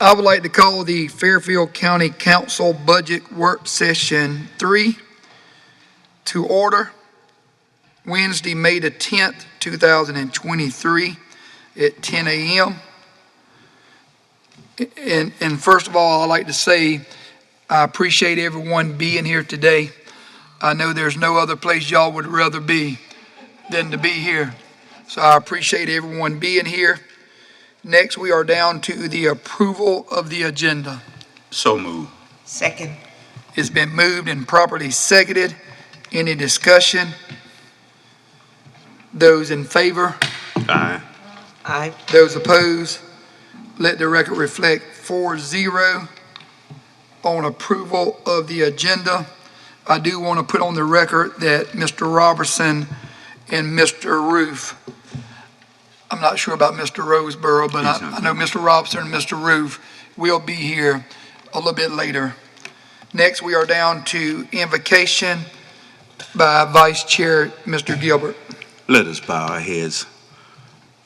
I would like to call the Fairfield County Council Budget Work Session 3 to order. Wednesday, May the 10th, 2023 at 10 a.m. And first of all, I'd like to say I appreciate everyone being here today. I know there's no other place y'all would rather be than to be here. So I appreciate everyone being here. Next, we are down to the approval of the agenda. So moved. Second. It's been moved and properly seconded. Any discussion? Those in favor? Aye. Aye. Those opposed? Let the record reflect 4-0 on approval of the agenda. I do want to put on the record that Mr. Robertson and Mr. Roof, I'm not sure about Mr. Roseboro, but I know Mr. Robertson and Mr. Roof will be here a little bit later. Next, we are down to invocation by Vice Chair Mr. Gilbert. Let us bow our heads.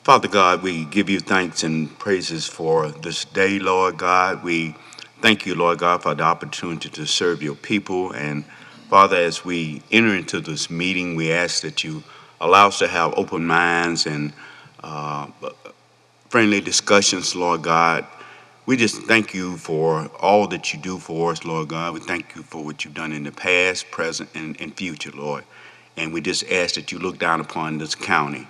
Father God, we give you thanks and praises for this day, Lord God. We thank you, Lord God, for the opportunity to serve your people. And Father, as we enter into this meeting, we ask that you allow us to have open minds and friendly discussions, Lord God. We just thank you for all that you do for us, Lord God. We thank you for what you've done in the past, present, and future, Lord. And we just ask that you look down upon this county.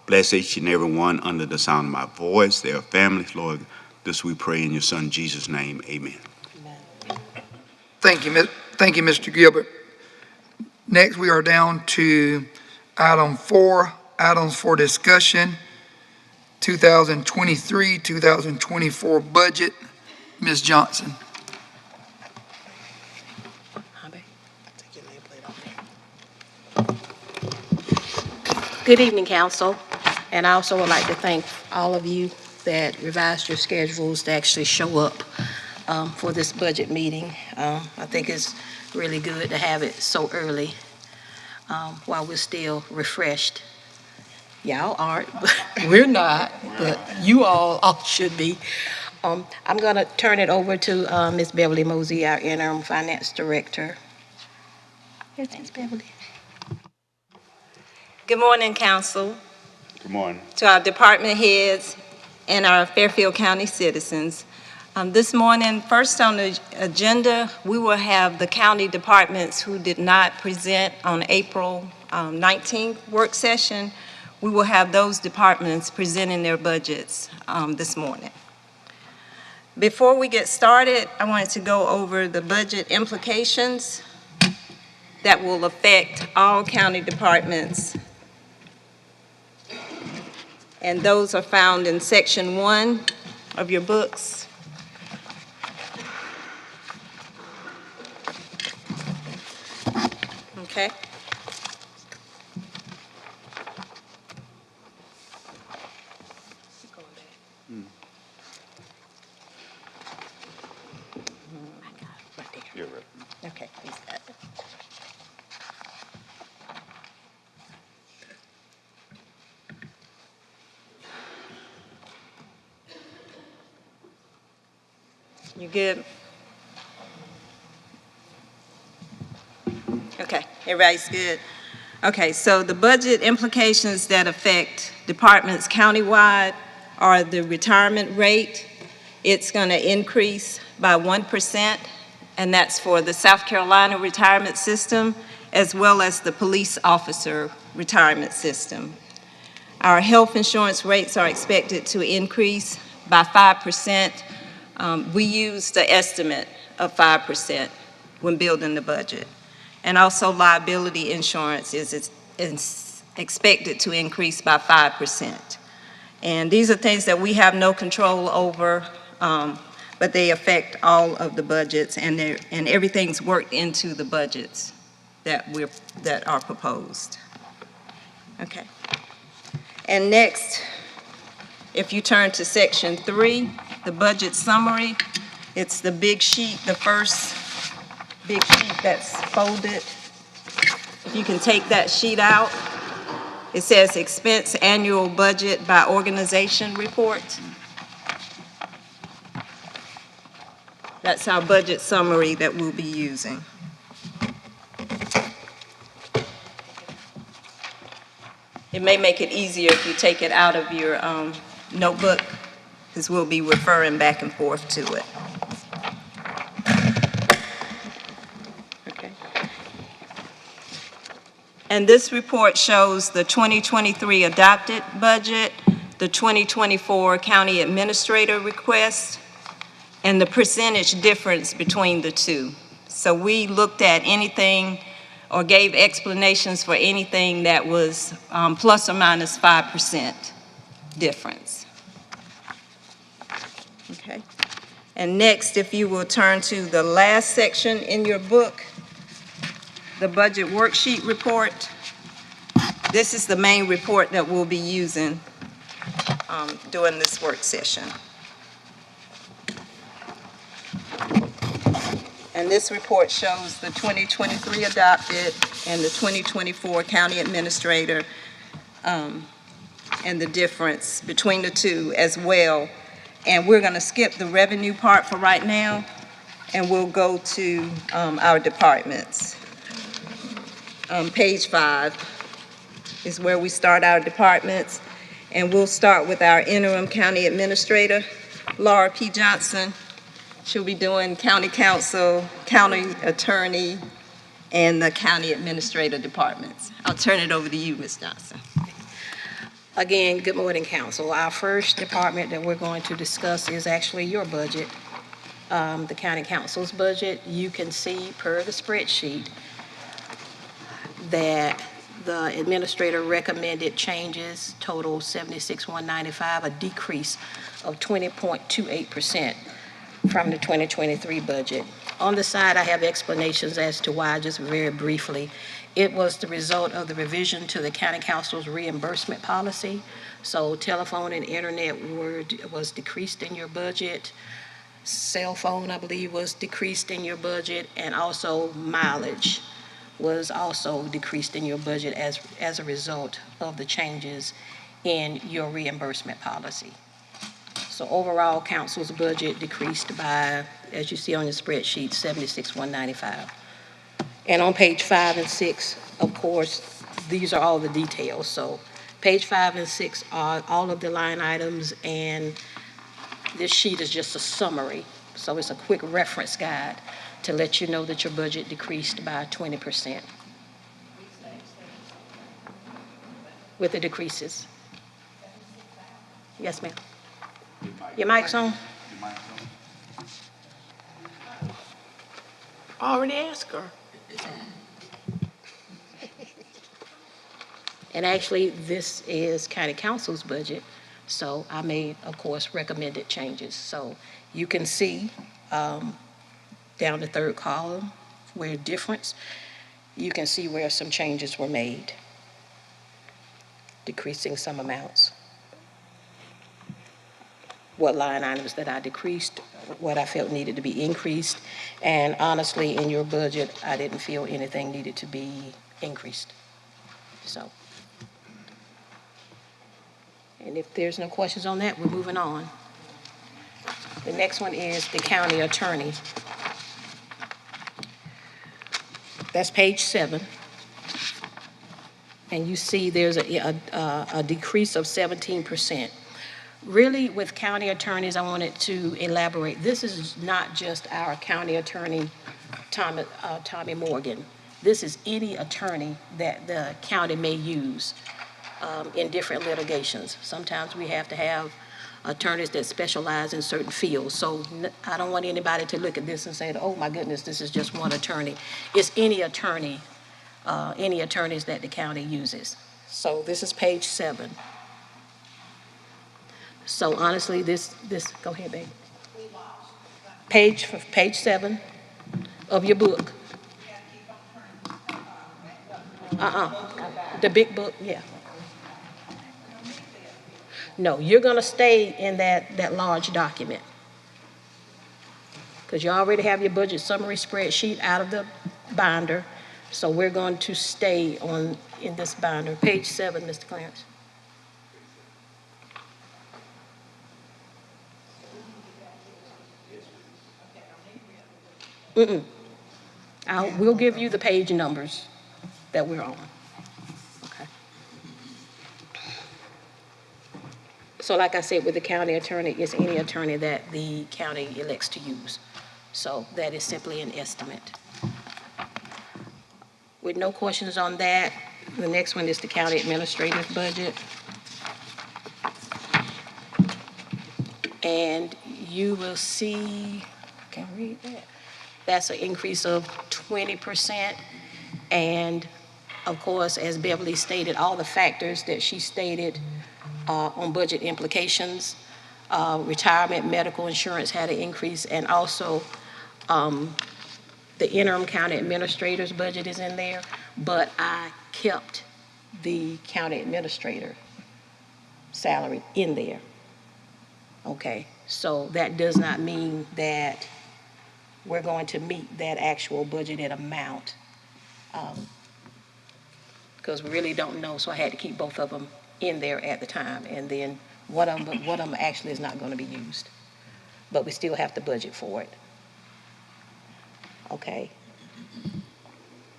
Bless each and every one under the sound of my voice, their families, Lord. This we pray in your Son, Jesus' name. Amen. Thank you, Mr. Gilbert. Next, we are down to item 4, items for discussion, 2023-2024 budget. Ms. Johnson. Good evening, Council. And I also would like to thank all of you that revised your schedules to actually show up for this budget meeting. I think it's really good to have it so early while we're still refreshed. Y'all aren't, but we're not, but you all should be. I'm going to turn it over to Ms. Beverly Mosey, our interim finance director. Here's Ms. Beverly. Good morning, Council. Good morning. To our department heads and our Fairfield County citizens. This morning, first on the agenda, we will have the county departments who did not present on April 19th work session. We will have those departments presenting their budgets this morning. Before we get started, I wanted to go over the budget implications that will affect all county departments. And those are found in section 1 of your books. Okay. You're right. Okay, he's got it. You good? Okay, everybody's good. Okay, so the budget implications that affect departments countywide are the retirement rate. It's going to increase by 1%, and that's for the South Carolina retirement system, as well as the police officer retirement system. Our health insurance rates are expected to increase by 5%. We used the estimate of 5% when building the budget. And also liability insurance is expected to increase by 5%. And these are things that we have no control over, but they affect all of the budgets, and everything's worked into the budgets that are proposed. Okay. And next, if you turn to section 3, the budget summary, it's the big sheet, the first big sheet that's folded. If you can take that sheet out, it says expense annual budget by organization report. That's our budget summary that we'll be using. It may make it easier if you take it out of your notebook, because we'll be referring back and forth to it. Okay. And this report shows the 2023 adopted budget, the 2024 county administrator request, and the percentage difference between the two. So we looked at anything or gave explanations for anything that was plus or minus 5% difference. Okay. And next, if you will turn to the last section in your book, the budget worksheet report. This is the main report that we'll be using during this work session. And this report shows the 2023 adopted and the 2024 county administrator and the difference between the two as well. And we're going to skip the revenue part for right now, and we'll go to our departments. Page 5 is where we start our departments, and we'll start with our interim county administrator, Laura P. Johnson. She'll be doing county council, county attorney, and the county administrator departments. I'll turn it over to you, Ms. Johnson. Again, good morning, council. Our first department that we're going to discuss is actually your budget, the county council's budget. You can see per the spreadsheet that the administrator recommended changes total 76,195, a decrease of 20.28% from the 2023 budget. On the side, I have explanations as to why, just very briefly. It was the result of the revision to the county council's reimbursement policy. So telephone and internet was decreased in your budget. Cell phone, I believe, was decreased in your budget, and also mileage was also decreased in your budget as a result of the changes in your reimbursement policy. So overall, council's budget decreased by, as you see on your spreadsheet, 76,195. And on page 5 and 6, of course, these are all the details. So page 5 and 6 are all of the line items, and this sheet is just a summary. So it's a quick reference guide to let you know that your budget decreased by 20% with the decreases. Yes, ma'am. Your mic's on? Already asked her. And actually, this is county council's budget, so I made, of course, recommended changes. So you can see down the third column where difference, you can see where some changes were made, decreasing some amounts. What line items that I decreased, what I felt needed to be increased, and honestly, in your budget, I didn't feel anything needed to be increased. So, and if there's no questions on that, we're moving on. The next one is the county attorney. That's page 7. And you see there's a decrease of 17%. Really, with county attorneys, I wanted to elaborate. This is not just our county attorney, Tommy Morgan. This is any attorney that the county may use in different litigations. Sometimes we have to have attorneys that specialize in certain fields. So I don't want anybody to look at this and say, oh my goodness, this is just one attorney. It's any attorney, any attorneys that the county uses. So this is page 7. So honestly, this, go ahead, babe. Page 7 of your book. The big book, yeah. No, you're gonna stay in that large document. Because you already have your budget summary spreadsheet out of the binder. So we're going to stay in this binder. Page 7, Mr. Clarence. We'll give you the page numbers that we're on. Okay. So like I said, with the county attorney, it's any attorney that the county elects to use. So that is simply an estimate. With no questions on that, the next one is the county administrative budget. And you will see, can I read that? That's an increase of 20%. And of course, as Beverly stated, all the factors that she stated on budget implications, retirement, medical insurance had an increase, and also the interim county administrator's budget is in there, but I kept the county administrator salary in there. Okay, so that does not mean that we're going to meet that actual budgeted amount, because we really don't know, so I had to keep both of them in there at the time, and then one of them actually is not going to be used, but we still have to budget for it. Okay.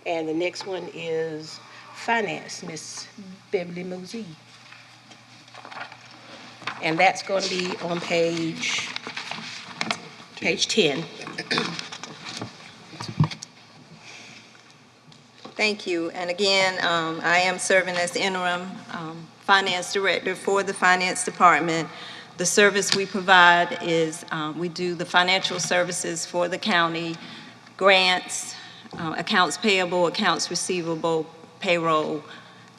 And the next one is finance, Miss Beverly Mosey. And that's going to be on page 10. Thank you. And again, I am serving as interim finance director for the finance department. The service we provide is we do the financial services for the county, grants, accounts payable, accounts receivable, payroll,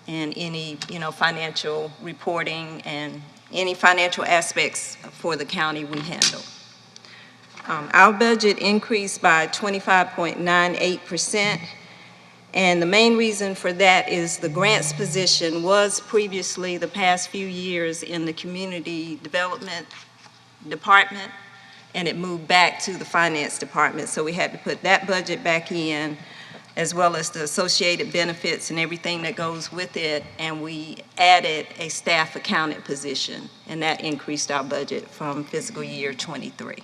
and any, financial reporting and any financial aspects for the county we handle. Our budget increased by 25.98%, and the main reason for that is the grants position was previously, the past few years, in the community development department, and it moved back to the finance department, so we had to put that budget back in, as well as the associated benefits and everything that goes with it, and we added a staff accountant position, and that increased our budget from fiscal year '23.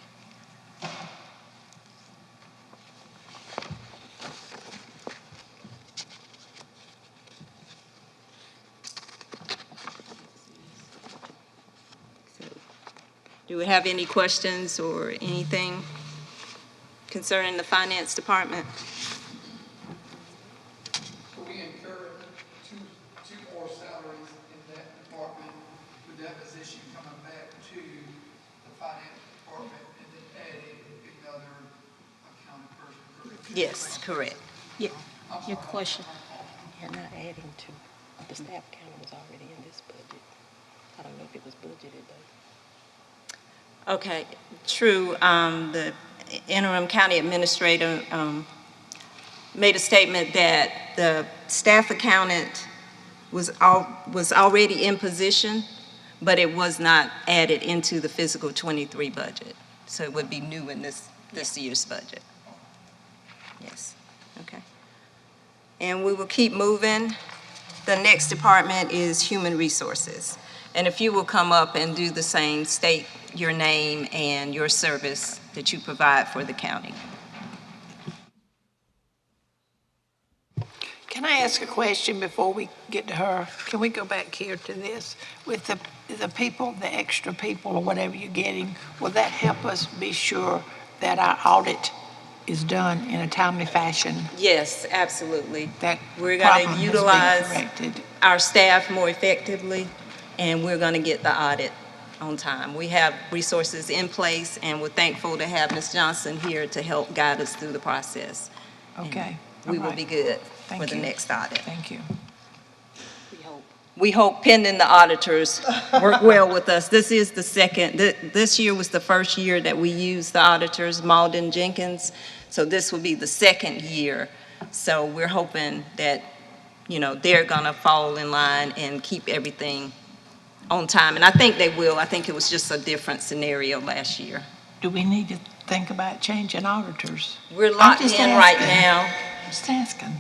Do we have any questions or anything concerning the finance department? We incurred two more salaries in that department with that position coming back to the finance department and then adding another accounting person. Correct? Yes, correct. Yeah, your question, you're not adding to, the staff counter was already in this budget. I don't know if it was budgeted though. Okay, true. The interim county administrator made a statement that the staff accountant was already in position, but it was not added into the fiscal '23 budget. So it would be new in this year's budget. Yes, okay. And we will keep moving. The next department is human resources. And if you will come up and do the same, state your name and your service that you provide for the county. Can I ask a question before we get to her? Can we go back here to this? With the people, the extra people or whatever you're getting, will that help us be sure that our audit is done in a timely fashion? Yes, absolutely. That we're problem going has to been utilize corrected. our staff more effectively, and we're going to get the audit on time. We have resources in place, and we're thankful to have Ms. Johnson here to help guide us through the process. Okay. We all will right. be good Thank for the you. next audit. Thank you. We hope pending the auditors work well with us. This is the second, this year was the first year that we used the auditors, Malden Jenkins, so this will be the second year. So we're hoping that, they're gonna fall in line and keep everything on time. And I think they will. I think it was just a different scenario last year. Do we need to think about changing auditors? We're locked just in right asking. now. Just asking.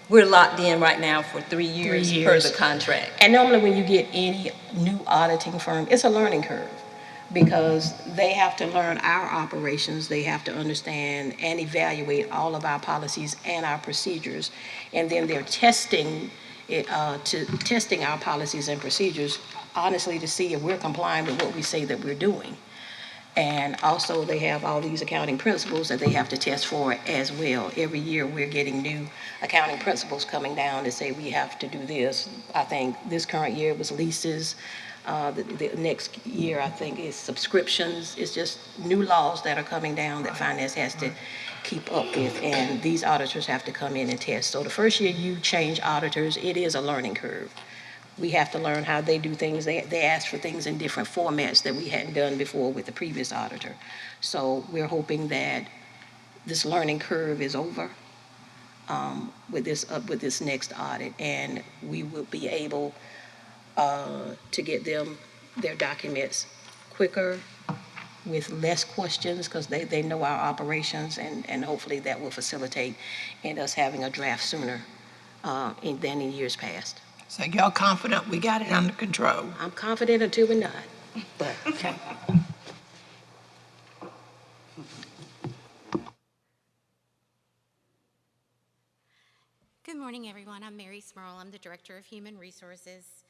We're locked in right now for 3 years per years. the contract. And normally when you get any new auditing firm, it's a learning curve. because they have to learn our operations, they have to understand and evaluate all of our policies and our procedures, and then they're testing testing our policies and procedures, honestly, to see if we're complying with what we say that we're doing. And also, they have all these accounting principles that they have to test for as well. Every year, we're getting new accounting principles coming down to say we have to do this. I think this current year was leases. The next year, I think, is subscriptions. It's just new laws that are coming down that finance has to keep up with, and these auditors have to come in and test. So the first year you change auditors, it is a learning curve. We have to learn how they do things. They ask for things in different formats that we hadn't done before with the previous auditor. So we're hoping that this learning curve is over with this next audit, and we will be able to get them their documents quicker with less questions, because they know our operations, and hopefully that will facilitate in us having a draft sooner than in years past. So y'all confident we got it under control? I'm confident until we're not, but. Okay. Good morning, everyone. I'm Mary Smurl. I'm the Director of Human Resources.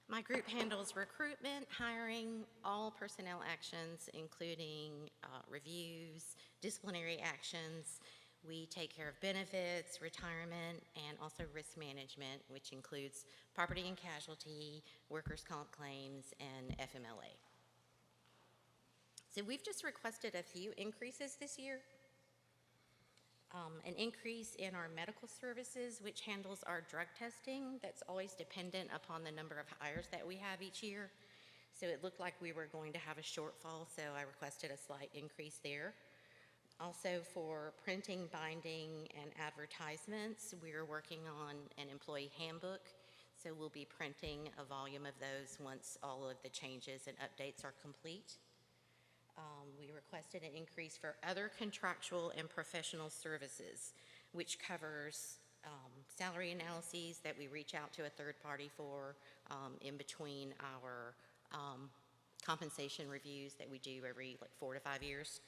My group handles recruitment, hiring, all personnel actions, including reviews, disciplinary actions. We take care of benefits, retirement, and also risk management, which includes property and casualty, workers' comp claims, and FMLA. So we've just requested a few increases this year. An increase in our medical services, which handles our drug testing. That's always dependent upon the number of hires that we have each year. So it looked like we were going to have a shortfall, so I requested a slight increase there. Also, for printing, binding, and advertisements, we're working on an employee handbook. So we'll be printing a volume of those once all of the changes and updates are complete. We requested an increase for other contractual and professional services, which covers salary analyses that we reach out to a third party for in between our compensation reviews that we do every 4 to 5 years.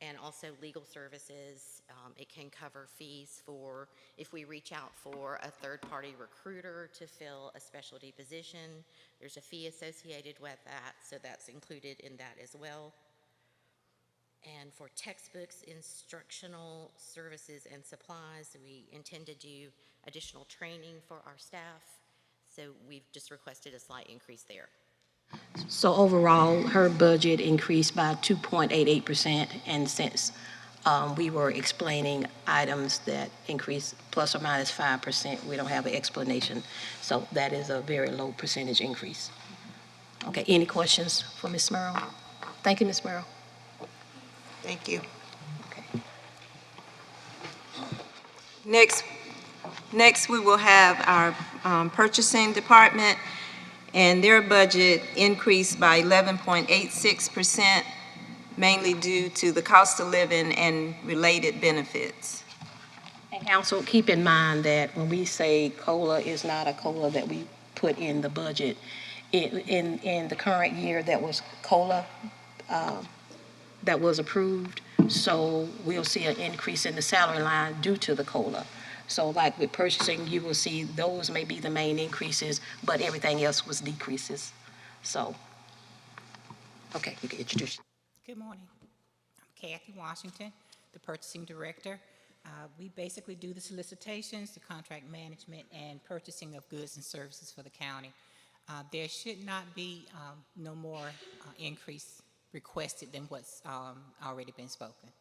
And also legal services. It can cover fees for if we reach out for a third-party recruiter to fill a specialty position. There's a fee associated with that, so that's included in that as well. And for textbooks, instructional services, and supplies, we intend to do additional training for our staff. So we've just requested a slight increase there. So overall, her budget increased by 2.88%, and since we were explaining items that increased plus or minus 5%, we don't have an explanation. So that is a very low percentage increase. Okay, any questions for Ms. Smurl? Thank you, Ms. Smurl. Thank you. Okay. Next we will have our purchasing department, and their budget increased by 11.86%, mainly due to the cost of living and related benefits. And council, keep in mind that when we say COLA is not a COLA that we put in the budget. In the current year, that was COLA that was approved, so we'll see an increase in the salary line due to the COLA. So like with purchasing, you will see those may be the main increases, but everything else was decreases. So, okay, you can introduce. Good morning. I'm Kathy Washington, the purchasing director. We basically do the solicitations, the contract management, and purchasing of goods and services for the county. There should not be no more increase requested than what's already been spoken.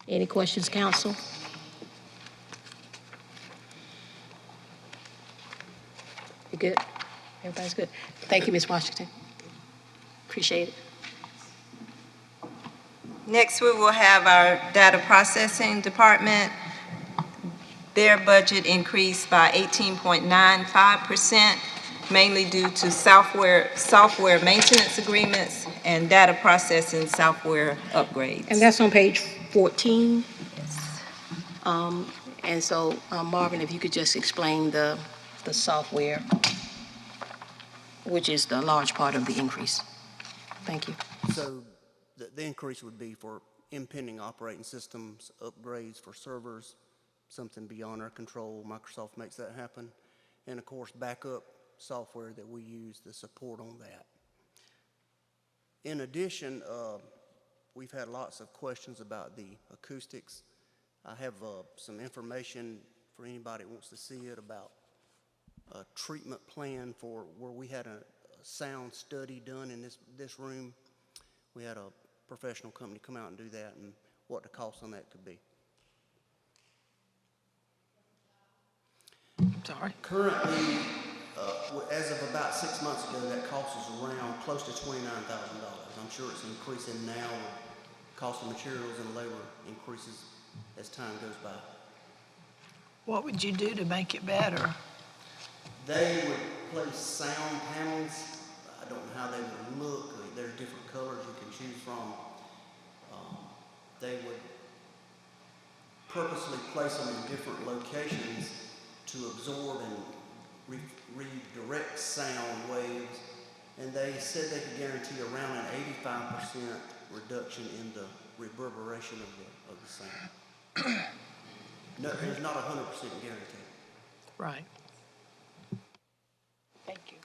Any questions, council? You good? Everybody's good? Thank you, Ms. Washington. Appreciate it. Next, we will have our data processing department. Their budget increased by 18.95%, mainly due to software maintenance agreements and data processing software upgrades. And that's on page 14? Yes. And so, Marvin, if you could just explain the software, which is the large part of the increase. Thank you. So the increase would be for impending operating systems, upgrades for servers, something beyond our control. Microsoft makes that happen. And of course, backup software that we use, the support on that. In addition, we've had lots of questions about the acoustics. I have some information for anybody that wants to see it about a treatment plan for where we had a sound study done in this room. We had a professional company come out and do that, and what the cost on that could be. Sorry. Currently, as of about 6 months ago, that cost is around close to $29,000. I'm sure it's increasing now with cost of materials and labor increases as time goes by. What would you do to make it better? They would place sound panels. I don't know how they would look. There's different colors you can choose from. They would purposely place them in different locations to absorb and redirect sound waves. And they said they could guarantee around an 85% reduction in the reverberation of the sound. No, there's not a 100% guarantee. Right. Thank you.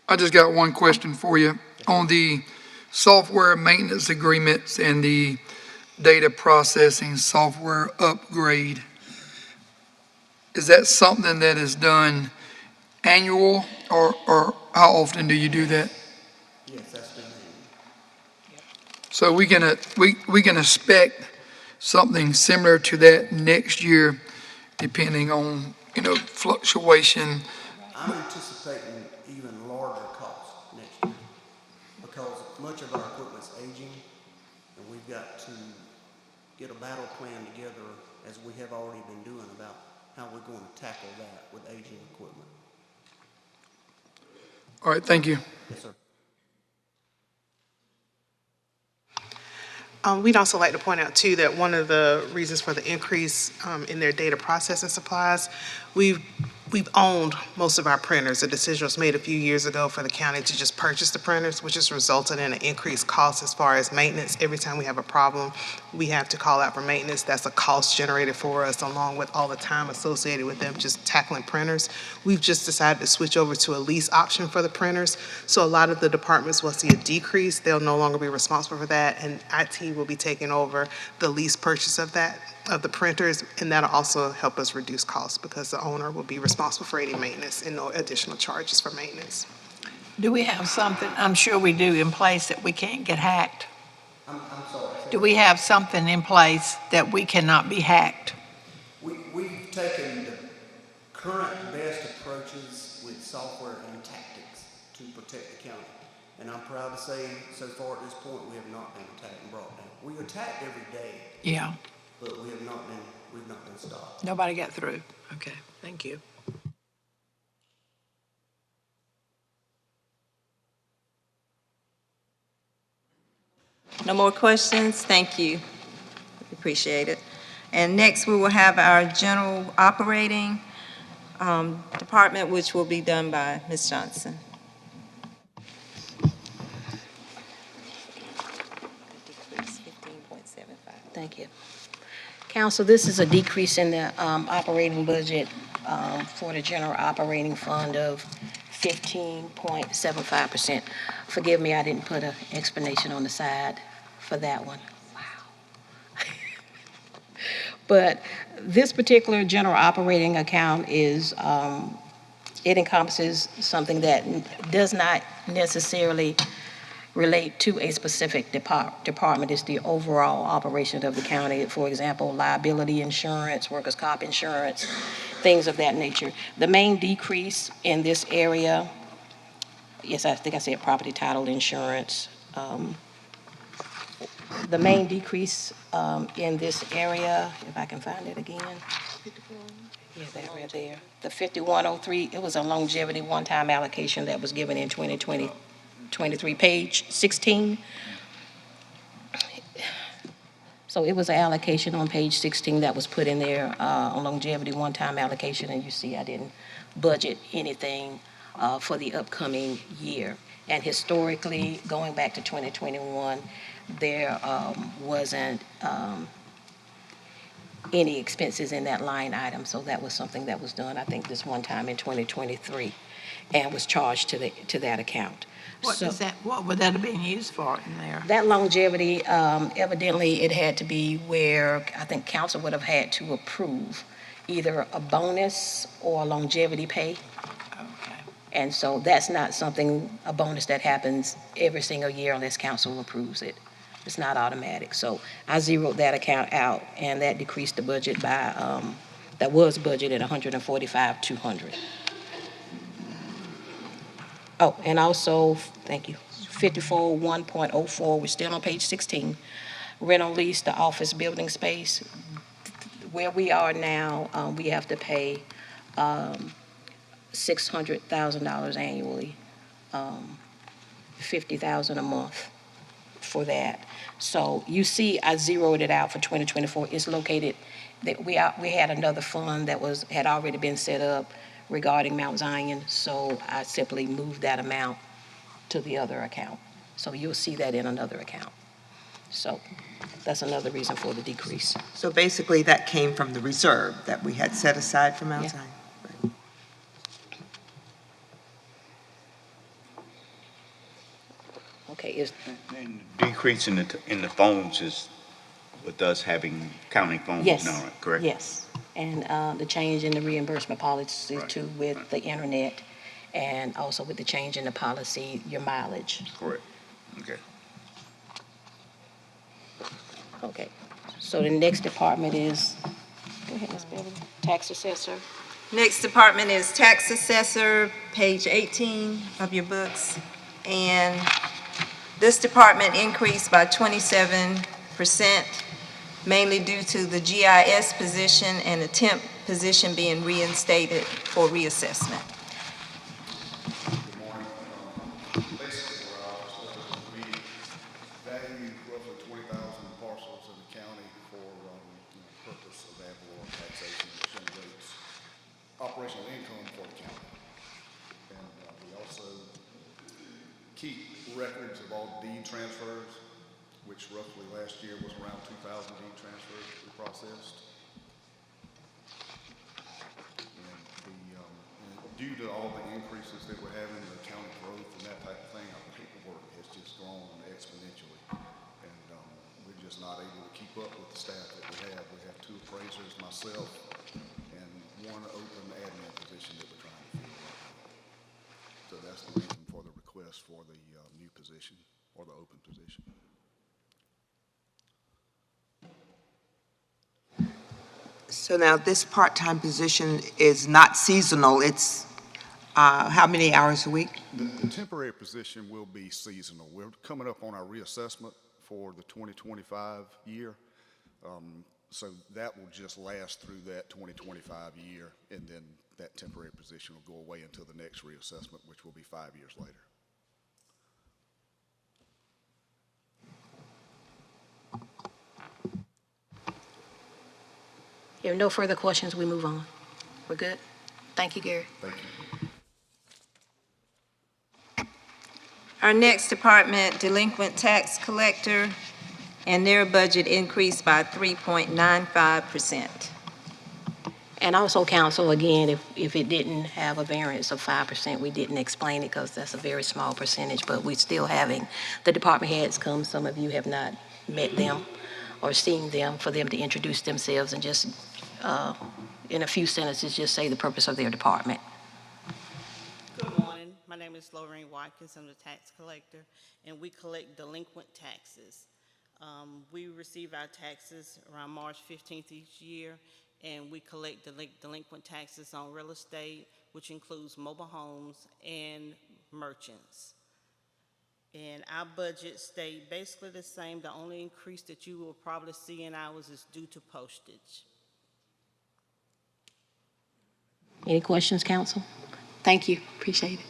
I just got one question for you. On the software maintenance agreements and the data processing software upgrade, is that something that is done annual, or how often do you do that? Yes, that's been So we can expect something similar to that next year, depending on, fluctuation. I'm anticipating even larger costs next year because much of our equipment's aging, and we've got to get a battle plan together, as we have already been doing, about how we're going to tackle that with aging equipment. All right, thank you. Yes, sir. We'd also like to point out, too, that one of the reasons for the increase in their data processing supplies, we've owned most of our printers. A decision was made a few years ago for the county to just purchase the printers, which has resulted in an increased cost as far as maintenance. Every time we have a problem, we have to call out for maintenance. That's a cost generated for us, along with all the time associated with them just tackling printers. We've just decided to switch over to a lease option for the printers. So a lot of the departments will see a decrease. They'll no longer be responsible for that, and IT will be taking over the lease purchase of the printers, and that'll also help us reduce costs because the owner will be responsible for any maintenance and no additional charges for maintenance. Do we have something, I'm sure we do, in place that we can't get hacked? I'm sorry. Do we have something in place that we cannot be hacked? We've taken the current best approaches with software and tactics to protect the county. And I'm proud to say, so far at this point, we have not been attacked and brought down. We attack every day, Yeah, but we've not been stopped. nobody got through. Okay, thank you. No more questions? Thank you. Appreciate it. And next, we will have our general operating department, which will be done by Ms. Johnson. Decrease 15.75. Thank you. Council, this is a decrease in the operating budget for the general operating fund of 15.75%. Forgive me, I didn't put an explanation on the side for that one. Wow. But this particular general operating account is, it encompasses something that does not necessarily relate to a specific department. It's the overall operation of the county. For example, liability insurance, workers' comp insurance, things of that nature. The main decrease in this area, yes, I think I said property title insurance. The main decrease in this area, if I can find it again. Yeah, that right there. The 5103, it was a longevity one-time allocation that was given in 2023, page 16. So it was an allocation on page 16 that was put in there, on longevity one-time allocation, and you see I didn't budget anything for the upcoming year. And historically, going back to 2021, there wasn't any expenses in that line item. So that was something that was done, I think, this one time in 2023 and was charged to that account. So What would that have been used for in there? that longevity, evidently, it had to be where I think council would have had to approve either a bonus or a longevity pay. Okay. And so that's not something, a bonus that happens every single year unless council approves it. It's not automatic. So I zeroed that account out, and that decreased the budget by, that was budgeted $145,200. Oh, and also, thank you, 54-1.04, we're still on page 16. Rental lease, the office building space. Where we are now, we have to pay $600,000 annually, $50,000 a month for that. So you see, I zeroed it out for 2024. It's located, that we had another fund that had already been set up regarding Mount Zion, so I simply moved that amount to the other account. So you'll see that in another account. So that's another reason for the decrease. So basically, that came from the reserve that we had set aside for Mount Yeah. Zion. Okay, And the decrease in the phones is with us having county phones yes, now, correct? yes. And the change in the reimbursement policy Right, too with the internet, and also with the change in the policy, your mileage. Correct. Okay. Okay, so the next department is, go ahead, Ms. Beverly, tax assessor. Next department is tax assessor, page 18 of your books. And this department increased by 27%, mainly due to the GIS position and the temp position being reinstated for reassessment. Good morning. Basically, where I was looking, we value roughly 20,000 parcels in the county for purpose of ad valorem taxation, which generates operational income for the county. And we also keep records of all deed transfers, which roughly last year was around 2,000 deed transfers we processed. And due to all the increases that we're having, the county growth and that type of thing, our paperwork has just grown exponentially. And we're just not able to keep up with the staff that we have. We have 2 appraisers, myself, and 1 open admin position that we're trying to fill right now. So that's the reason for the request for the new position or the open position. So now this part-time position is not seasonal. It's how many hours a week? The temporary position will be seasonal. We're coming up on our reassessment for the 2025 year. So that will just last through that 2025 year, and then that temporary position will go away until the next reassessment, which will be 5 years later. If no further questions, we move on. We're good? Thank you, Gary. Thank you. Our next department, delinquent tax collector, and their budget increased by 3.95%. And also, council, again, if it didn't have a variance of 5%, we didn't explain it because that's a very small percentage, but we're still having the department heads come. Some of you have not met them or seen them, for them to introduce themselves and just, in a few sentences, just say the purpose of their department. Good morning. My name is Lorraine Watkins. I'm the tax collector, and we collect delinquent taxes. We receive our taxes around March 15th each year, and we collect delinquent taxes on real estate, which includes mobile homes and merchants. And our budget stayed basically the same. The only increase that you will probably see in ours is due to postage. Any questions, council? Thank you. Appreciate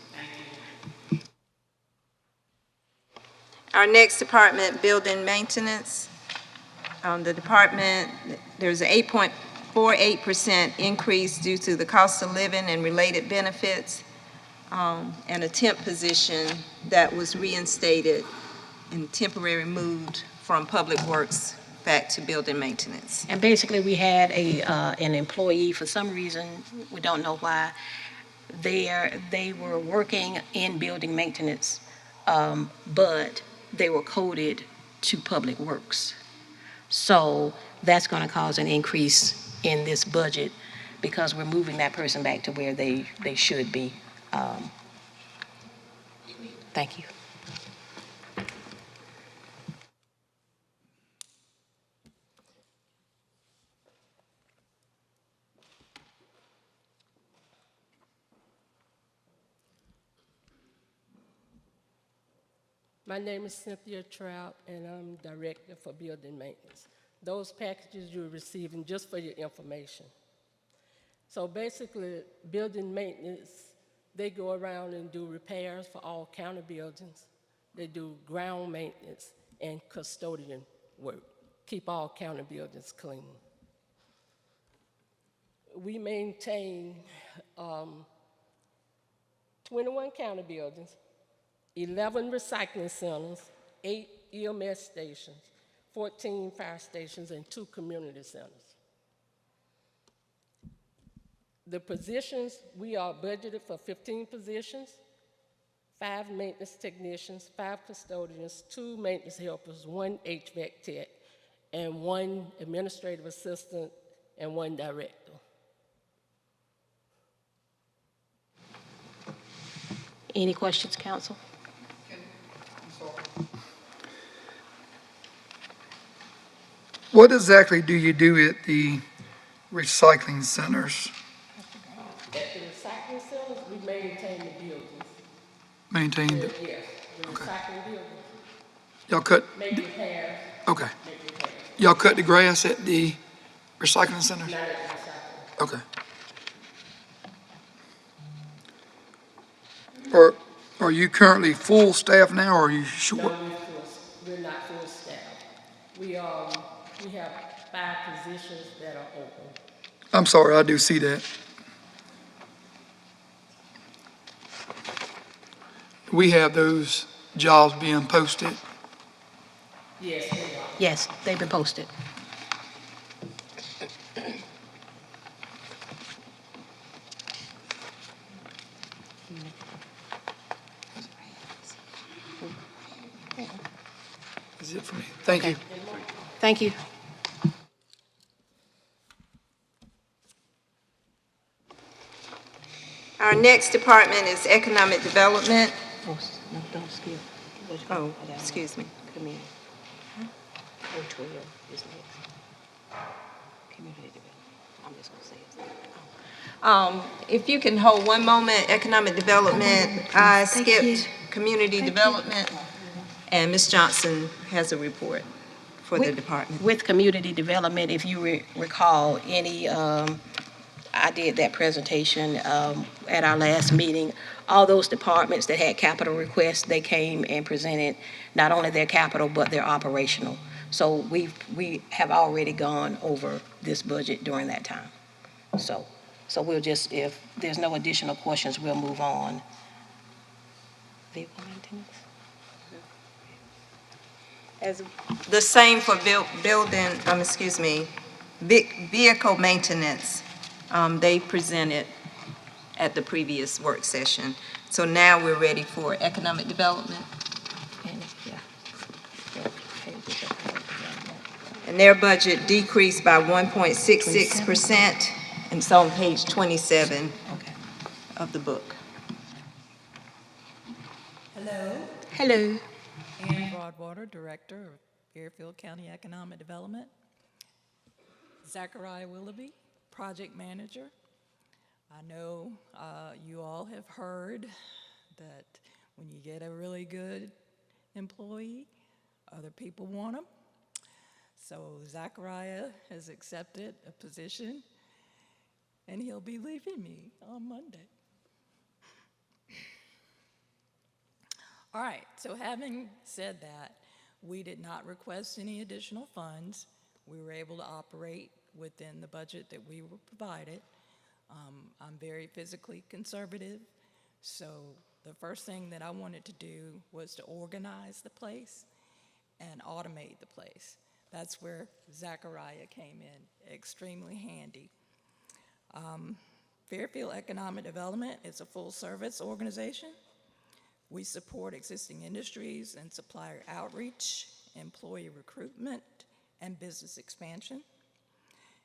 it. Our next department, building maintenance. The department, there's an 8.48% increase due to the cost of living and related benefits. and a temp position that was reinstated and temporarily moved from Public Works back to building maintenance. And basically, we had an employee, for some reason, we don't know why, they were working in building maintenance, but they were coded to Public Works. So that's going to cause an increase in this budget because we're moving that person back to where they should be. Thank you. My name is Cynthia Trout, and I'm Director for Building Maintenance. Those packages you're receiving, just for your information. So basically, building maintenance, they go around and do repairs for all county buildings. They do ground maintenance and custodian work, keep all county buildings clean. We maintain 21 county buildings, 11 recycling centers, 8 EMS stations, 14 fire stations, and 2 community centers. The positions, we are budgeted for 15 positions, 5 maintenance technicians, 5 custodians, 2 maintenance helpers, 1 HVAC tech, and 1 administrative assistant, and 1 director. Any questions, council? What exactly do you do at the recycling centers? At the recycling centers, we maintain the buildings. Maintain the, Yes, the recycling buildings. y'all cut, Make repairs. okay. Make repairs. Y'all cut the grass at the recycling centers? Not at the recycling. Okay. Are you currently full staff now, or are you short? No, we're not full staff. We have 5 positions that are open. I'm sorry, I do see that. We have those jobs being posted. Yes, they are. Yes, they've been posted. That's it for me. Thank you. Thank you. Our next department is Economic Development. No, don't skip. Oh, excuse me. Come in. O12 is next. Community development. I'm just going to say it. If you can hold one moment, Economic Development, I Thank you. skipped Community Development, and Ms. Johnson has a report for the department. With community development, if you recall, I did that presentation at our last meeting. All those departments that had capital requests, they came and presented not only their capital, but their operational. So we have already gone over this budget during that time. So we'll just, if there's no additional questions, we'll move on. Vehicle maintenance? As the same for vehicle maintenance. They presented at the previous work session. So now we're ready for economic development. And their budget decreased by 1.66%, and it's on page 27 of the book. Hello. Hello. Ann Broadwater, Director of Fairfield County Economic Development. Zachariah Willoughby, Project Manager. I know you all have heard that when you get a really good employee, other people want them. So Zachariah has accepted a position, and he'll be leaving me on Monday. All right, so having said that, we did not request any additional funds. We were able to operate within the budget that we were provided. I'm very physically conservative, So the first thing that I wanted to do was to organize the place and automate the place. That's where Zachariah came in extremely handy. Fairfield Economic Development is a full-service organization. We support existing industries and supplier outreach, employee recruitment, and business expansion.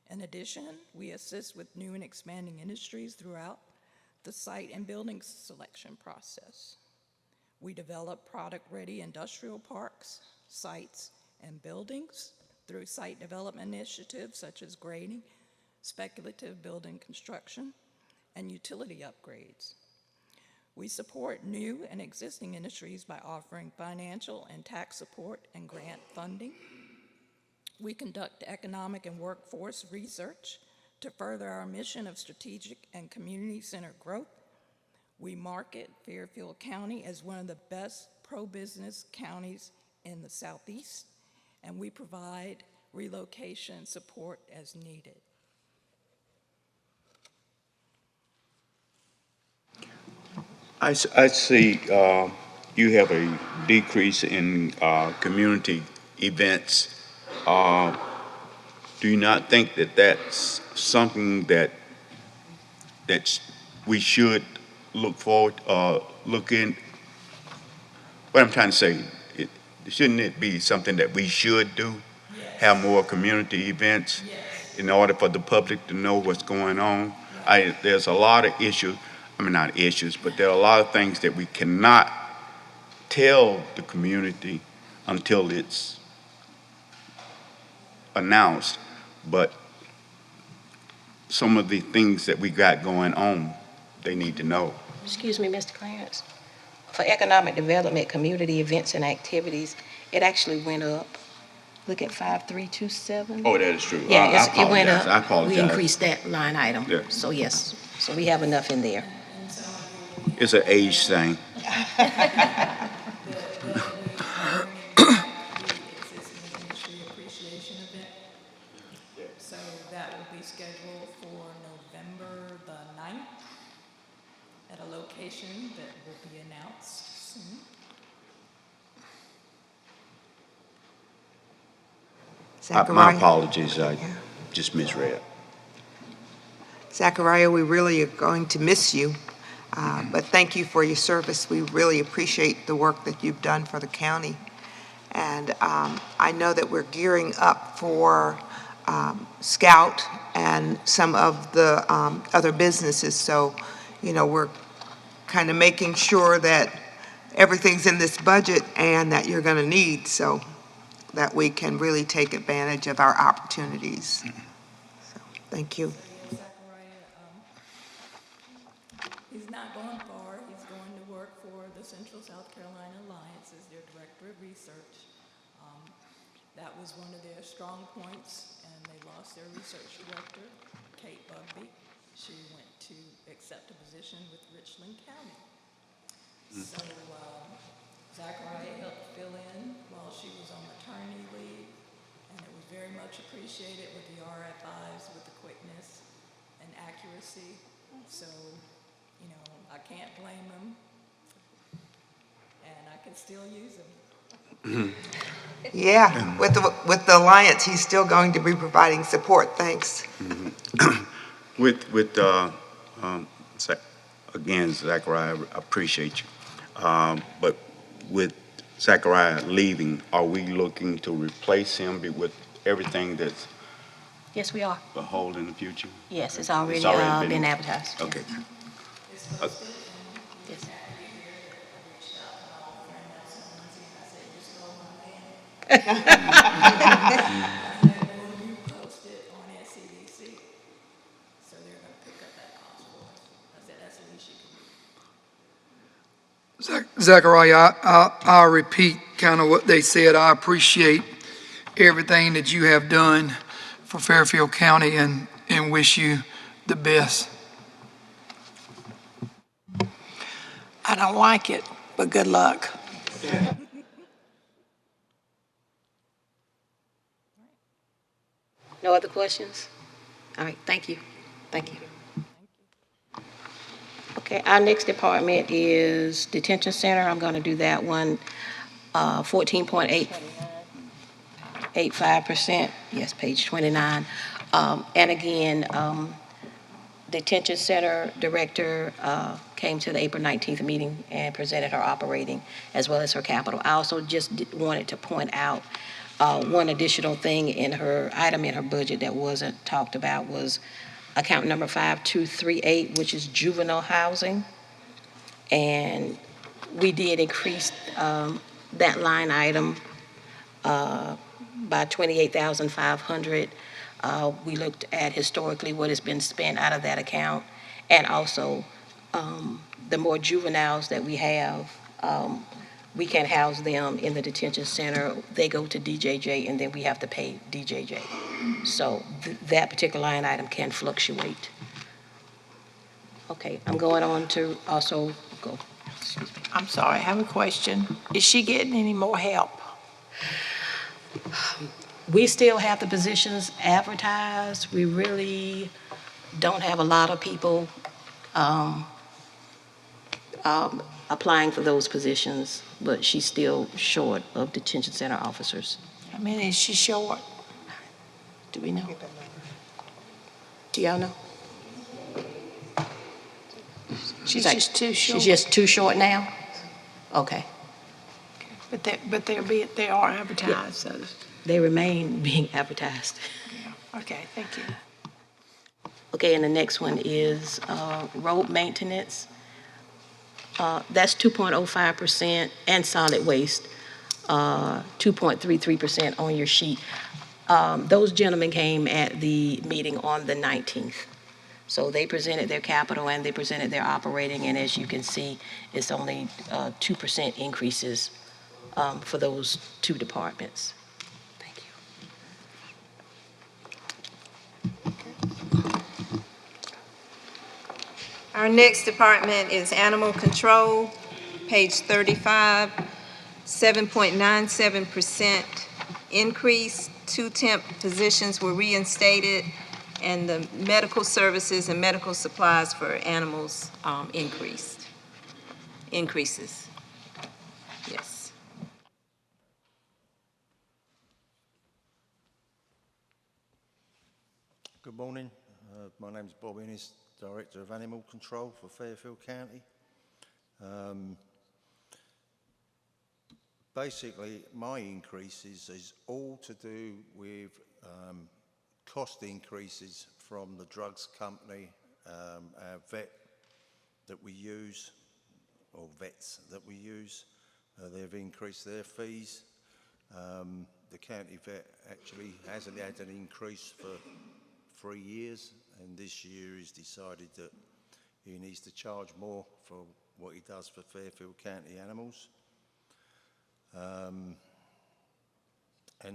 In addition, we assist with new and expanding industries throughout the site and building selection process. We develop product-ready industrial parks, sites, and buildings through site development initiatives such as grading, speculative building construction, and utility upgrades. We support new and existing industries by offering financial and tax support and grant funding. We conduct economic and workforce research to further our mission of strategic and community-centered growth. We market Fairfield County as one of the best pro-business counties in the Southeast, and we provide relocation support as needed. I see you have a decrease in community events. Do you not think that that's something that we should look forward, look in? What I'm trying to say, shouldn't it be something that we should do? Yes. Have more community events Yes. in order for the public to know what's going on? There's a lot of issues, not issues, but there are a lot of things that we cannot tell the community until it's announced. But some of the things that we got going on, they need to know. Excuse me, Mr. Clarence. For economic development, community events and activities, it actually went up. Look at 5327. Oh, that is true. Yeah, I it went apologize. I up. apologize. We increased that line item. Yeah. So yes, so we have enough in there. It's an age thing. So that will be scheduled for November the 9th at a location that will be announced soon. My Zachariah. apologies, I just misread. Zachariah, we really are going to miss you, but thank you for your service. We really appreciate the work that you've done for the county. And I know that we're gearing up for Scout and some of the other businesses. So, you know, we're kind of making sure that everything's in this budget and that you're going to need so that we can really take advantage of our opportunities. So, thank you. He's not going far. He's going to work for the Central South Carolina Alliance as their director of research. That was one of their strong points, and they lost their research director, Kate Bugby. She went to accept a position with Richland County. So Zachariah helped fill in while she was on maternity leave, and it was very much appreciated with the RFIs, with the quickness and accuracy. So, you know, I can't blame them, and I can still use them. Yeah, with the Alliance, he's still going to be providing support. Thanks. Again, Zachariah, I appreciate you. But with Zachariah leaving, are we looking to replace him with everything that's Yes, we are. a hold in the future? Yes, it's already, been advertised. Okay. Yes. Zachariah, I'll repeat kind of what they said. I appreciate everything that you have done for Fairfield County and wish you the best. I don't like it, but good luck. No other questions? All right, thank you. Thank you. Okay. Okay, our next department is detention center. I'm going to do that one, 14.85%. Yes, page 29. And again, detention center director came to the April 19th meeting and presented her operating as well as her capital. I also just wanted to point out one additional thing in her item in her budget that wasn't talked about was account number 5238, which is juvenile housing. And we did increase that line item by 28,500. We looked at historically what has been spent out of that account, and also the more juveniles that we have, we can house them in the detention center. They go to DJJ, and then we have to pay DJJ. So that particular line item can fluctuate. Okay, I'm going on to also go. I'm sorry, I have a question. Is she getting any more help? We still have the positions advertised. We really don't have a lot of people applying for those positions, but she's still short of detention center officers. I mean, is she short? Do we know? Do y'all know? She's like- just too short. She's just too short now? Okay. But they are advertised, so, They remain being advertised. okay, thank you. Okay, and the next one is road maintenance. That's 2.05%, and solid waste, 2.33% on your sheet. Those gentlemen came at the meeting on the 19th. So they presented their capital and they presented their operating, and as you can see, it's only 2% increases for those two departments. Thank you. Our next department is animal control, page 35, 7.97% increase. 2 temp positions were reinstated, and the medical services and medical supplies for animals increases. Yes. Good morning. My name is Bob Innes, Director of Animal Control for Fairfield County. Basically, my increases is all to do with cost increases from the drugs company, our vet that we use, or vets that we use. They've increased their fees. The county vet actually hasn't had an increase for 3 years, and this year he's decided that he needs to charge more for what he does for Fairfield County animals. And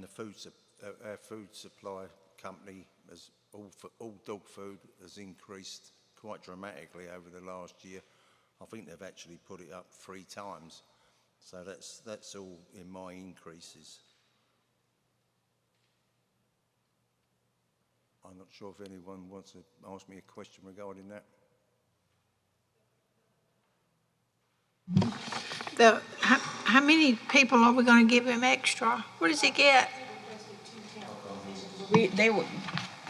the our food supply company, has all dog food has increased quite dramatically over the last year. I think they've actually put it up 3 times. So that's all in my increases. I'm not sure if anyone wants to ask me a question regarding that. How many people are we going to give him extra? What does he get?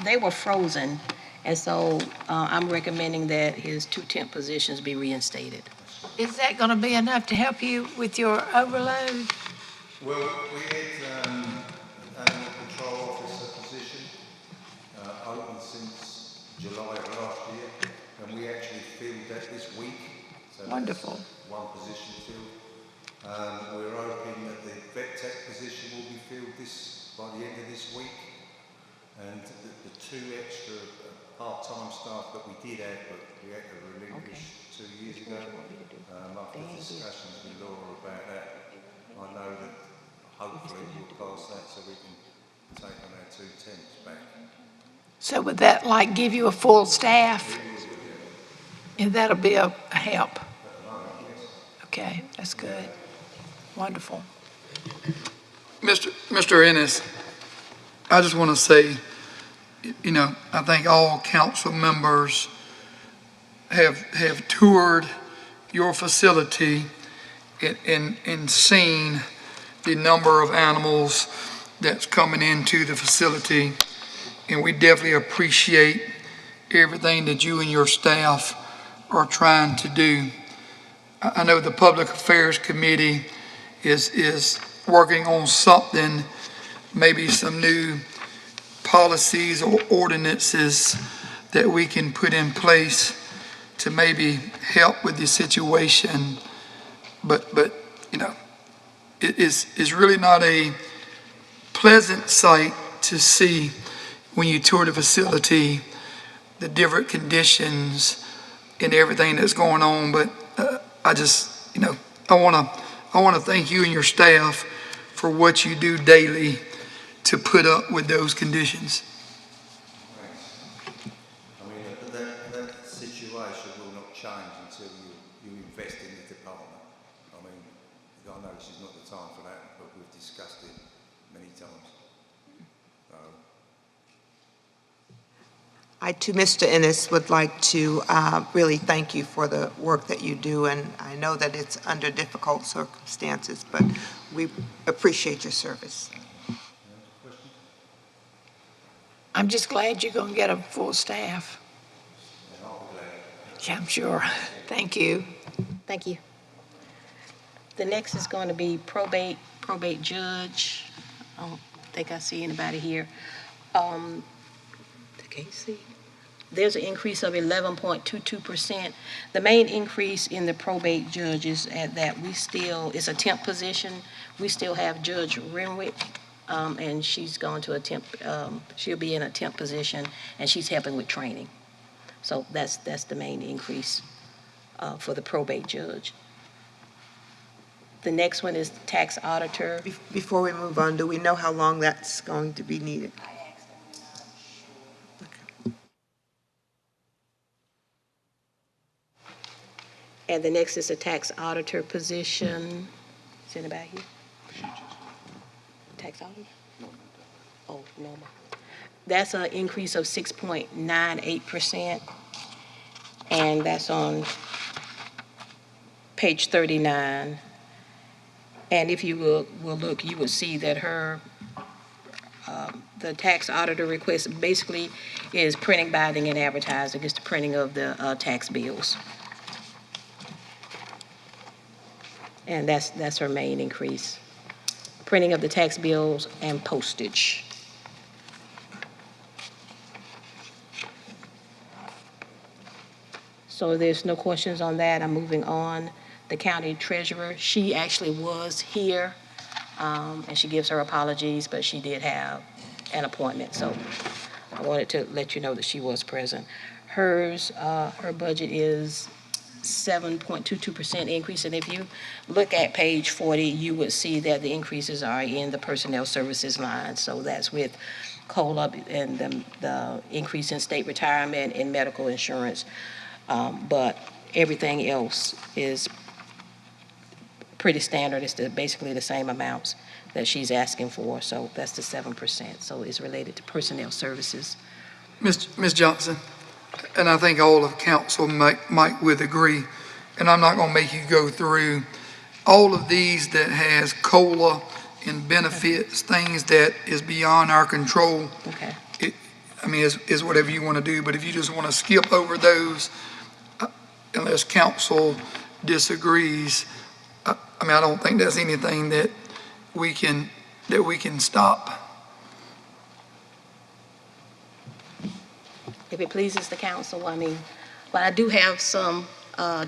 They were frozen, and so I'm recommending that his 2 temp positions be reinstated. Is that going to be enough to help you with your overload? Well, we had an animal control officer position open since July of last year, and we actually filled that this week. So Wonderful. That's 1 position filled. We're hoping that the vet tech position will be filled by the end of this week. And the 2 extra part-time staff that we did have, but we had to relinquish 2 years ago, after discussions with Laura about that, I know that hopefully we'll pass that so we can take on our 2 temps back. So would that like give you a full staff? And that'll be a help? Okay, that's good. Wonderful. Mr. Ennis, I just want to say, I think all council members have toured your facility and seen the number of animals that's coming into the facility. And we definitely appreciate everything that you and your staff are trying to do. I know the Public Affairs Committee is working on something, maybe some new policies or ordinances that we can put in place to maybe help with the situation. But you know, it's really not a pleasant sight to see when you tour the facility, the different conditions and everything that's going on. But I just, you know, I want to thank you and your staff for what you do daily to put up with those conditions. I mean, that situation will not change until you invest in the department. I mean, I know this is not the time for that, but we've discussed it many times. I, to Mr. Ennis, would like to really thank you for the work that you do, and I know that it's under difficult circumstances, but we appreciate your service. I'm just glad you're going to get a full staff. Yeah, I'm sure. Thank you. Thank you. The next is going to be probate judge. I don't think I see anybody here. Okay, see. There's an increase of 11.22%. The main increase in the probate judges at that it's a temp position. We still have Judge Renwick, and she's going to she'll be in a temp position, and she's helping with training. So that's the main increase for the probate judge. The next one is tax auditor. Before we move on, do we know how long that's going to be needed? And the next is a tax auditor position. Is anybody here? Tax auditor? Oh, normal. That's an increase of 6.98%. And that's on page 39. And if you will look, you will see that the tax auditor request basically is printing, binding, and advertising. It's the printing of the tax bills. And that's her main increase. Printing of the tax bills and postage. So there's no questions on that. I'm moving on. The county treasurer, she actually was here, and she gives her apologies, but she did have an appointment. So I wanted to let you know that she was present. Her budget is 7.22% increase, and if you look at page 40, you would see that the increases are in the personnel services line. So that's with COLA and the increase in state retirement and medical insurance, but everything else is pretty standard. It's basically the same amounts that she's asking for, so that's the 7%. So it's related to personnel services. Ms. Johnson, and I think all of council might would agree, and I'm not going to make you go through all of these that has COLA and benefits, things that is beyond our control. Okay. I mean, is whatever you want to do, but if you just want to skip over those, unless council disagrees, I mean, I don't think there's anything that we can stop. If it pleases the council, I mean, but I do have some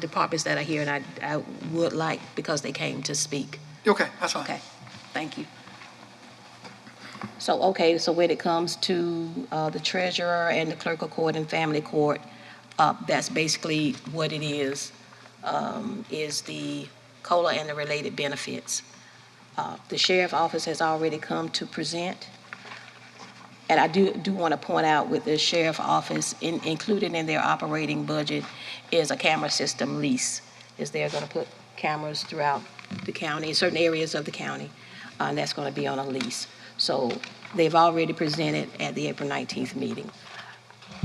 departments that are here, and I would like, because they came to speak. Okay, that's fine. Okay, thank you. So when it comes to the treasurer and the clerk of court and family court, that's basically what it is the COLA and the related benefits. The sheriff's office has already come to present. And I do want to point out with the sheriff's office, included in their operating budget is a camera system lease. They're going to put cameras throughout the county, certain areas of the county, and that's going to be on a lease. So they've already presented at the April 19th meeting.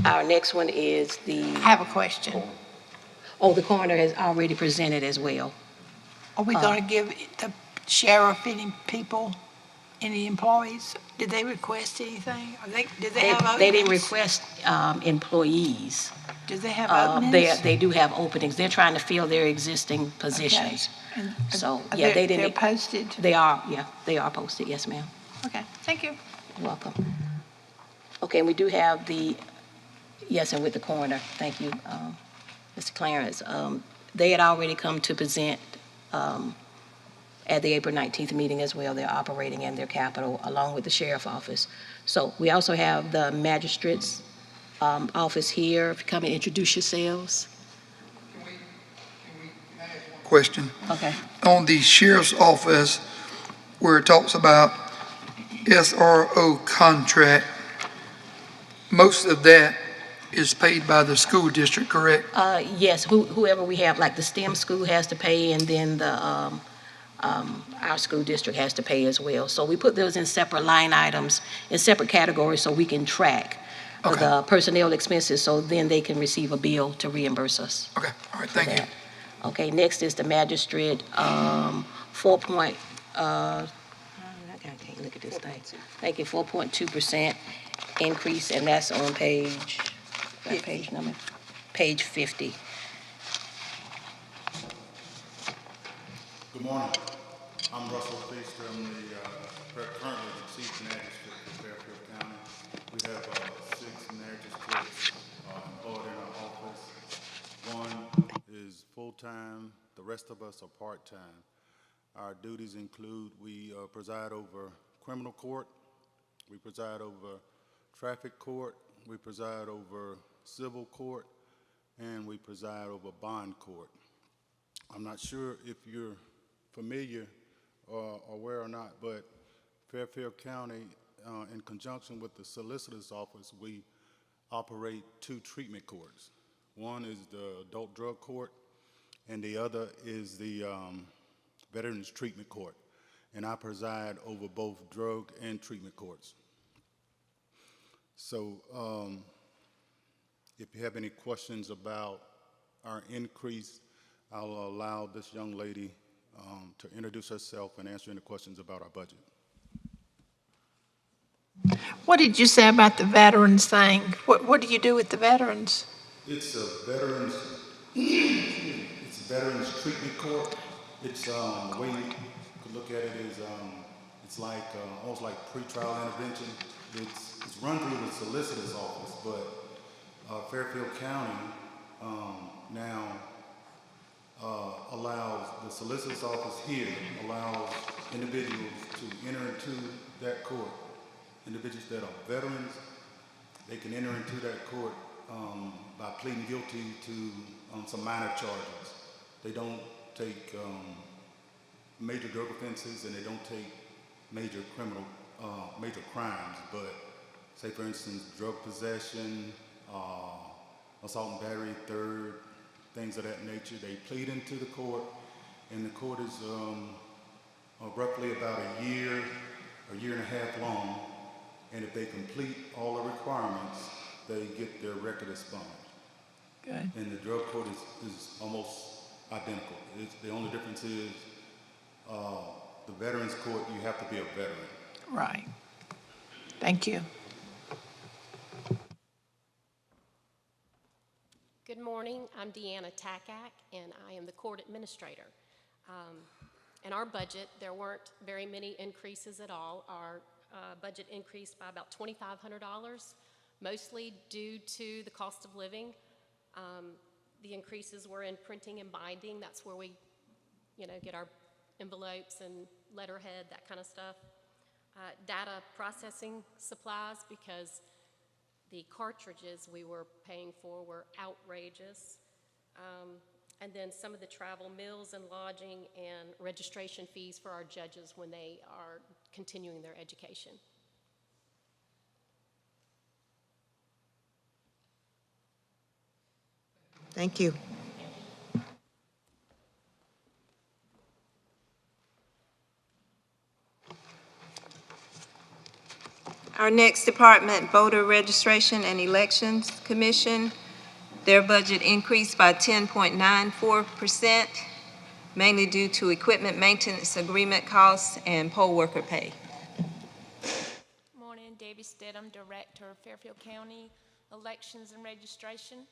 Our next one is I have a question. Oh, the coroner has already presented as well. Are we going to give the sheriff any people, any employees? Did they request anything? Did they have openings? They didn't request employees. Do they have openings? They do have openings. They're trying to fill their existing positions. And So, are yeah, they They're didn't. posted? They are, yeah, they are posted, yes, ma'am. Okay, thank you. You're welcome. Okay, and we do have yes, and with the coroner, thank you, Mr. Clarence. They had already come to present at the April 19th meeting as well. They're operating in their capital along with the sheriff's office. So we also have the magistrate's office here. If you come and introduce yourselves. Question. Okay. On the sheriff's office, where it talks about SRO contract, most of that is paid by the school district, correct? Yes, whoever we have, like the STEM school has to pay, and then our school district has to pay as well. So we put those in separate line items, in separate categories, so we can track the personnel expenses, so then they can receive a bill to reimburse us. Okay, all right, thank you. Okay, next is the magistrate, I can't look at this thing. Thank you, 4.2% increase, and that's on page, that page number? Page 50. Good morning. I'm Russell Feaster. I'm currently the Chief Magistrate for Fairfield County. We have 6 magistrates employed in our office. One is full-time, the rest of us are part-time. Our duties include we preside over criminal court, we preside over traffic court, we preside over civil court, and we preside over bond court. I'm not sure if you're familiar or aware or not, but Fairfield County, in conjunction with the solicitor's office, we operate 2 treatment courts. One is the adult drug court, and the other is the Veterans Treatment Court. And I preside over both drug and treatment courts. So if you have any questions about our increase, I'll allow this young lady to introduce herself and answer any questions about our budget. What did you say about the veterans thing? What do you do with the veterans? It's a veterans treatment court. It's the way you could look at it is it's like almost like pretrial intervention. It's run through the solicitor's office, but Fairfield County now allows the solicitor's office here allows individuals to enter into that court. Individuals that are veterans, they can enter into that court by pleading guilty to some minor charges. They don't take major drug offenses, and they don't take major major crimes. But say, for instance, drug possession, assault and battery, third, things of that nature. They plead into the court, and the court is roughly about a year and a half long. And if they complete all the requirements, they get their record expunged. Good. And the drug court is almost identical. The only difference is the veterans court, you have to be a veteran. Right. Thank you. Good morning. I'm Deanna Takak, and I am the court administrator. In our budget, there weren't very many increases at all. Our budget increased by about $2,500, mostly due to the cost of living. The increases were in printing and binding. That's where we, get our envelopes and letterhead, that kind of stuff. Data processing supplies, because the cartridges we were paying for were outrageous. And then some of the travel, meals and lodging, and registration fees for our judges when they are continuing their education. Thank you. Our next department, Voter Registration and Elections Commission. Their budget increased by 10.94%, mainly due to equipment maintenance agreement costs and poll worker pay. Morning, Debbie Stedham, Director of Fairfield County Elections and Registration.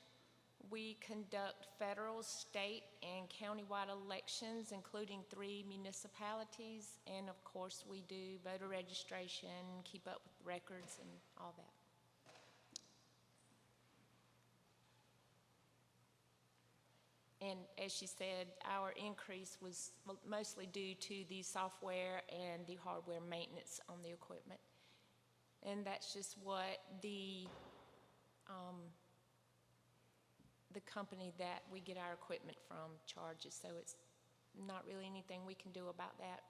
We conduct federal, state, and countywide elections, including 3 municipalities, and of course, we do voter registration, keep up with records, and all that. And as she said, our increase was mostly due to the software and the hardware maintenance on the equipment. And that's just what the company that we get our equipment from charges. So it's not really anything we can do about that.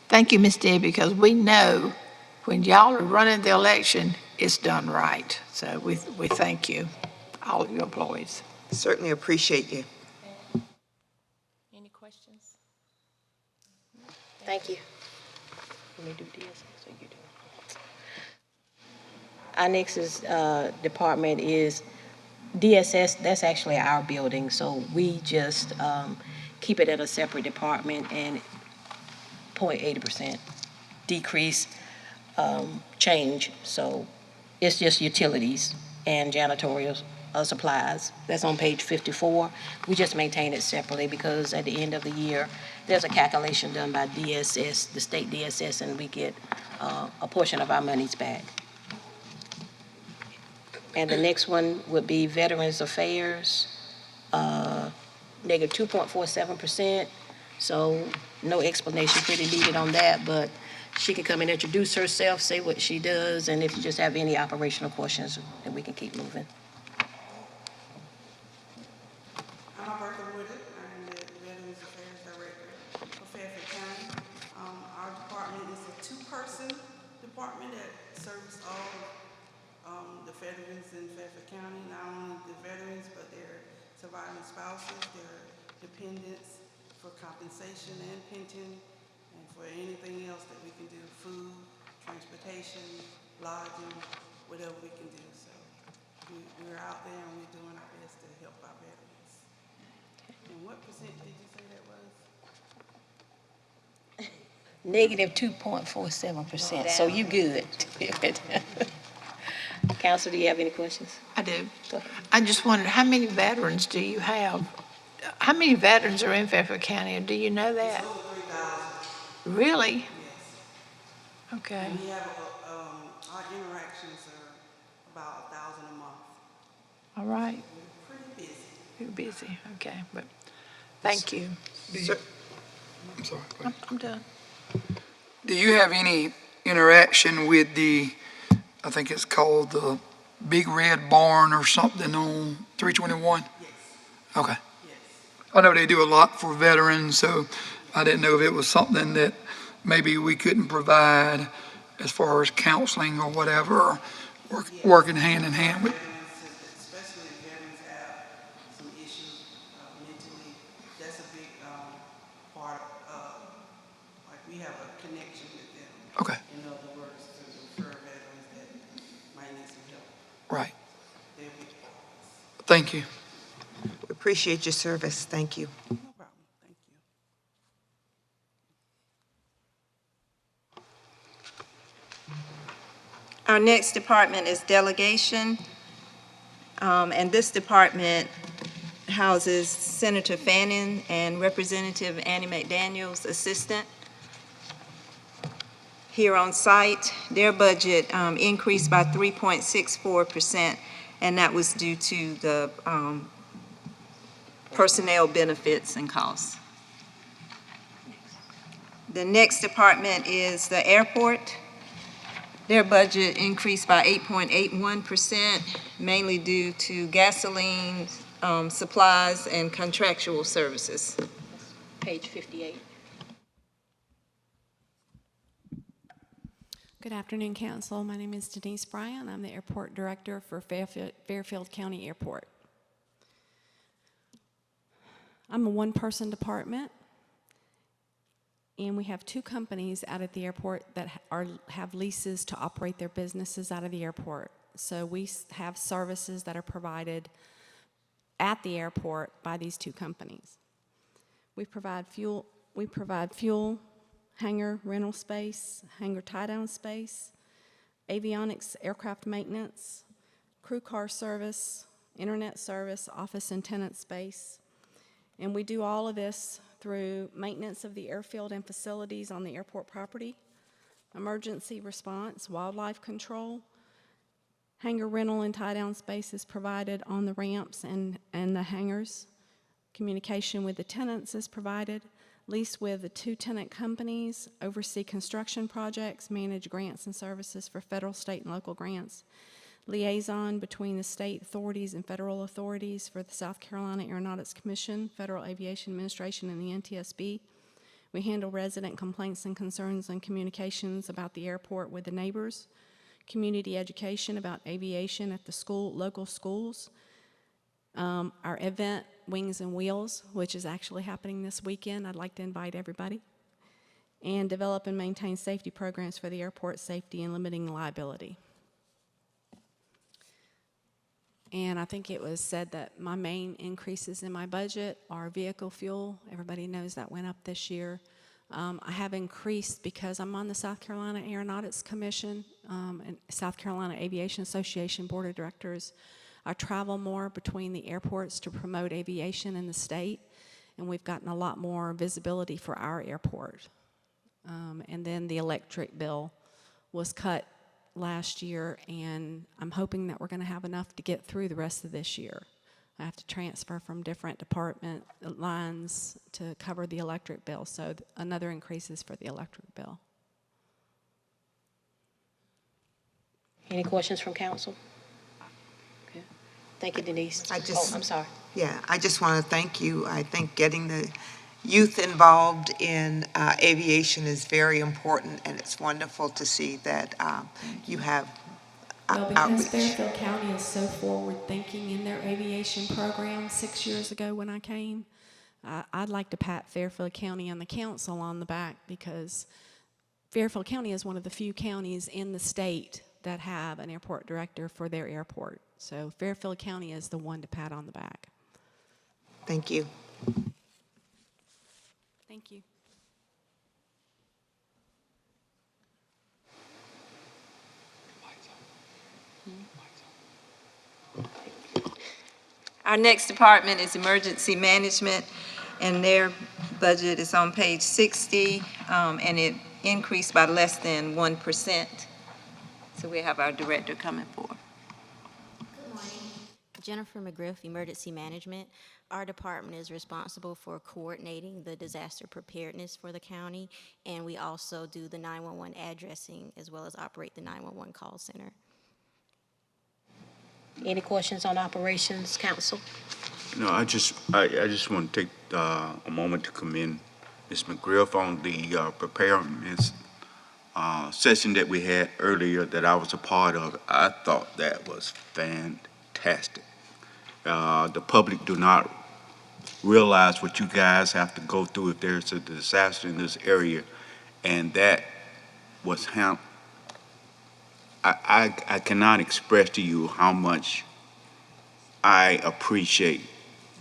Thank you, Ms. Debbie, because we know when y'all are running the election, it's done right. So we thank you, all of your employees. Certainly appreciate you. Any questions? Thank you. Let me do this. So you do. Our next department is DSS. That's actually our building, so we just keep it at a separate department, and 0.80% decrease change. So it's just utilities and janitorial supplies. That's on page 54. We just maintain it separately because at the end of the year, there's a calculation done by DSS, the state DSS, and we get a portion of our monies back. And the next one would be Veterans Affairs, negative 2.47%. So no explanation pretty needed on that, but she can come and introduce herself, say what she does, and if you just have any operational questions, then we can keep moving. I'm Bertha Woodard. I'm the Veterans Affairs Director for Fairfield County. Our department is a 2-person department that serves all the veterans in Fairfield County, not only the veterans, but their surviving spouses, their dependents, for compensation and pension, and for anything else that we can do, food, transportation, lodging, whatever we can do. So we're out there and we're doing our best to help our veterans. And what percent did you say that was? Negative 2.47%, so you good. Council, do you have any questions? I do. I just wondered, how many veterans do you have? How many veterans are in Fairfield County? Do you know that? It's over 3,000. Really? Yes. Okay. And we have, our interactions are about 1,000 a month. All right. We're pretty busy. You're busy. Okay. But thank you. I'm sorry. go ahead. I'm done. Do you have any interaction with the, I think it's called the Big Red Barn or something on 321? Yes. Okay. Yes. I know they do a lot for veterans, so I didn't know if it was something that maybe we couldn't provide as far as counseling or whatever, or working hand in hand with. Especially if veterans have some issues mentally, that's a big part of, like we have a connection with them. Okay. In other words, to refer veterans that might need some help. Right. They're big partners. Thank you. We appreciate your service. Thank you. No problem. Thank you. Our next department is delegation, and this department houses Senator Fannin and Representative Annie McDaniel's assistant. Here on site, their budget increased by 3.64%, and that was due to the personnel benefits and costs. The next department is the airport. Their budget increased by 8.81%, mainly due to gasoline, supplies, and contractual services. Page 58. Good afternoon, Council. My name is Denise Bryan. I'm the Airport Director for Fairfield County Airport. I'm a 1-person department, and we have 2 companies out at the airport that have leases to operate their businesses out of the airport. So we have services that are provided at the airport by these two companies. We provide fuel, hangar rental space, hangar tie-down space, avionics, aircraft maintenance, crew car service, internet service, office and tenant space. And we do all of this through maintenance of the airfield and facilities on the airport property, emergency response, wildlife control, hangar rental and tie-down spaces provided on the ramps and the hangars. Communication with the tenants is provided. Lease with the two tenant companies, oversee construction projects, manage grants and services for federal, state, and local grants. Liaison between the state authorities and federal authorities for the South Carolina Aeronautics Commission, Federal Aviation Administration, and the NTSB. We handle resident complaints and concerns and communications about the airport with the neighbors. Community education about aviation at the local schools. Our event, Wings and Wheels, which is actually happening this weekend. I'd like to invite everybody. And develop and maintain safety programs for the airport safety and limiting liability. And I think it was said that my main increases in my budget are vehicle fuel. Everybody knows that went up this year. I have increased because I'm on the South Carolina Aeronautics Commission and South Carolina Aviation Association Board of Directors. I travel more between the airports to promote aviation in the state, and we've gotten a lot more visibility for our airport. And then the electric bill was cut last year, and I'm hoping that we're going to have enough to get through the rest of this year. I have to transfer from different department lines to cover the electric bill, so another increase is for the electric bill. Any questions from council? Okay. Thank you, Denise. I'm sorry. Yeah, I just want to thank you. I think getting the youth involved in aviation is very important, and it's wonderful to see that you have Well, because outreach. Fairfield County is so forward-thinking in their aviation program 6 years ago when I came, I'd like to pat Fairfield County and the council on the back, because Fairfield County is one of the few counties in the state that have an airport director for their airport. So Fairfield County is the one to pat on the back. Thank you. Thank you. Our next department is emergency management, and their budget is on page 60, and it increased by less than 1%. So we have our director coming forward. Good morning. Jennifer McGriff, Emergency Management. Our department is responsible for coordinating the disaster preparedness for the county, and we also do the 911 addressing as well as operate the 911 call center. Any questions on operations, council? No, I just want to take a moment to commend Ms. McGriff on the preparedness session that we had earlier that I was a part of. I thought that was fantastic. The public do not realize what you guys have to go through if there's a disaster in this area, and that was how I cannot express to you how much I appreciate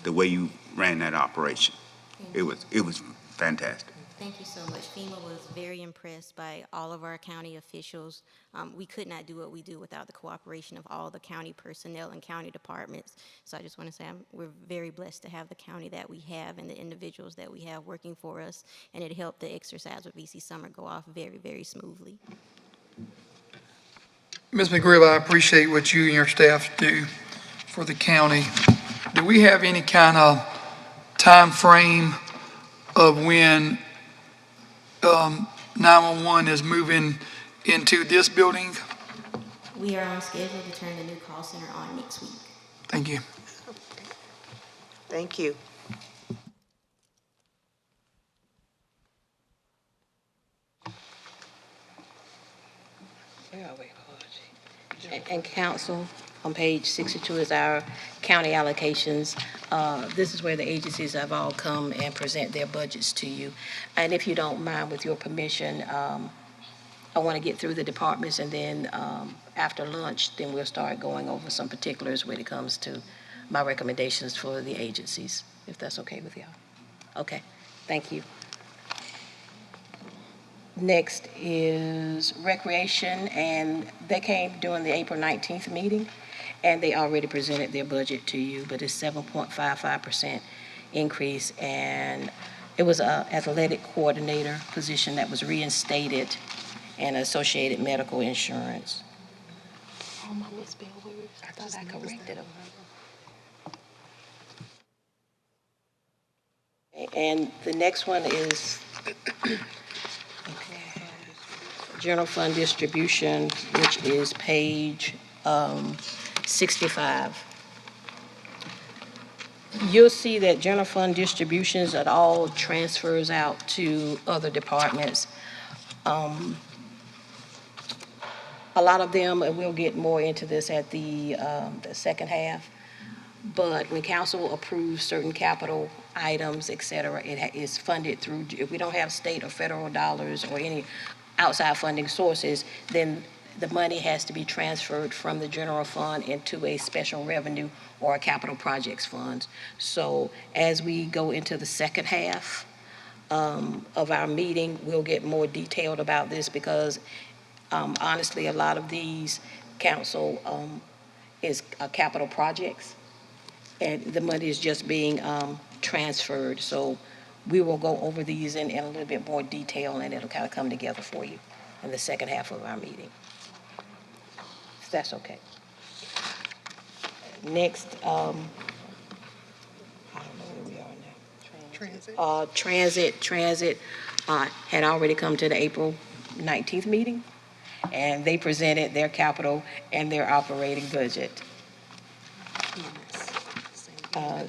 the way you ran that operation. It was fantastic. Thank you so much. FEMA was very impressed by all of our county officials. We could not do what we do without the cooperation of all the county personnel and county departments. So I just want to say we're very blessed to have the county that we have and the individuals that we have working for us, and it helped the exercise with VC Summer go off very, very smoothly. Ms. McGriff, I appreciate what you and your staff do for the county. Do we have any kind of time frame of when 911 is moving into this building? We are on schedule to turn the new call center on next week. Thank you. Thank you. Where are we? And council, on page 62 is our county allocations. This is where the agencies have all come and present their budgets to you. And if you don't mind, with your permission, I want to get through the departments, and then after lunch, then we'll start going over some particulars when it comes to my recommendations for the agencies, if that's okay with y'all. Okay, thank you. Next is recreation, and they came during the April 19th meeting, and they already presented their budget to you, but it's 7.55% increase, and it was a athletic coordinator position that was reinstated and associated medical insurance. Oh, my misspelled words. I thought I corrected them. And the next one is general fund distribution, which is page 65. You'll see that general fund distributions at all transfers out to other departments. A lot of them, and we'll get more into this at the second half, but when council approves certain capital items, et cetera, it is funded through, if we don't have state or federal dollars or any outside funding sources, then the money has to be transferred from the general fund into a special revenue or a capital projects fund. So as we go into the second half of our meeting, we'll get more detailed about this, because honestly, a lot of these council is capital projects, and the money is just being transferred. So we will go over these in a little bit more detail, and it'll kind of come together for you in the second half of our meeting, if that's okay. Next, I don't know where we are now. Transit had already come to the April 19th meeting, and they presented their capital and their operating budget.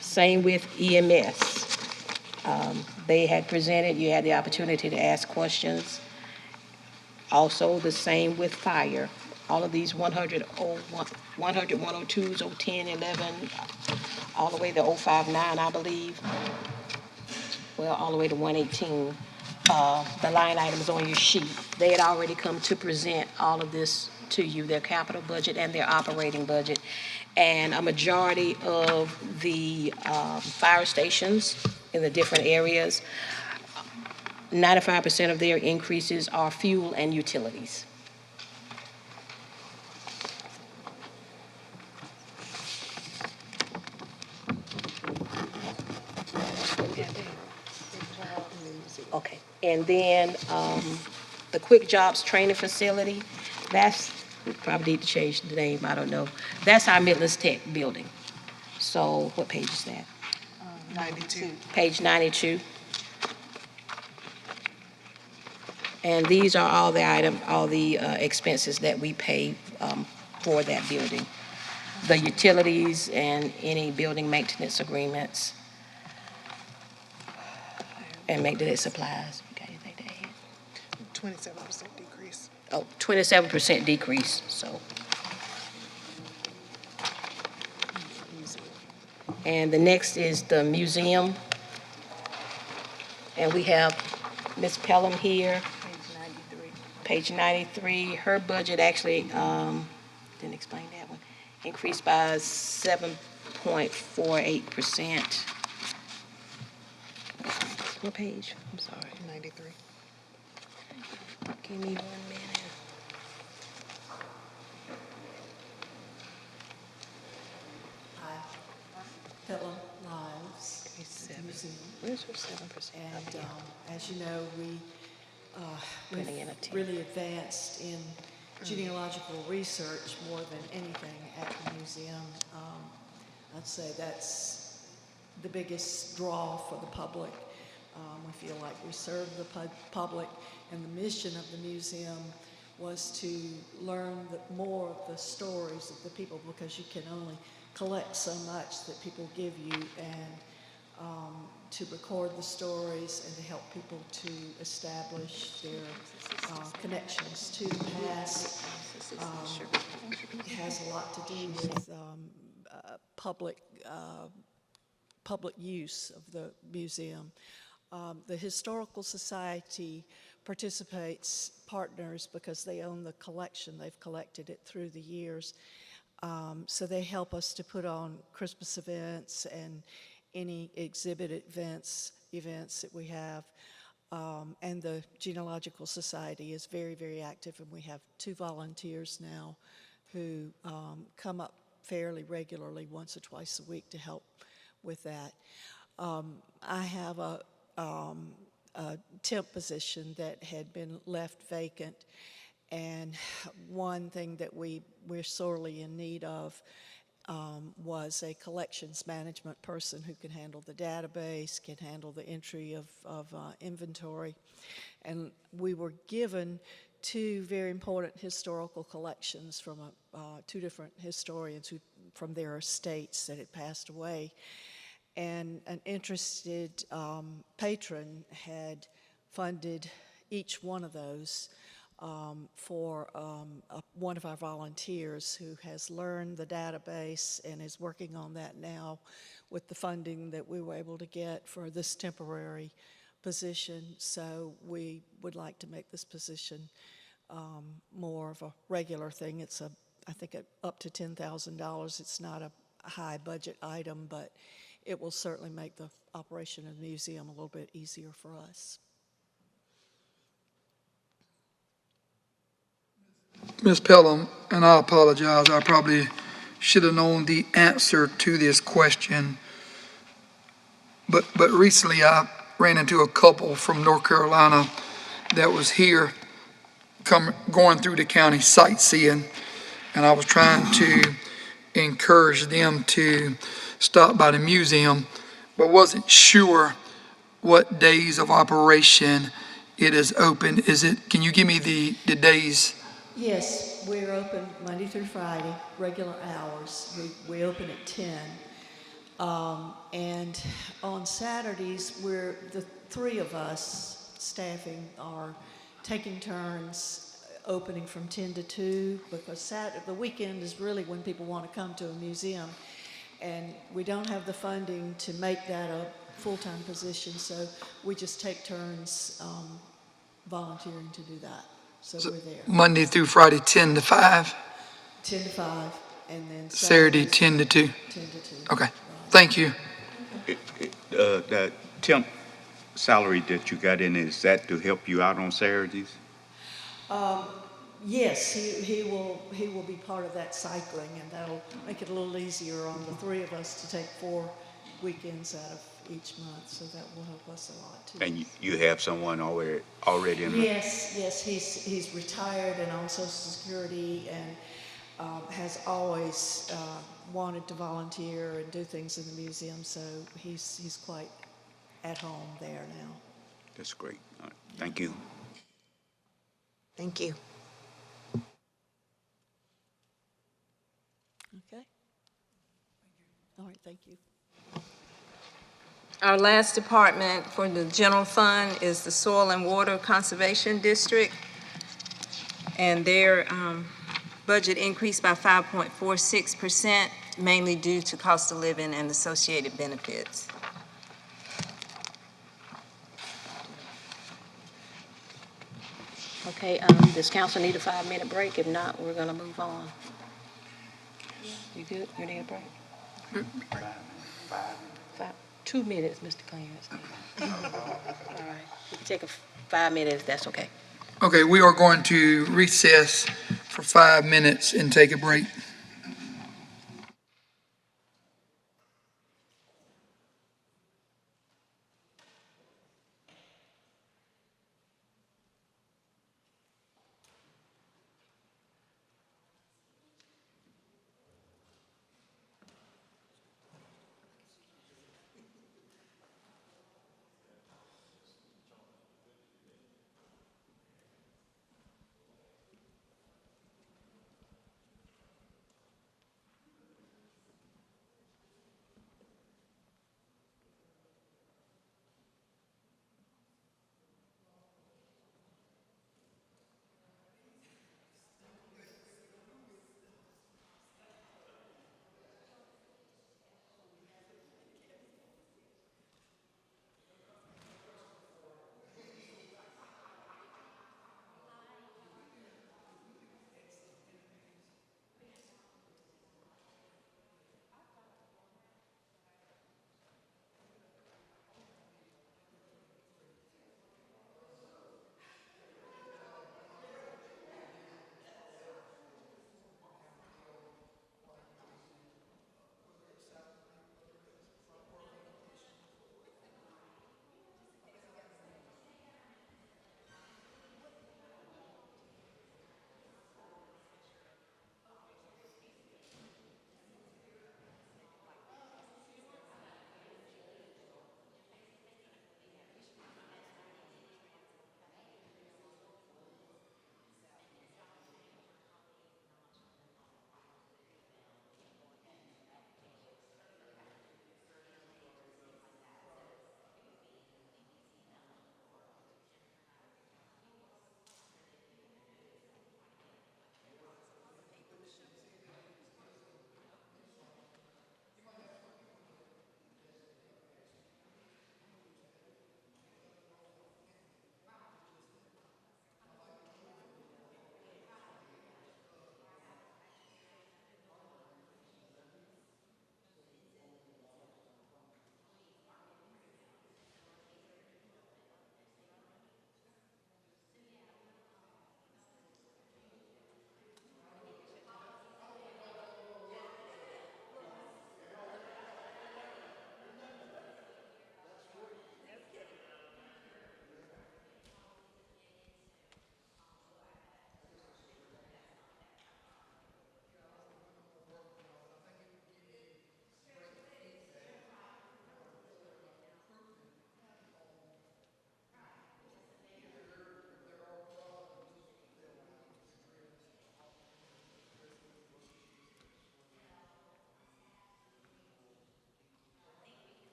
Same with EMS. They had presented, you had the opportunity to ask questions. Also, the same with fire. All of these 100, 102s, 010, 11, all the way to 059, I believe. Well, all the way to 118. The line items on your sheet, they had already come to present all of this to you, their capital budget and their operating budget. And a majority of the fire stations in the different areas, 95% of their increases are fuel and utilities. Okay, and then the Quick Jobs Training Facility, that's, we probably need to change the name, I don't know. That's our Midlands Tech building. So what page is that? 92. Page 92. And these are all the expenses that we pay for that building. The utilities and any building maintenance agreements and maintenance supplies. Okay, 27% decrease. Oh, 27% decrease, so. And the next is the museum. And we have Ms. Pelham here. Page 93. Her budget actually, didn't explain that one, increased by 7.48%. What page? I'm sorry. 93. Give me 1 minute. Pelham Lives Museum. Where's her 7%? And as you know, we've really advanced in genealogical research more than anything at the museum. I'd say that's the biggest draw for the public. We feel like we serve the public, and the mission of the museum was to learn more of the stories of the people, because you can only collect so much that people give you, and to record the stories and to help people to establish their connections to the past. It has a lot to do with public use of the museum. The Historical Society participates, partners, because they own the collection. They've collected it through the years. So they help us to put on Christmas events and any exhibit events that we have. And the Genealogical Society is very, very active, and we have 2 volunteers now who come up fairly regularly, once or twice a week, to help with that. I have a temp position that had been left vacant, and one thing that we're sorely in need of was a collections management person who can handle the database, can handle the entry of inventory. And we were given 2 very important historical collections from 2 different historians from their estates that had passed away. And an interested patron had funded each one of those for one of our volunteers who has learned the database and is working on that now with the funding that we were able to get for this temporary position. So we would like to make this position more of a regular thing. It's I think up to $10,000. It's not a high budget item, but it will certainly make the operation of the museum a little bit easier for us. Ms. Pelham, and I apologize, I probably should have known the answer to this question, but recently I ran into a couple from North Carolina that was here going through the county sightseeing, and I was trying to encourage them to stop by the museum, but wasn't sure what days of operation it is open. Can you give me the days? Yes, we're open Monday through Friday, regular hours. We open at 10. And on Saturdays, the 3 of us staffing are taking turns opening from 10 to 2, because the weekend is really when people want to come to a museum. And we don't have the funding to make that a full-time position, so we just take turns volunteering to do that. So we're there. Monday through Friday, 10 to 5? 10 to 5, and then Saturday, 10 to 2? 10 to 2. Okay, thank you. The temp salary that you got in, is that to help you out on Saturdays? Yes, he will be part of that cycling, and that'll make it a little easier on the 3 of us to take 4 weekends out of each month, so that will help us a lot too. And you have someone already in? Yes, he's retired and on Social Security, and has always wanted to volunteer and do things in the museum, so he's quite at home there now. That's great. All right. Thank you. Thank you. Okay. All right, thank you. Our last department for the general fund is the Soil and Water Conservation District, and their budget increased by 5.46%, mainly due to cost of living and associated benefits. Okay, does council need a 5-minute break? If not, we're gonna move on. You good? You need a break? 2 minutes, Mr. Clarence. All right, we can take a 5 minutes, that's okay. Okay, we are going to recess for 5 minutes and take a break.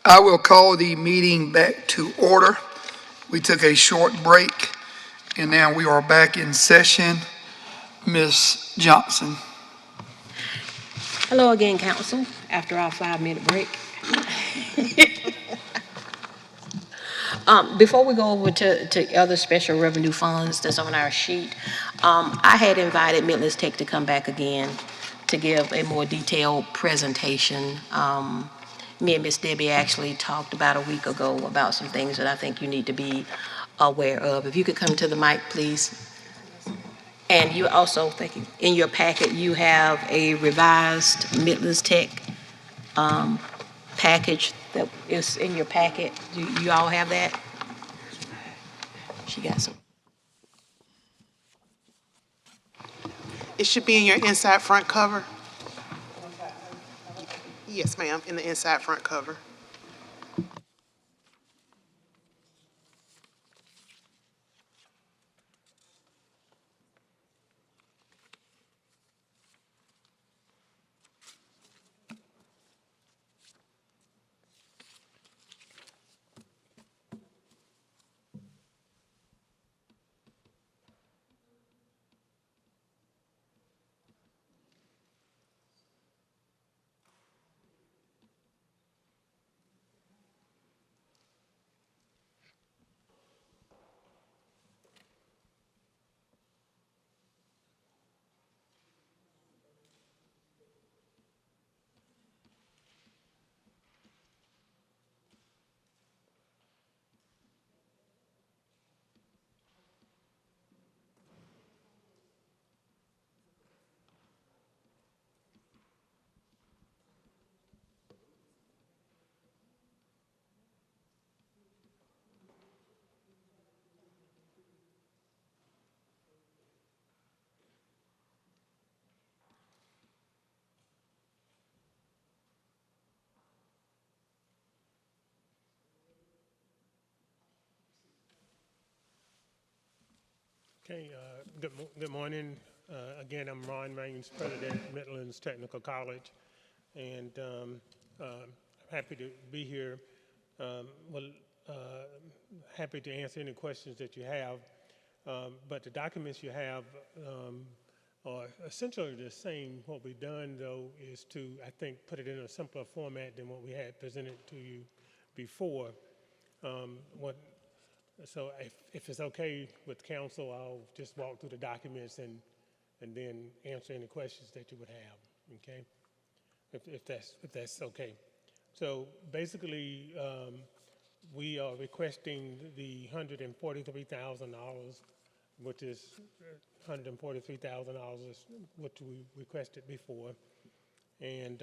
I will call the meeting back to order. We took a short break, and now we are back in session. Ms. Johnson. Hello again, council, after our 5-minute break. Before we go over to other special revenue funds that's on our sheet, I had invited Midlands Tech to come back again to give a more detailed presentation. Me and Miss Debbie actually talked about a week ago about some things that I think you need to be aware of. If you could come to the mic, please. And you also, thank you, in your packet, you have a revised Midlands Tech package that is in your packet. Do you all have that? She got some. It should be in your inside front cover. Yes, ma'am, in the inside front cover. Okay, good morning. Again, I'm Ron Raines, President, Midlands Technical College, and happy to be here. Happy to answer any questions that you have, but the documents you have are essentially the same. What we've done, though, is to, I think, put it in a simpler format than what we had presented to you before. So if it's okay with council, I'll just walk through the documents and then answer any questions that you would have, okay? If that's okay. So basically, we are requesting the $143,000, which is $143,000 which we requested before. And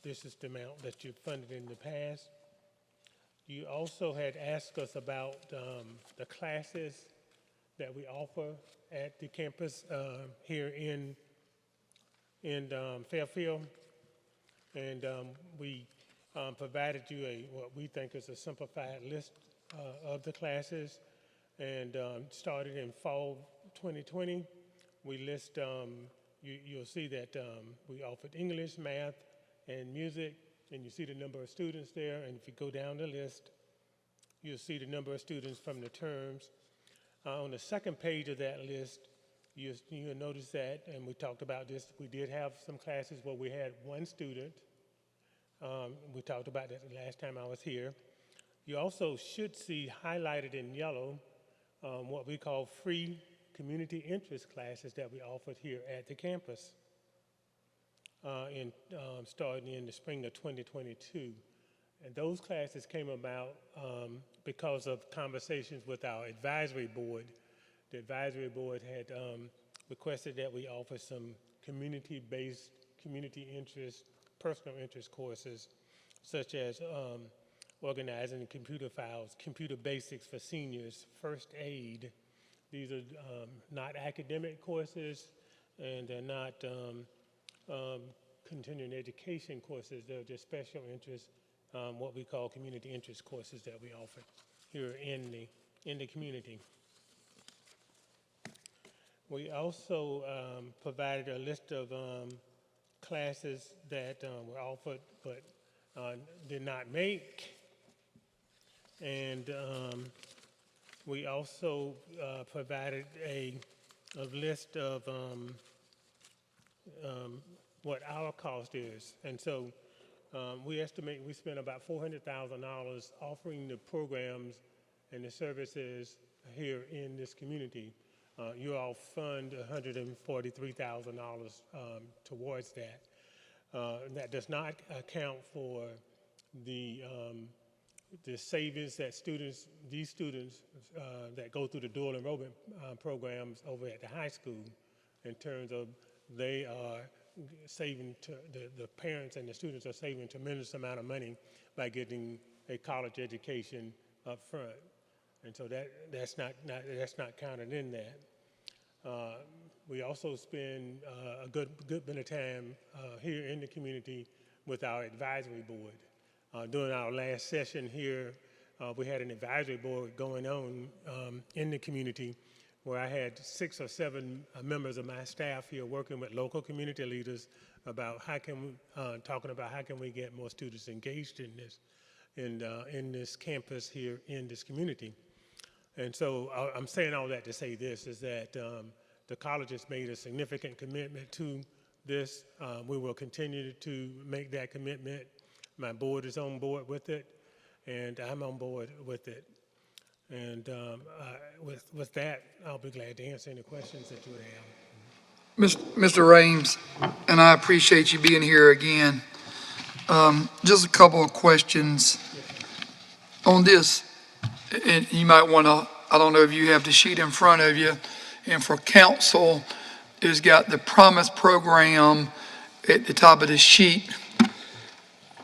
this is the amount that you funded in the past. You also had asked us about the classes that we offer at the campus here in Fairfield, and we provided you what we think is a simplified list of the classes. And started in fall 2020, we list. You'll see that we offered English, math, and music. And you see the number of students there, and if you go down the list, you'll see the number of students from the terms. On the second page of that list, you'll notice that, and we talked about this, we did have some classes where we had one student. We talked about that the last time I was here. You also should see highlighted in yellow what we call free community interest classes that we offered here at the campus. Starting in the spring of 2022. And those classes came about because of conversations with our advisory board. The advisory board had requested that we offer some community-based, community interest, personal interest courses, such as organizing computer files, computer basics for seniors, first aid. These are not academic courses, and they're not continuing education courses. They're just special interest, what we call community interest courses that we offer here in the community. We also provided a list of classes that were offered but did not make. And we also provided a list of what our cost is. And so we estimate we spent about $400,000 offering the programs and the services here in this community. You all fund $143,000 towards that. That does not account for the savings that these students that go through the dual enrollment programs over at the high school, in terms of they are saving, the parents and the students are saving a tremendous amount of money by getting a college education up front. And so that's not counted in that. We also spend a good bit of time here in the community with our advisory board. During our last session here, we had an advisory board going on in the community where I had 6 or 7 members of my staff here working with local community leaders about talking about how can we get more students engaged in this campus here in this community. And so I'm saying all that to say this, is that the college has made a significant commitment to this. We will continue to make that commitment. My board is on board with it, and I'm on board with it. And with that, I'll be glad to answer any questions that you would have. Mr. Rames, and I appreciate you being here again. Just a couple of questions on this. And you might want to, I don't know if you have the sheet in front of you, and for council, it's got the Promise program at the top of the sheet.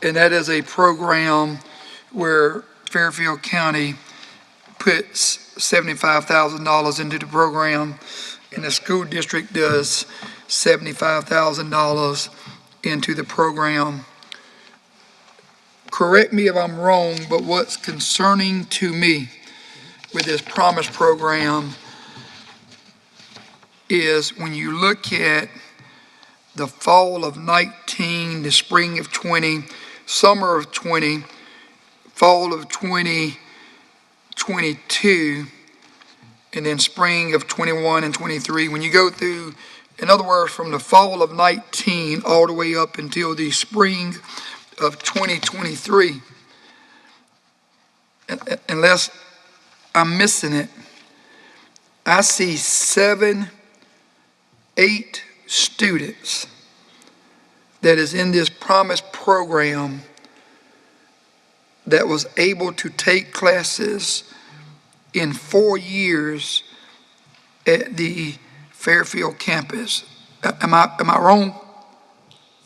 And that is a program where Fairfield County puts $75,000 into the program, and the school district does $75,000 into the program. Correct me if I'm wrong, but what's concerning to me with this Promise program is when you look at the fall of 19, the spring of 20, summer of 20, fall of 2022, and then spring of 21 and 23. When you go through, in other words, from the fall of 19 all the way up until the spring of 2023, unless I'm missing it, I see 7, 8 students that is in this Promise program that was able to take classes in 4 years at the Fairfield campus. Am I wrong?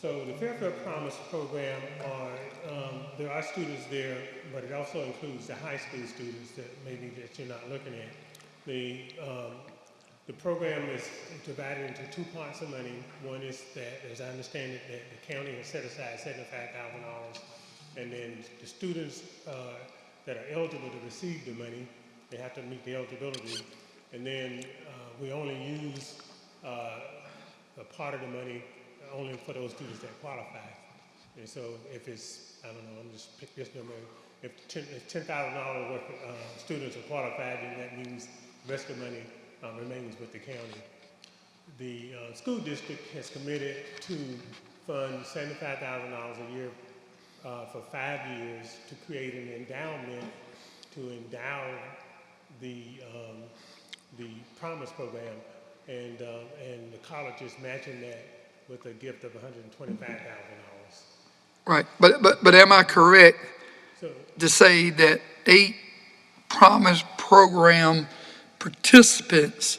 So the Fairfield Promise program there are students there, but it also includes the high school students that you're not looking at. The program is divided into 2 parts of money. One is that, as I understand it, that the county has set aside $75,000, and then the students that are eligible to receive the money, they have to meet the eligibility, and then we only use a part of the money only for those students that qualify. And so if it's, I don't know, I'm just pick this number, if $10,000 worth of students are qualified, then that means the rest of the money remains with the county. The school district has committed to fund $75,000 a year for 5 years to create an endowment to endow the Promise program, and the college is matching that with a gift of $125,000. Right, but am I correct to say that 8 Promise program participants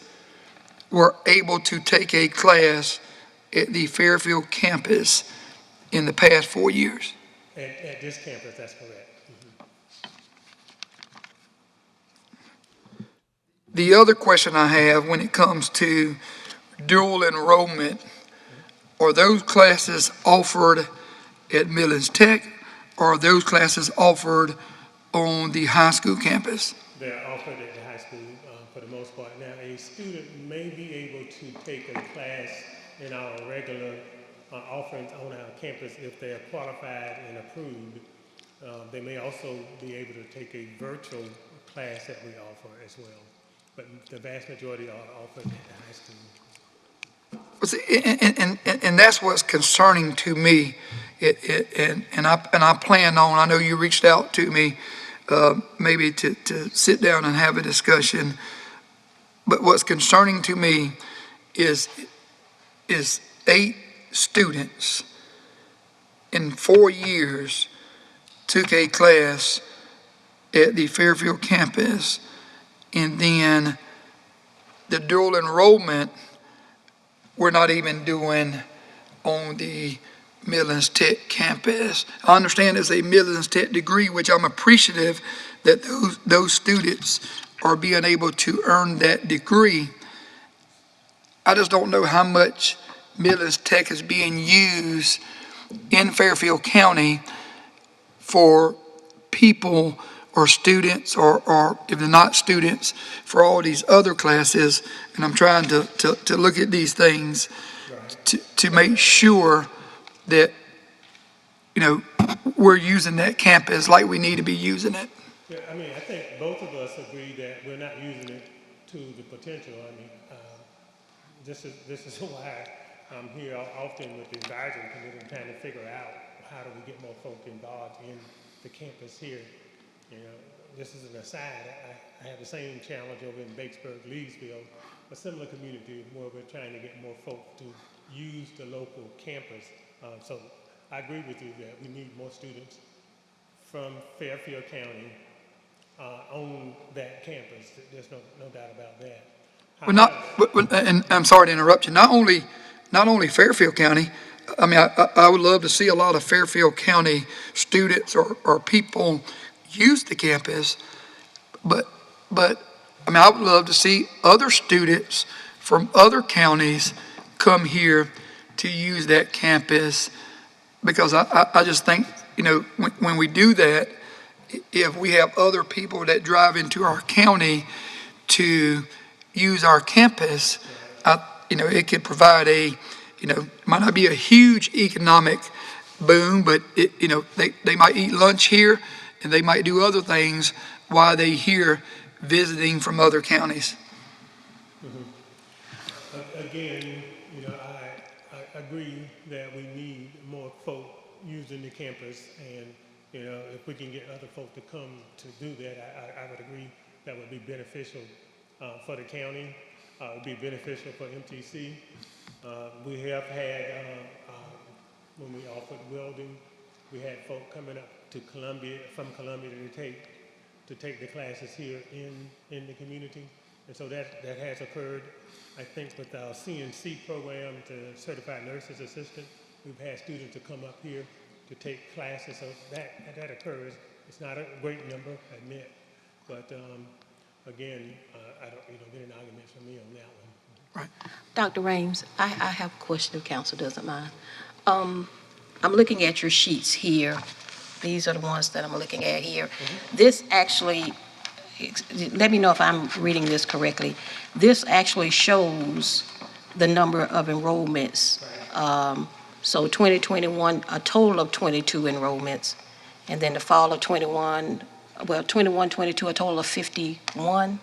were able to take a class at the Fairfield campus in the past 4 years? At this campus, that's correct. The other question I have when it comes to dual enrollment, are those classes offered at Millens Tech, or are those classes offered on the high school campus? They're offered at the high school for the most part. Now, a student may be able to take a class in our regular offerings on our campus if they are qualified and approved. They may also be able to take a virtual class that we offer as well. But the vast majority are offered at the high school. Well, see, and that's what's concerning to me. And I plan on, I know you reached out to me, maybe to sit down and have a discussion. But what's concerning to me is 8 students in 4 years took a class at the Fairfield campus, and then the dual enrollment we're not even doing on the Midlands Tech campus. I understand it's a Midlands Tech degree, which I'm appreciative that those students are being able to earn that degree. I just don't know how much Midlands Tech is being used in Fairfield County for people or students, or if they're not students, for all these other classes. And I'm trying to look at these things to make sure that, we're using that campus like we need to be using it. Yeah, I mean, I think both of us agree that we're not using it to the potential. I mean, this is why I'm here often with the advisory committee, trying to figure out how do we get more folk involved in the campus here. This is an aside. I have the same challenge over in Batesburg, Leesville, a similar community where we're trying to get more folk to use the local campus. So I agree with you that we need more students from Fairfield County on that campus. There's no doubt about that. And I'm sorry to interrupt you. Not only Fairfield County. I mean, I would love to see a lot of Fairfield County students or people use the campus, but I mean, I would love to see other students from other counties come here to use that campus, because I just think, when we do that, if we have other people that drive into our county to use our campus, it could provide might not be a huge economic boom, but they might eat lunch here and they might do other things while they here visiting from other counties. Again, I agree that we need more folk using the campus, and if we can get other folk to come to do that, I would agree that would be beneficial for the county. It would be beneficial for MTC. We have had, when we offered welding, we had folk coming up to from Columbia to take the classes here in the community. And so that has occurred. I think with our CNC program, the Certified Nurses Assistant, we've had students to come up here to take classes. So that occurs. It's not a great number, I admit, but again, I don't get an argument from me on that one. Right. Dr. Rames, I have a question if council doesn't mind. I'm looking at your sheets here. These are the ones that I'm looking at here. This actually, let me know if I'm reading this correctly. This actually shows the number of enrollments. So 2021, a total of 22 enrollments. And then the fall of 21, 22, a total of 51.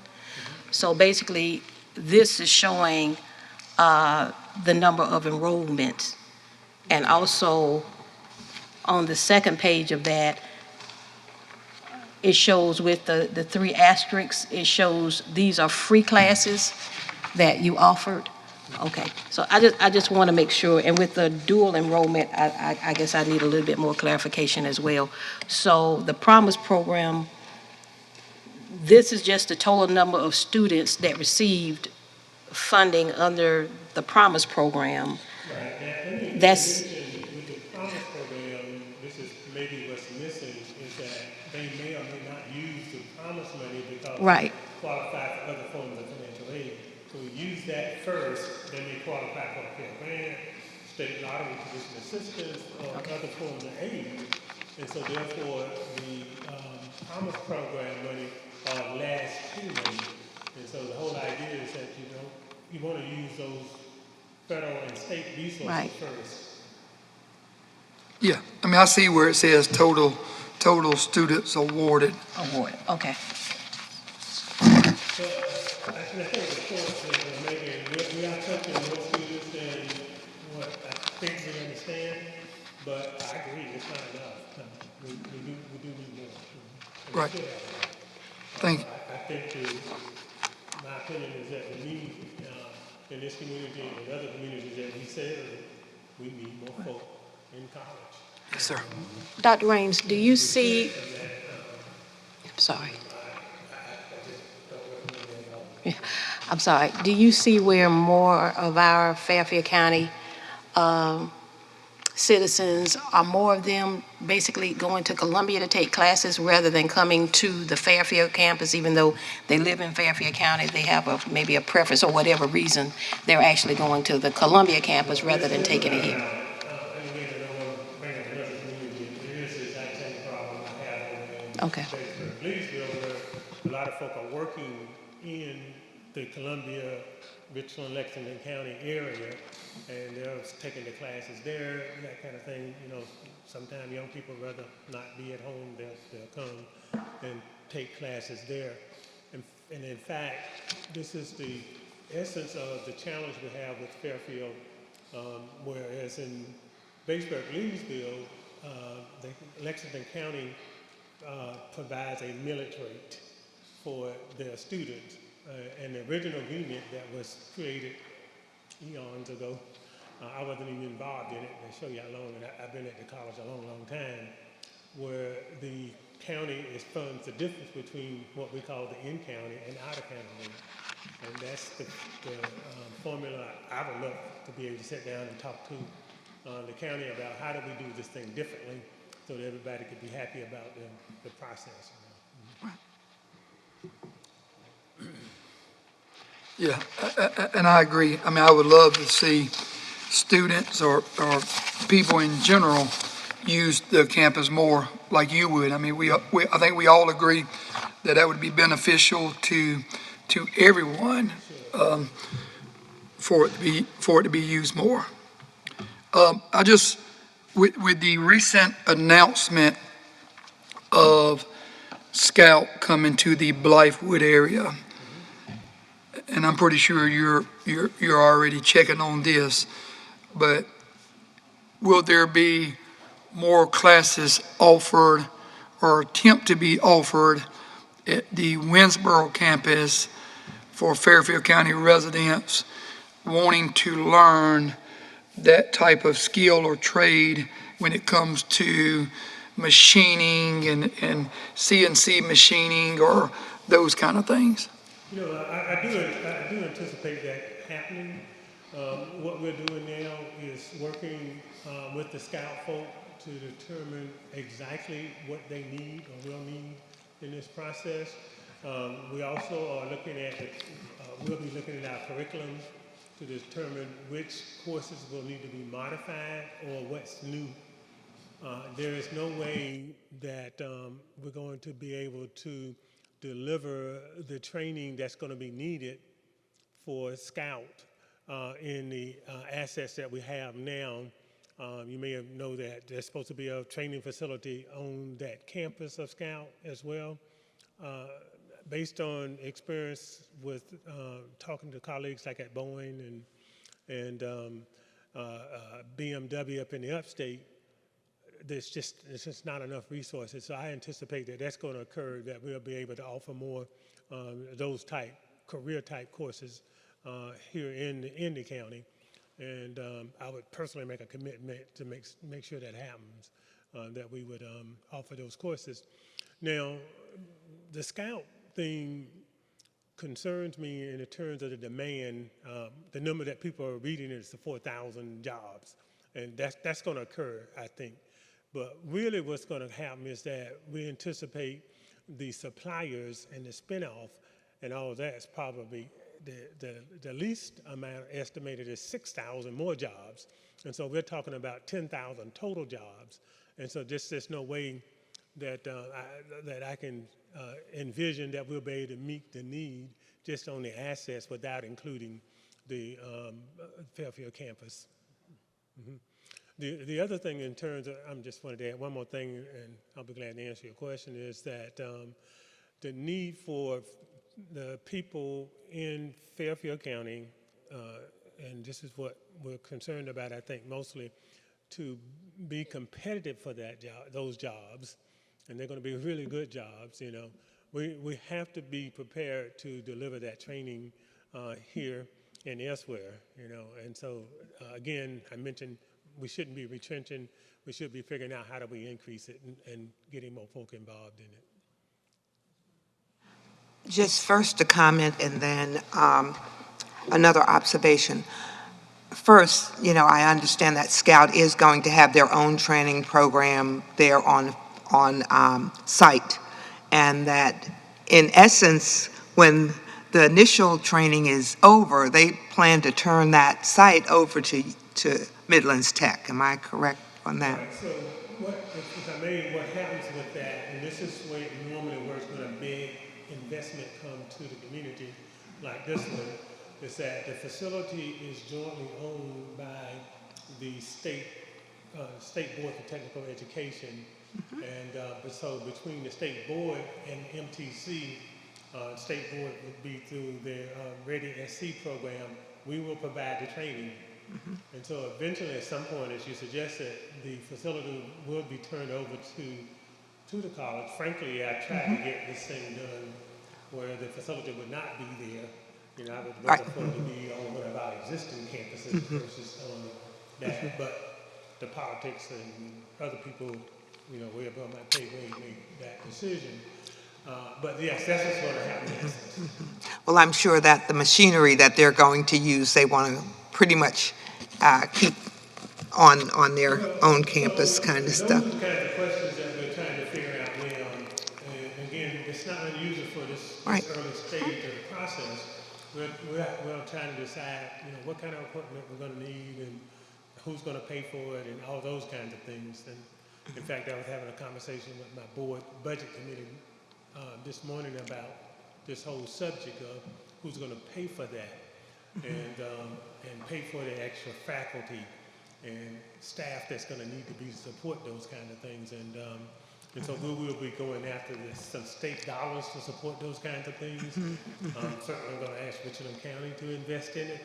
So basically, this is showing the number of enrollments. And also, on the second page of that, it shows with the 3 asterisks, it shows these are free classes that you offered. Okay, so I just want to make sure, and with the dual enrollment, I guess I need a little bit more clarification as well. So the Promise program, this is just the total number of students that received funding under the Promise program. Right. That's with the Promise program, this is maybe what's missing is that they may or may not use the Promise money because right. they qualify for other forms of financial aid. So we use that first, then they qualify for a Pell Grant, state lottery position assistance, or other forms of aid. And so therefore, the Promise program money are last pay money. And so the whole idea is that you want to use those federal and state resources Right. first, Yeah, I mean, I see where it says total students awarded. Award, okay. So, actually, I think the point that we're making, we are touching more students than what I think we understand, but I agree, it's not enough. We do need more. And we Right. should have more. Thank you. I think my opinion is that we need, in this community and other communities that we serve, we need more folk in college. Yes, sir. Dr. Raines, do you see, I'm sorry. Yeah, I'm sorry. Do you see where more of our Fairfield County citizens, are more of them basically going to Columbia to take classes rather than coming to the Fairfield campus, even though they live in Fairfield County, they have maybe a preference or whatever reason, they're actually going to the Columbia campus rather than taking it here? Okay. Leesville, where a lot of folk are working in the Columbia, Richland, Lexington County area, and they're taking the classes there, that kind of thing. You know, sometimes young people rather not be at home, they'll come and take classes there. And in fact, this is the essence of the challenge we have with Fairfield, whereas in Batesburg, Leesville, Lexington County provides a millage rate for their students. And the original agreement that was created eons ago, I wasn't even involved in it, to show you how long, and I've been at the college a long, long time, where the county funds the difference between what we call the in-county and out-of-county rate. And that's the formula I would love to be able to sit down and talk to the county about how do we do this thing differently so that everybody could be happy about the process. Yeah, and I agree. I mean, I would love to see students or people in general use the campus more like you would. I mean, I think we all agree that that would be beneficial to everyone for it to be used more. I just, with the recent announcement of Scout coming to the Blythewood area, and I'm pretty sure you're already checking on this, but will there be more classes offered or attempt to be offered at the Winsboro campus for Fairfield County residents wanting to learn that type of skill or trade when it comes to machining and CNC machining or those kind of things? You know, I do anticipate that happening. What we're doing now is working with the Scout folk to determine exactly what they need or will need in this process. We also are looking at, we'll be looking at our curriculum to determine which courses will need to be modified or what's new. There is no way that we're going to be able to deliver the training that's going to be needed for Scout in the assets that we have now. You may have know that there's supposed to be a training facility on that campus of Scout as well. Based on experience with talking to colleagues like at Boeing and BMW up in the upstate, there's just not enough resources. So I anticipate that that's going to occur, that we'll be able to offer more those career type courses here in the county. And I would personally make a commitment to make sure that happens, that we would offer those courses. Now, the Scout thing concerns me in terms of the demand. The number that people are reading is the 4,000 jobs, and that's going to occur, I think. But really what's going to happen is that we anticipate the suppliers and the spinoff and all of that is probably the least amount estimated is 6,000 more jobs. And so we're talking about 10,000 total jobs. And so just there's no way that I can envision that we'll be able to meet the need just on the assets without including the Fairfield campus. Mm-hmm. The other thing in terms of, I'm just wanted to add one more thing, and I'll be glad to answer your question, is that the need for the people in Fairfield County, and this is what we're concerned about, I think, mostly, to be competitive for that job, those jobs, and they're going to be really good jobs, you know. We have to be prepared to deliver that training here and elsewhere, you know. And so, again, I mentioned we shouldn't be retrenching. We should be figuring out how do we increase it and getting more folk involved in it. Just first a comment and then another observation. First, you know, I understand that Scout is going to have their own training program there on site, and that in essence, when the initial training is over, they plan to turn that site over to Midlands Tech. Am I correct on that? Right. So, if I may, what happens with that, and this is the way it normally works when a big investment comes to the community like this one, is that the facility is jointly owned by the state board for technical education, and but so between the state board and MTC, state board would be through their Ready SC program. We will provide the training. And so eventually, at some point, as you suggested, the facility will be turned over to the college. Frankly, I tried to get this thing done where the facility would not be there. You know, I would rather for it to be on one of our existing campuses versus on that. But the politics and other people, you know, way above my pay grade made that decision. But yes, that's what's going to happen. Well, I'm sure that the machinery that they're going to use, they want to pretty much keep on their own campus kind of stuff. Those are the kind of questions that we're trying to figure out now. And again, it's not unusual for this early stage of the process. We're trying to decide, you know, what kind of equipment we're going to need and who's going to pay for it and all those kinds of things. And in fact, I was having a conversation with my board budget committee this morning about this whole subject of who's going to pay for that and pay for the extra faculty and staff that's going to need to be to support those kind of things. And so we will be going after some state dollars to support those kinds of things. Certainly going to ask Richland County to invest in it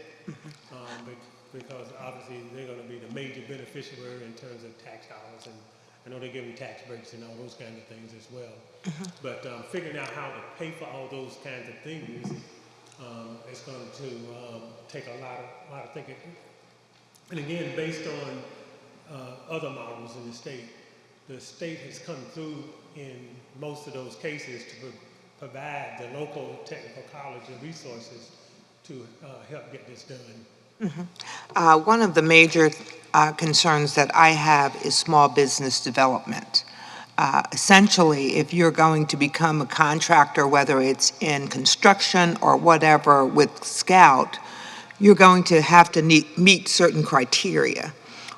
because obviously they're going to be the major beneficiary in terms of tax dollars, and I know they give you tax breaks and all those kinds of things as well. But figuring out how to pay for all those kinds of things is going to take a lot of thinking. And again, based on other models in the state has come through in most of those cases to provide the local technical college and resources to help get this done. One of the major concerns that I have is small business development. Essentially, if you're going to become a contractor, whether it's in construction or whatever with Scout, you're going to have to meet certain criteria.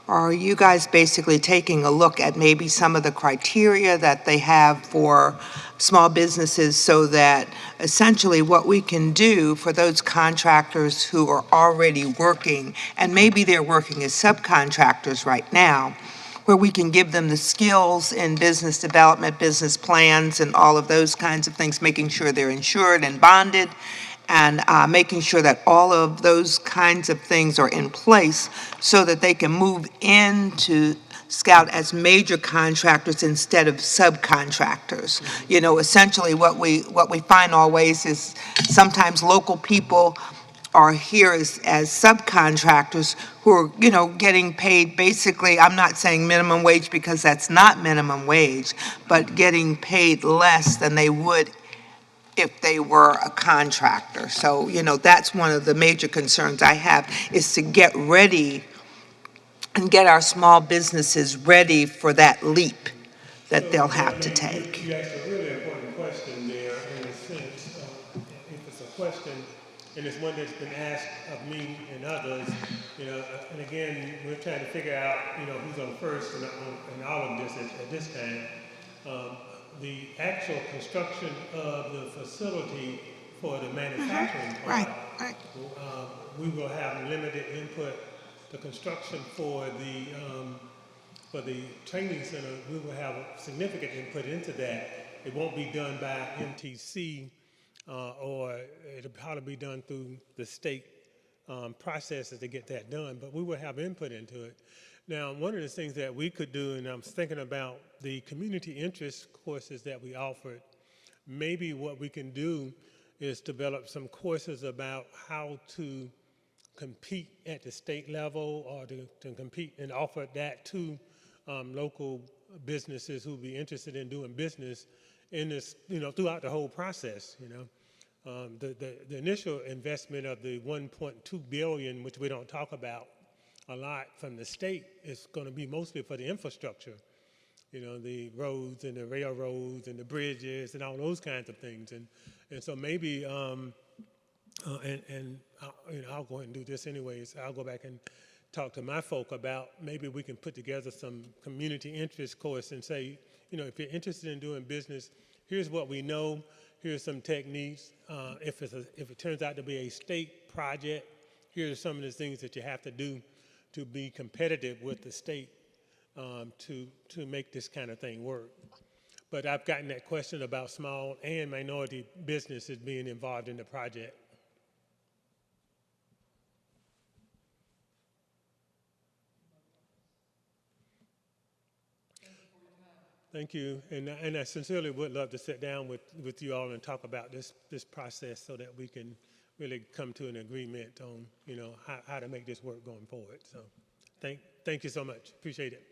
Are you guys basically taking a look at maybe some of the criteria that they have for small businesses so that essentially what we can do for those contractors who are already working, and maybe they're working as subcontractors right now, where we can give them the skills in business development, business plans, and all of those kinds of things, making sure they're insured and bonded, and making sure that all of those kinds of things are in place so that they can move into Scout as major contractors instead of subcontractors. You know, essentially what we find always is sometimes local people are here as subcontractors who are, you know, getting paid basically, I'm not saying minimum wage because that's not minimum wage, but getting paid less than they would if they were a contractor. So, you know, that's one of the major concerns I have, is to get ready and get our small businesses ready for that leap that they'll have to take. You asked a really important question there in the sense of, if it's a question, and it's one that's been asked of me and others, you know, and again, we're trying to figure out, you know, who's on first in all of this at this time. The actual construction of the facility for the manufacturing part, we will have limited input the construction for the training center, we will have significant input into that. It won't be done by MTC, or it'll probably be done through the state processes to get that done, but we will have input into it. Now, one of the things that we could do, and I'm thinking about the community interest courses that we offered, maybe what we can do is develop some courses about how to compete at the state level, or to compete and offer that to local businesses who would be interested in doing business in this, throughout the whole process, The initial investment of the $1.2 billion, which we don't talk about a lot from the state, is going to be mostly for the infrastructure, the roads and the railroads and the bridges and all those kinds of things. And so maybe, I'll go ahead and do this anyways. I'll go back and talk to my folk about maybe we can put together some community interest course and say, if you're interested in doing business, here's what we know, here's some techniques. If it turns out to be a state project, here are some of the things that you have to do to be competitive with the state, to make this kind of thing work. But I've gotten that question about small and minority businesses being involved in the project. Thank you, and I sincerely would love to sit down with you all and talk about this process so that we can really come to an agreement on how to make this work going forward. So, thank you so much. Appreciate it.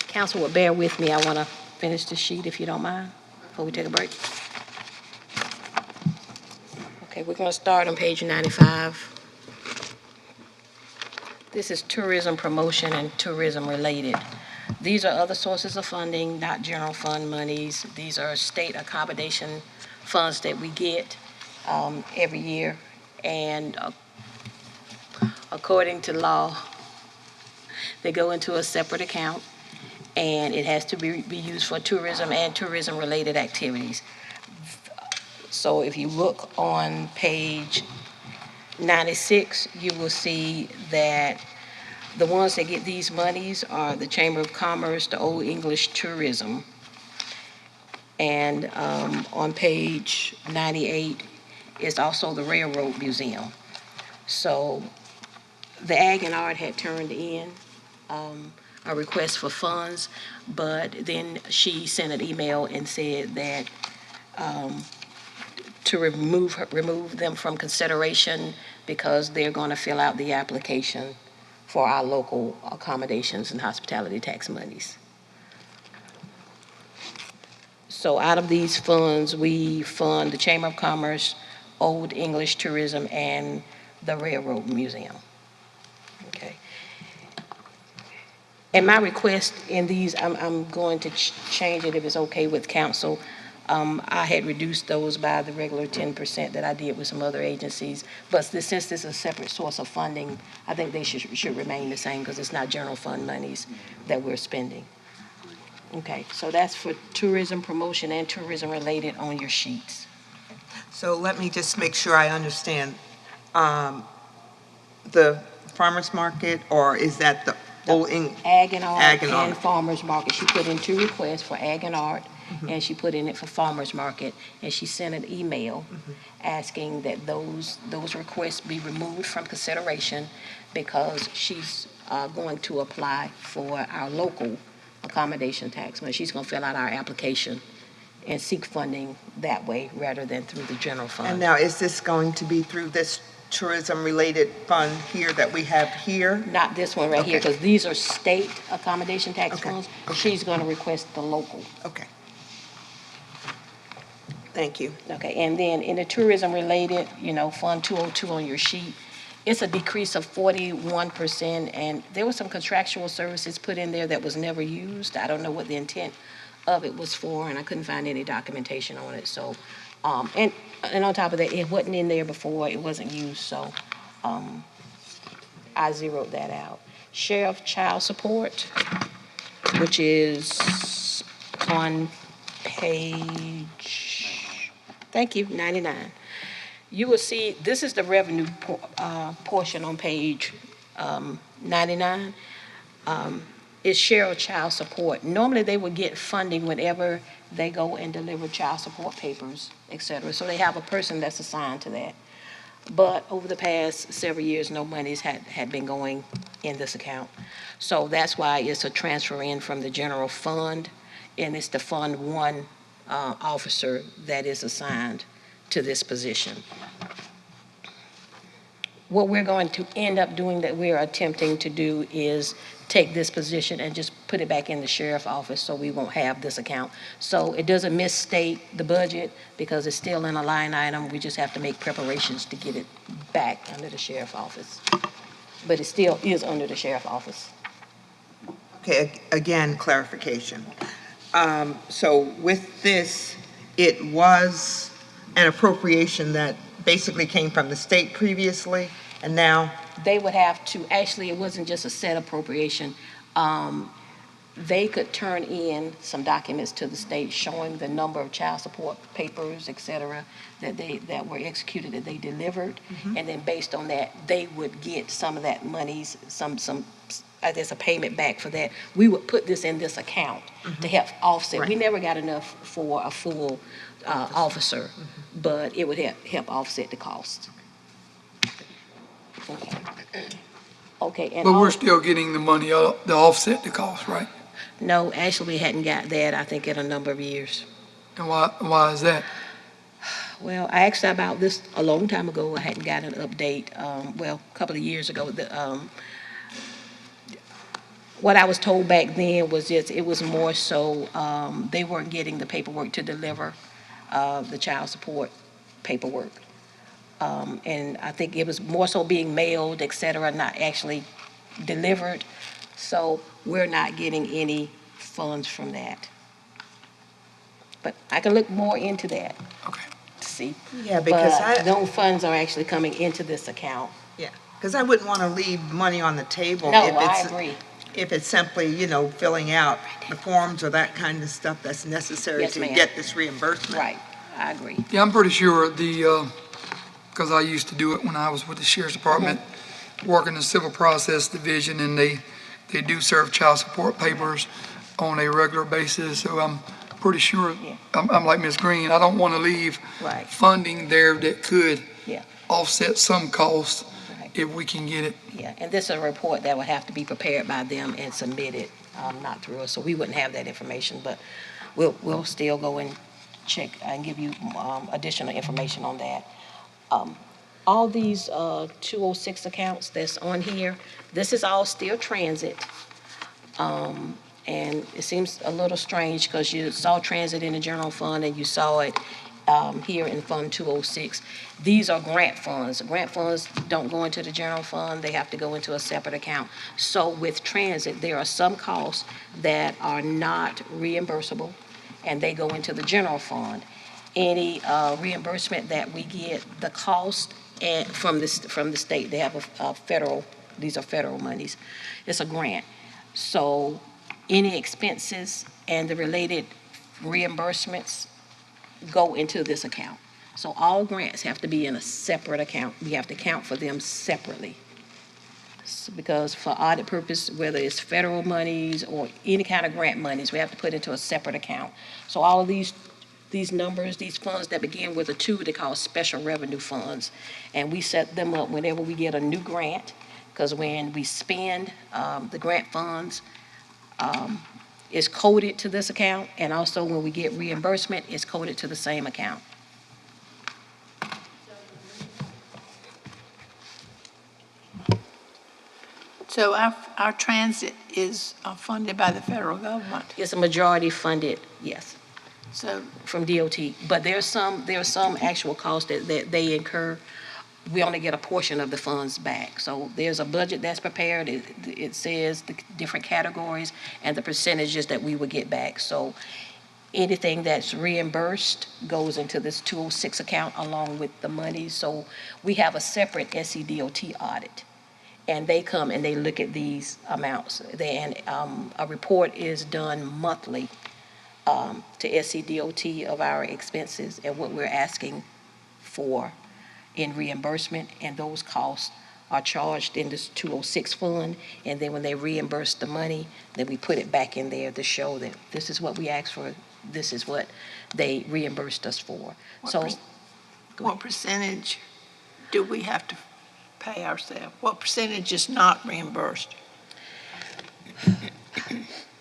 Council will bear with me. I want to finish the sheet if you don't mind before we take a break. Okay, we're going to start on page 95. This is tourism promotion and tourism related. These are other sources of funding, not general fund monies. These are state accommodation funds that we get every year. And according to law, they go into a separate account, and it has to be used for tourism and tourism-related activities. So if you look on page 96, you will see that the ones that get these monies are the Chamber of Commerce, the Old English Tourism, and on page 98 is also the Railroad Museum. So the Ag and Art had turned in a request for funds, but then she sent an email and said that to remove them from consideration because they're going to fill out the application for our local accommodations and hospitality tax monies. So out of these funds, we fund the Chamber of Commerce, Old English Tourism, and the Railroad Museum. Okay. And my request in these, I'm going to change it if it's okay with council. I had reduced those by the regular 10% that I did with some other agencies. But since this is a separate source of funding, I think they should remain the same because it's not general fund monies that we're spending. Okay, so that's for tourism promotion and tourism related on your sheets. So let me just make sure I understand. The farmer's market, or is that the Old Ag and Art and Farmer's Market. She put in 2 requests for Ag and Art, and she put in it for Farmer's Market, and she sent an email asking that those requests be removed from consideration because she's going to apply for our local accommodation tax money. She's going to fill out our application and seek funding that way rather than through the general fund. And now, is this going to be through this tourism-related fund here that we have here? Not this one right here, because these are state accommodation tax funds. She's going to request the local. Okay. Thank you. Okay, and then in the tourism-related, Fund 202 on your sheet, it's a decrease of 41%, and there was some contractual services put in there that was never used. I don't know what the intent of it was for, and I couldn't find any documentation on it. So, and on top of that, it wasn't in there before, it wasn't used, so I zeroed that out. Sheriff Child Support, which is on page, thank you, 99. You will see, this is the revenue portion on page 99. Is Sheriff Child Support. Normally, they would get funding whenever they go and deliver child support papers, et cetera. So they have a person that's assigned to that. But over the past several years, no monies had been going in this account. So that's why it's a transfer in from the general fund, and it's the Fund 1 officer that is assigned to this position. What we're going to end up doing, that we're attempting to do, is take this position and just put it back in the sheriff's office, so we won't have this account. So it doesn't misstate the budget because it's still in a line item. We just have to make preparations to get it back under the sheriff's office. But it still is under the sheriff's office. Okay, again, clarification. So with this, it was an appropriation that basically came from the state previously, and now? They would have to, actually, it wasn't just a set appropriation. They could turn in some documents to the state showing the number of child support papers, et cetera, that were executed, that they delivered. And then based on that, they would get some of that monies, there's a payment back for that. We would put this in this account to help offset. Right. We never got enough for a full officer, but it would help offset the cost. Okay. And But we're still getting the money, to offset the cost, right? No, actually, we hadn't got that, I think, in a number of years. And why is that? Well, I asked about this a long time ago. I hadn't got an update, a couple of years ago. What I was told back then was just, it was more so, they weren't getting the paperwork to deliver the child support paperwork. And I think it was more so being mailed, et cetera, not actually delivered. So we're not getting any funds from that. But I can look more into that. Okay. To see. Yeah, because But no funds are actually coming into this account. Yeah, because I wouldn't want to leave money on the table. No, if I it's, agree. If it's simply, filling out the forms or that kind of stuff that's necessary Yes, to ma'am. get this reimbursement. Right, I agree. Yeah, I'm pretty sure because I used to do it when I was with the Sheriff's Department, working the Civil Process Division, and they do serve child support papers on a regular basis. So I'm pretty sure, I'm like Ms. Green, I don't want to leave Right. funding there that could Yeah. offset some costs if we can get it. Yeah, and this is a report that would have to be prepared by them and submitted, not through us. So we wouldn't have that information, but we'll still go and check and give you additional information on that. All these 206 accounts that's on here, this is all still transit. And it seems a little strange because you saw transit in the general fund and you saw it here in Fund 206. These are grant funds. Grant funds don't go into the general fund. They have to go into a separate account. So with transit, there are some costs that are not reimbursable, and they go into the general fund. Any reimbursement that we get, the cost from the state, they have a federal, these are federal monies. It's a grant. So any expenses and the related reimbursements go into this account. So all grants have to be in a separate account. We have to count for them separately. Because for audit purpose, whether it's federal monies or any kind of grant monies, we have to put into a separate account. So all of these numbers, these funds that begin with a 2, they call special revenue funds. And we set them up whenever we get a new grant, because when we spend the grant funds, it's coded to this account, and also when we get reimbursement, it's coded to the same account. So our transit is funded by the federal government. It's a majority funded, yes. So from DOT, but there's some actual costs that they incur. We only get a portion of the funds back. So there's a budget that's prepared. It says the different categories and the percentages that we would get back. So anything that's reimbursed goes into this 206 account along with the money. So we have a separate SCDOT audit. and they come and they look at these amounts. A report is done monthly to SCDOT of our expenses and what we're asking for in reimbursement, and those costs are charged in this 206 fund, and then when they reimburse the money, then we put it back in there to show that this is what we asked for, this is what they reimbursed us for. What percentage do we have to pay ourselves? What percentage is not reimbursed?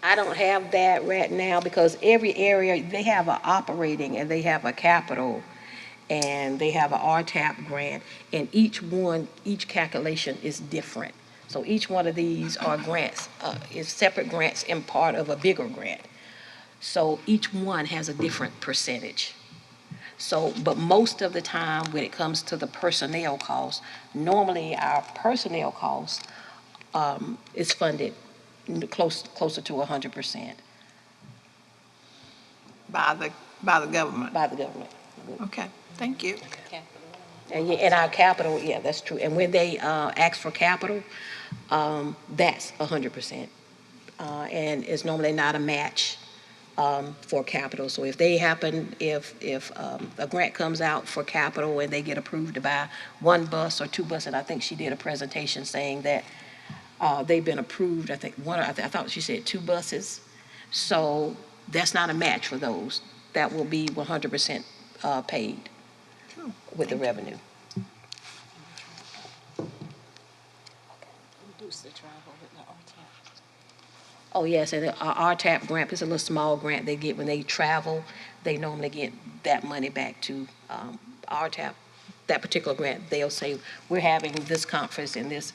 I don't have that right now because every area, they have an operating and they have a capital and they have an RTAP grant, and each calculation is different. So each one of these are grants, is separate grants and part of a bigger grant. So each one has a different percentage. So, but most of the time when it comes to the personnel costs, normally our personnel costs is funded closer to 100%. By the government? By the government. Okay, thank you. And our capital, yeah, that's true. And when they ask for capital, that's 100%. And it's normally not a match for capital. So if a grant comes out for capital and they get approved to buy one bus or two buses, and I think she did a presentation saying that they've been approved, I thought she said 2 buses. So that's not a match for those. That will be 100% paid with the revenue. Oh, yes, and our RTAP grant is a little small grant they get when they travel. They normally get that money back to RTAP. That particular grant, they'll say, we're having this conference and this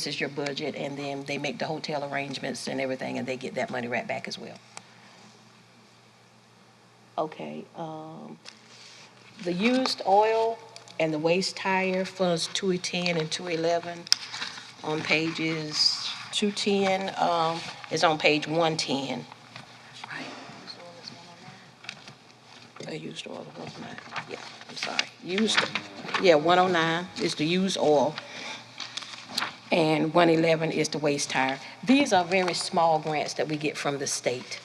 is your budget, and then they make the hotel arrangements and everything, and they get that money right back as well. Okay, the used oil and the waste tire funds 210 and 211 on pages 210 is on page 110. Right. Used oil, yeah, I'm sorry. 109 is the used oil, and 111 is the waste tire. These are very small grants that we get from the state,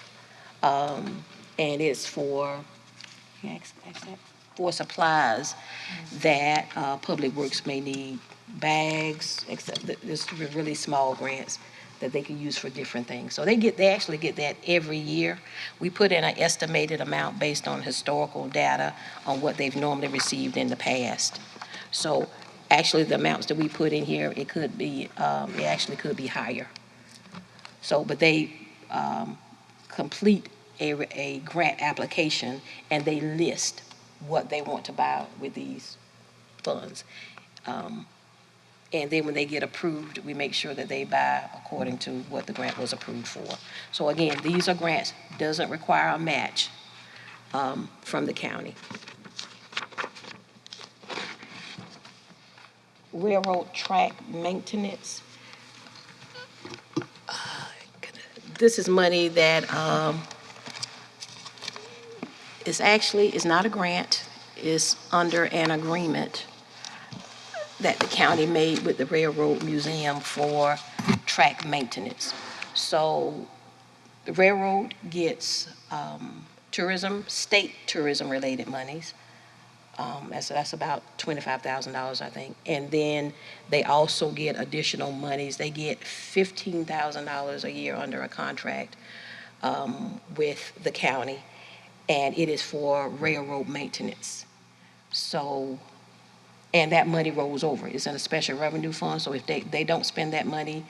and it's for supplies that Public Works may need, bags, except there's really small grants that they can use for different things. So they actually get that every year. We put in an estimated amount based on historical data on what they've normally received in the past. So actually the amounts that we put in here, it actually could be higher. So, but they complete a grant application and they list what they want to buy with these funds. And then when they get approved, we make sure that they buy according to what the grant was approved for. So again, these are grants, doesn't require a match from the county. Railroad track maintenance. This is money that is not a grant, is under an agreement that the county made with the Railroad Museum for track maintenance. So the railroad gets state tourism related monies. That's about $25,000, I think. And then they also get additional monies. They get $15,000 a year under a contract with the county, and it is for railroad maintenance. So, and that money rolls over. It's in a special revenue fund, so if they don't spend that money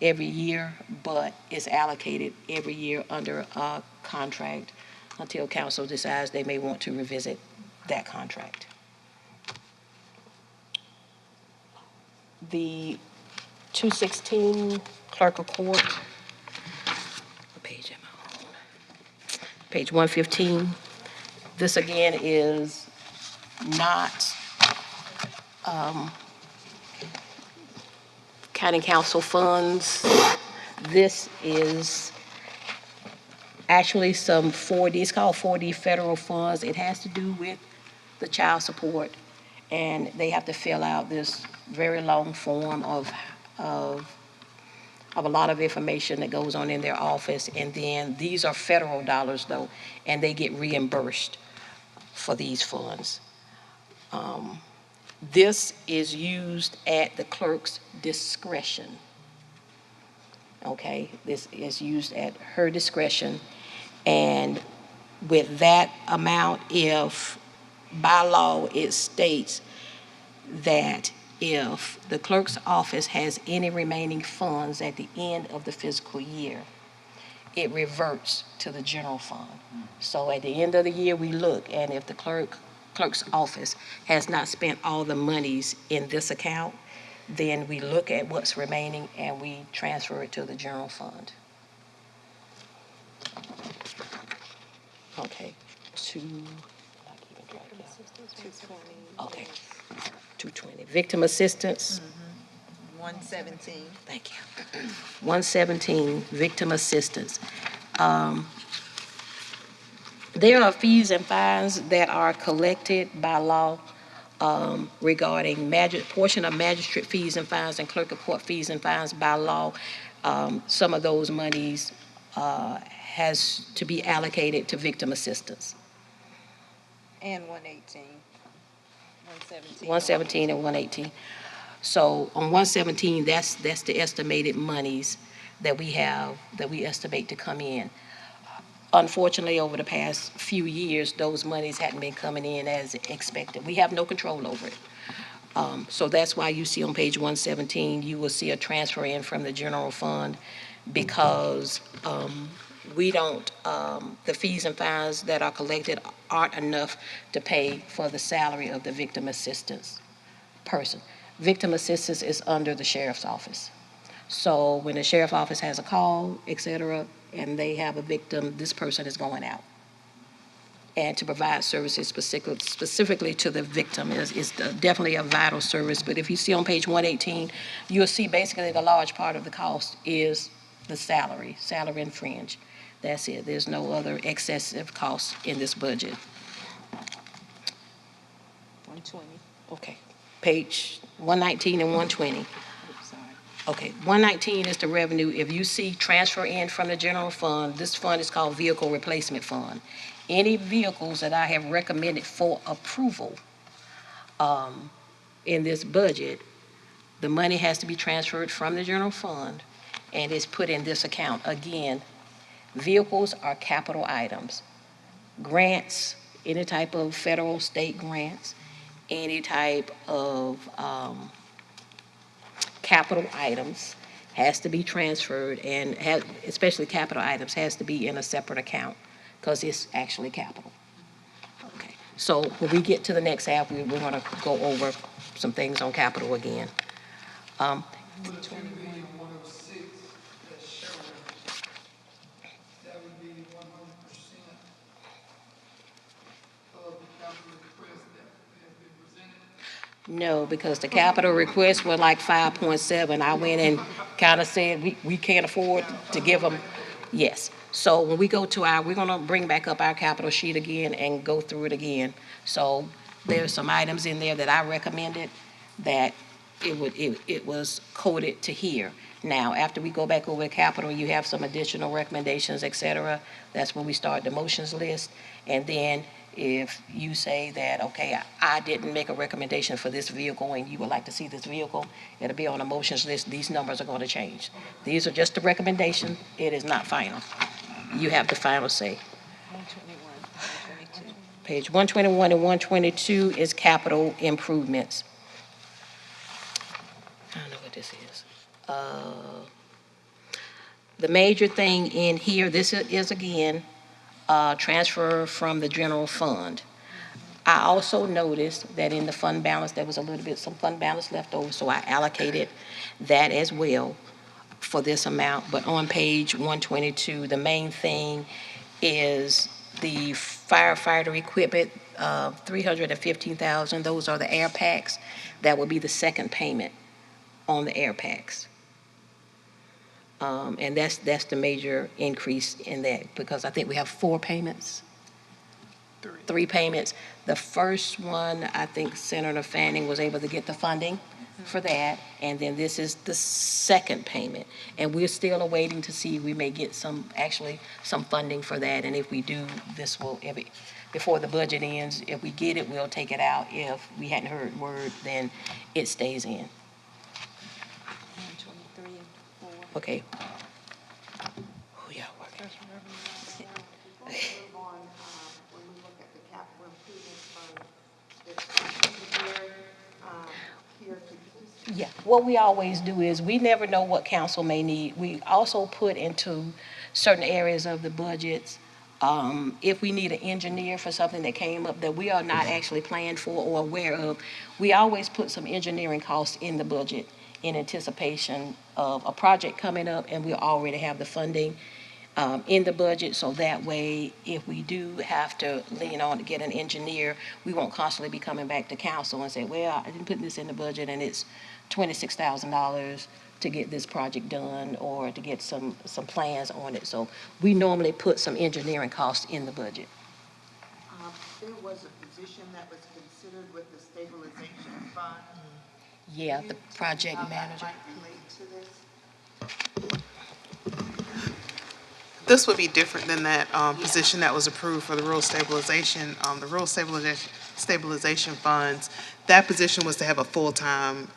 every year, but it's allocated every year under a contract until council decides they may want to revisit that contract. The 216 clerk of court, what page am I on? Page 115. This again is not county council funds. This is actually it's called 4D federal funds. It has to do with the child support and they have to fill out this very long form of a lot of information that goes on in their office, and then these are federal dollars though, and they get reimbursed for these funds. This is used at the clerk's discretion. Okay, this is used at her discretion, and with that amount, if by law it states that if the clerk's office has any remaining funds at the end of the fiscal year, it reverts to the general fund. So at the end of the year, we look, and if the clerk's office has not spent all the monies in this account, then we look at what's remaining and we transfer it to the general fund. Okay, okay, 220. Victim assistance. 117. Thank you. 117, victim assistance. There are fees and fines that are collected by law regarding portion of magistrate fees and fines and clerk of court fees and fines by law. Some of those monies has to be allocated to victim assistance. And 118. 117. 117 and 118. So on 117, that's the estimated monies that we have, that we estimate to come in. Unfortunately, over the past few years, those monies hadn't been coming in as expected. We have no control over it. So that's why you see on page 117, you will see a transfer in from the general fund, because we don't, the fees and fines that are collected aren't enough to pay for the salary of the victim assistance person. Victim assistance is under the sheriff's office. So when the sheriff's office has a call, et cetera, and they have a victim, this person is going out. And to provide services specifically to the victim is definitely a vital service. But if you see on page 118, you'll see basically the large part of the cost is the salary and fringe. That's it. There's no other excessive costs in this budget. 120. Okay. Page 119 and 120. Okay, 119 is the revenue. If you see transfer in from the general fund, this fund is called Vehicle Replacement Fund. Any vehicles that I have recommended for approval in this budget, the money has to be transferred from the general fund and is put in this account. Again, vehicles are capital items. Grants, any type of federal, state grants, any type of capital items has to be transferred, and especially capital items has to be in a separate account because it's actually capital. Okay. So when we get to the next half, we're going to go over some things on capital again. With a 2 million 106 that's shown, that would be 100% of the capital request that has been presented. No, because the capital requests were like 5.7. I went and kind of said we can't afford to give them. Yes. So when we go to we're going to bring back up our capital sheet again and go through it again. So there's some items in there that I recommended that it was coded to here. Now, after we go back over capital, you have some additional recommendations, et cetera. That's when we start the motions list. And then if you say that, okay, I didn't make a recommendation for this vehicle and you would like to see this vehicle, it'll be on a motions list. These numbers are going to change. These are just a recommendation. It is not final. You have the final say. 121, 122. Page 121 and 122 is capital improvements. I don't know what this is. The major thing in here, this is again, transfer from the general fund. I also noticed that in the fund balance, there was some fund balance left over, so I allocated that as well for this amount. But on page 122, the main thing is the firefighter equipment, $315,000. Those are the air packs. That will be the second payment on the air packs. And that's the major increase in that, because I think we have 4 payments. 3 payments. The first one, I think Senator Fanning was able to get the funding for that, and then this is the second payment. And we're still awaiting to see, we may get some funding for that, and if we do, this will, before the budget ends, if we get it, we'll take it out. If we hadn't heard word, then it stays in. 123 and 4. Okay. Oh, yeah, working. Move on, when we look at the capital improvement fund, the here to Yeah, what we always do is, we never know what council may need. We also put into certain areas of the budgets, if we need an engineer for something that came up that we are not actually planned for or aware of, we always put some engineering costs in the budget in anticipation of a project coming up, and we already have the funding in the budget, so that way, if we do have to lean on to get an engineer, we won't constantly be coming back to council and say, well, I didn't put this in the budget and it's $26,000 to get this project done or to get some plans on it. So we normally put some engineering costs in the budget. there was a position that was considered with the stabilization fund. Yeah, the project manager. How that might relate to this? This would be different than that position that was approved for the rural stabilization. The rural stabilization funds, that position was to have a full-time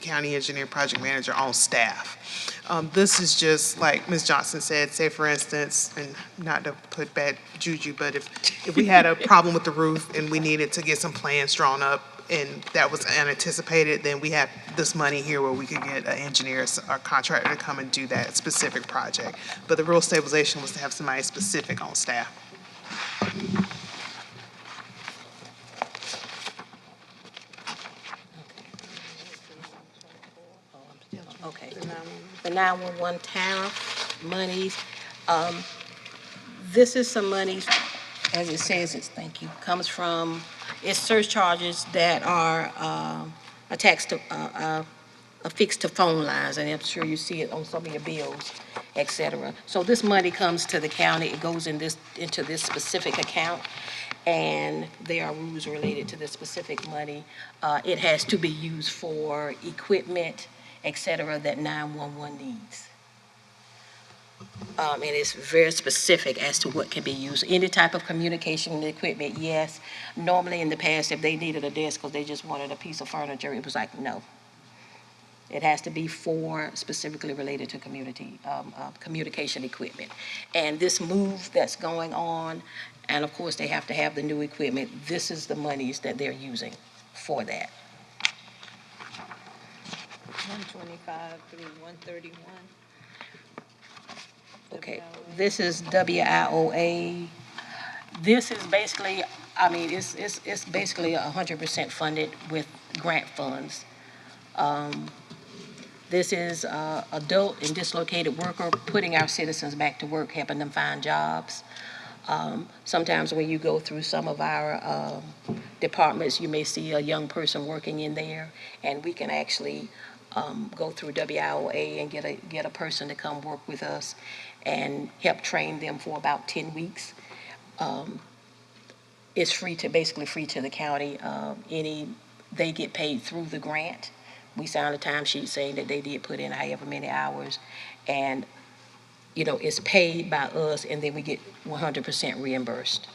county engineer project manager on staff. This is just, like Ms. Johnson said, say for instance, and not to put bad juju, but if we had a problem with the roof and we needed to get some plans drawn up, and that was unanticipated, then we have this money here where we could get an engineer or contractor to come and do that specific project. But the rural stabilization was to have somebody specific on staff. Okay. The 911 tariff monies. This is some monies, as it says, comes from, it's surcharges that are attached to, affixed to phone lines, and I'm sure you see it on some of your bills, et cetera. So this money comes to the county, it goes into this specific account, and there are rules related to this specific money. It has to be used for equipment, et cetera, that 911 needs. And it's very specific as to what can be used. Any type of communication equipment, yes. Normally in the past, if they needed a desk because they just wanted a piece of furniture, it was like, no. It has to be for specifically related to communication equipment. And this move that's going on, and of course they have to have the new equipment, this is the monies that they're using for that. 125 through 131. Okay, this is WIOA. This is basically, I mean, it's basically 100% funded with grant funds. This is adult and dislocated worker, putting our citizens back to work, helping them find jobs. Sometimes when you go through some of our departments, you may see a young person working in there, and we can actually go through WIOA and get a person to come work with us and help train them for about 10 weeks. It's basically free to the county. They get paid through the grant. We sign a timesheet saying that they did put in however many hours, and it's paid by us, and then we get 100% reimbursed.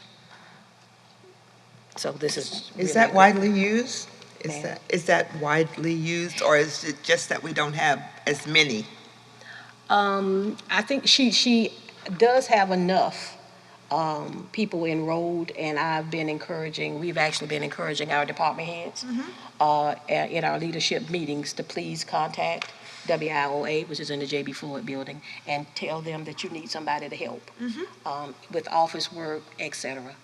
So this is. Is that widely used? Is that widely used, or is it just that we don't have as many? I think she does have enough people enrolled, and we've actually been encouraging our department heads in our leadership meetings to please contact WIOA, which is in the J.B. Floyd building, and tell them that you need somebody to help with office work, et cetera.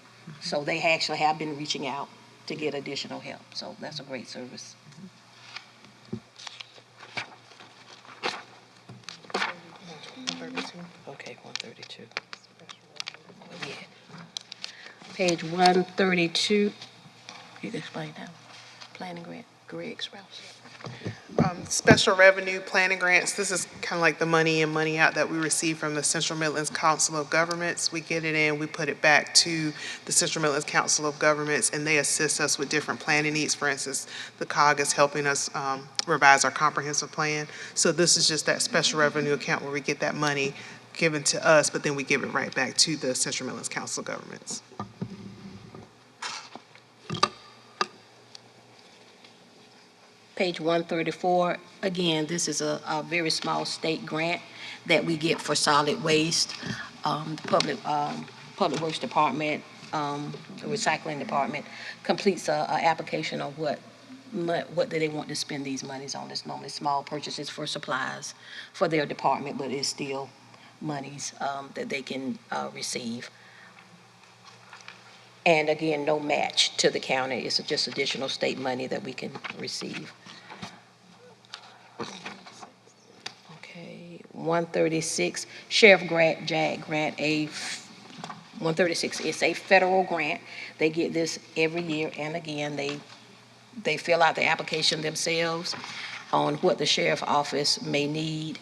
So they actually have been reaching out to get additional help. So that's a great service. Okay, 132. Yeah. Page 132. You can explain that. Planning grant. Greg Sprouse. Special revenue planning grants, this is kind of like the money in, money out that we receive from the Central Midlands Council of Governments. We get it in, we put it back to the Central Midlands Council of Governments, and they assist us with different planning needs. For instance, the COG is helping us revise our comprehensive plan. So this is just that special revenue account where we get that money given to us, but then we give it right back to the Central Midlands Council of Governments. Page 134, again, this is a very small state grant that we get for solid waste. The Public Works Department, the Recycling Department completes a application of what do they want to spend these monies on. It's normally small purchases for supplies for their department, but it's still monies that they can receive. And again, no match to the county. It's just additional state money that we can receive. Okay, 136, Sheriff JAG grant, 136, it's a federal grant. They get this every year, and again, they fill out the application themselves on what the sheriff office may need.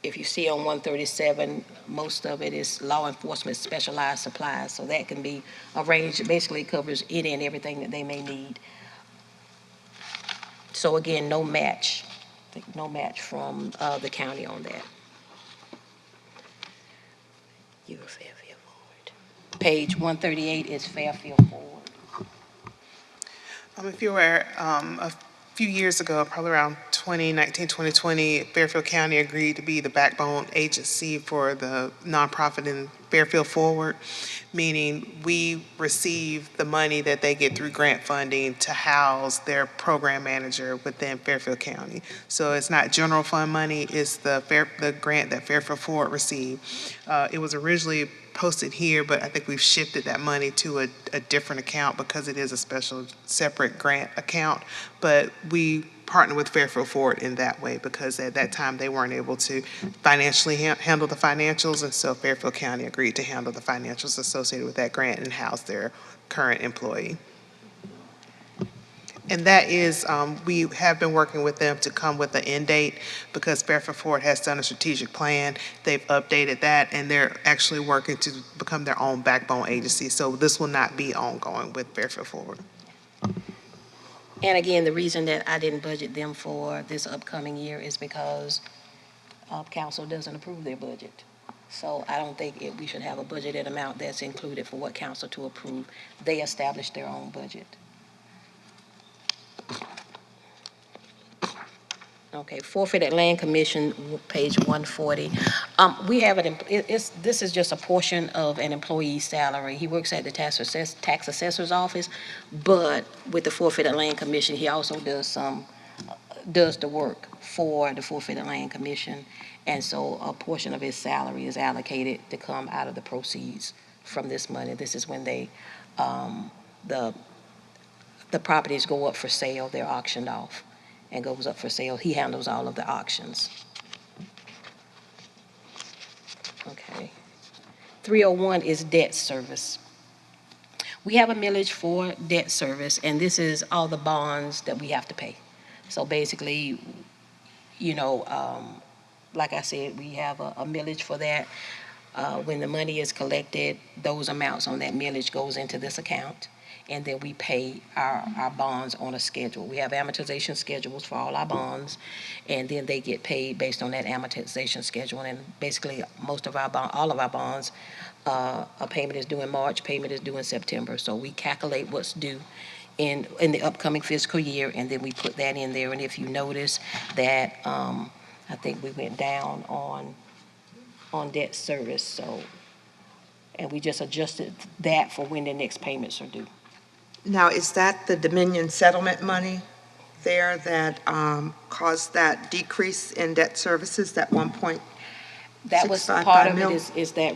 If you see on 137, most of it is law enforcement specialized supplies, so that can be arranged. It basically covers any and everything that they may need. So again, no match. I think no match from the county on that. You were Fairfield Forward. Page 138 is Fairfield Forward. If you're aware, a few years ago, probably around 2019, 2020, Fairfield County agreed to be the backbone agency for the nonprofit in Fairfield Forward, meaning we receive the money that they get through grant funding to house their program manager within Fairfield County. So it's not general fund money, it's the grant that Fairfield Forward received. It was originally posted here, but I think we've shifted that money to a different account because it is a special separate grant account. But we partner with Fairfield Forward in that way because at that time they weren't able to financially handle the financials, and so Fairfield County agreed to handle the financials associated with that grant and house their current employee. And that is, we have been working with them to come with an end date because Fairfield Forward has done a strategic plan. They've updated that, and they're actually working to become their own backbone agency. So this will not be ongoing with Fairfield Forward. And again, the reason that I didn't budget them for this upcoming year is because council doesn't approve their budget. So I don't think we should have a budgeted amount that's included for what council to approve. They establish their own budget. Okay, Forfeited Land Commission, page 140. We have this is just a portion of an employee's salary. He works at the tax assessor's office, but with the Forfeited Land Commission, he also does the work for the Forfeited Land Commission, and so a portion of his salary is allocated to come out of the proceeds from this money. This is when they, the properties go up for sale, they're auctioned off and goes up for sale. He handles all of the auctions. Okay. 301 is debt service. We have a millage for debt service, and this is all the bonds that we have to pay. So basically, you know, like I said, we have a millage for that. When the money is collected, those amounts on that millage goes into this account, and then we pay our bonds on a schedule. We have amortization schedules for all our bonds, and then they get paid based on that amortization schedule. And basically, all of our bonds, a payment is due in March, payment is due in September. So we calculate what's due in the upcoming fiscal year, and then we put that in there. And if you notice that, I think we went down on debt service, so, and we just adjusted that for when the next payments are due. Now, is that the Dominion settlement money there that caused that decrease in debt services, that 1.655 That was part of it, is that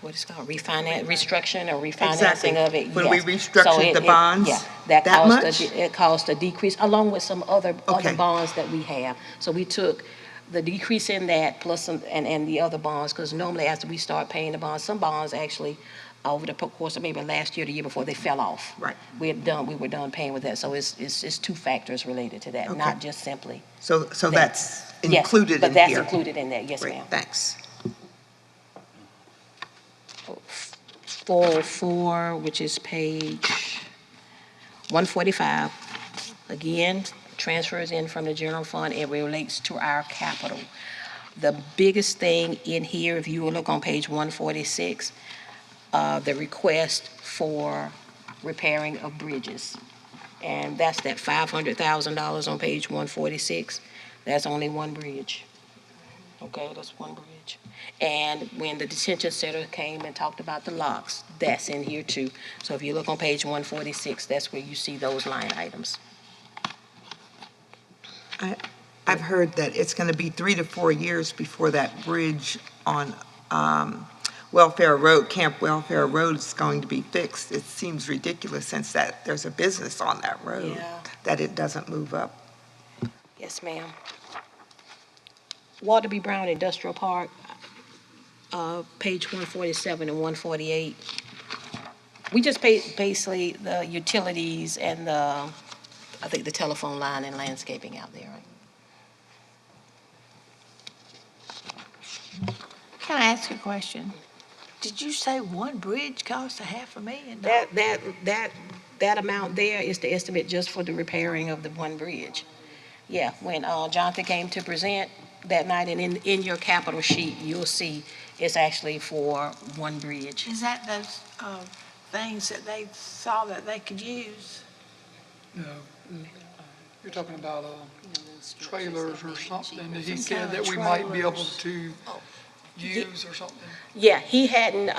what is called restructuring or refinancing exactly. of it. When yes. we restructured the bonds, yeah, it caused a decrease along with some other bonds that we have. So we took the decrease in that plus some, and the other bonds, because normally after we start paying the bonds, some bonds actually over the course of maybe last year, the year before, they fell off. Right. We were done paying with that, so it's two factors related to that, Okay. not just simply. So that. that's Yes, included in but that's here? included in that, yes, Great, ma'am. thanks. 404, which is page 145. Again, transfers in from the general fund, it relates to our capital. The biggest thing in here, if you will look on page 146, the request for repairing of bridges. And that's that $500,000 on page 146. That's only one bridge. Okay, that's one bridge. And when the detention center came and talked about the locks, that's in here too. So if you look on page 146, that's where you see those line items. I've heard that it's going to be 3 to 4 years before that bridge on Welfare Road, Camp Welfare Road, is going to be fixed. It seems ridiculous since that there's a business on that road, Yeah. that it doesn't move up. Yes, ma'am. Walter B. Brown Industrial Park, page 147 and 148. We just paid basically the utilities and I think the telephone line and landscaping out there, right? Can I ask a question? Did you say one bridge cost $500,000? That amount there is the estimate just for the repairing of the one bridge. Yeah, when Jonathan came to present that night, and in your capital sheet, you'll see it's actually for one bridge. Is that those things that they saw that they could use? No. You're talking about trailers or something that he Some said kind that of we might be able trailers. to use or something? Yeah, he hadn't,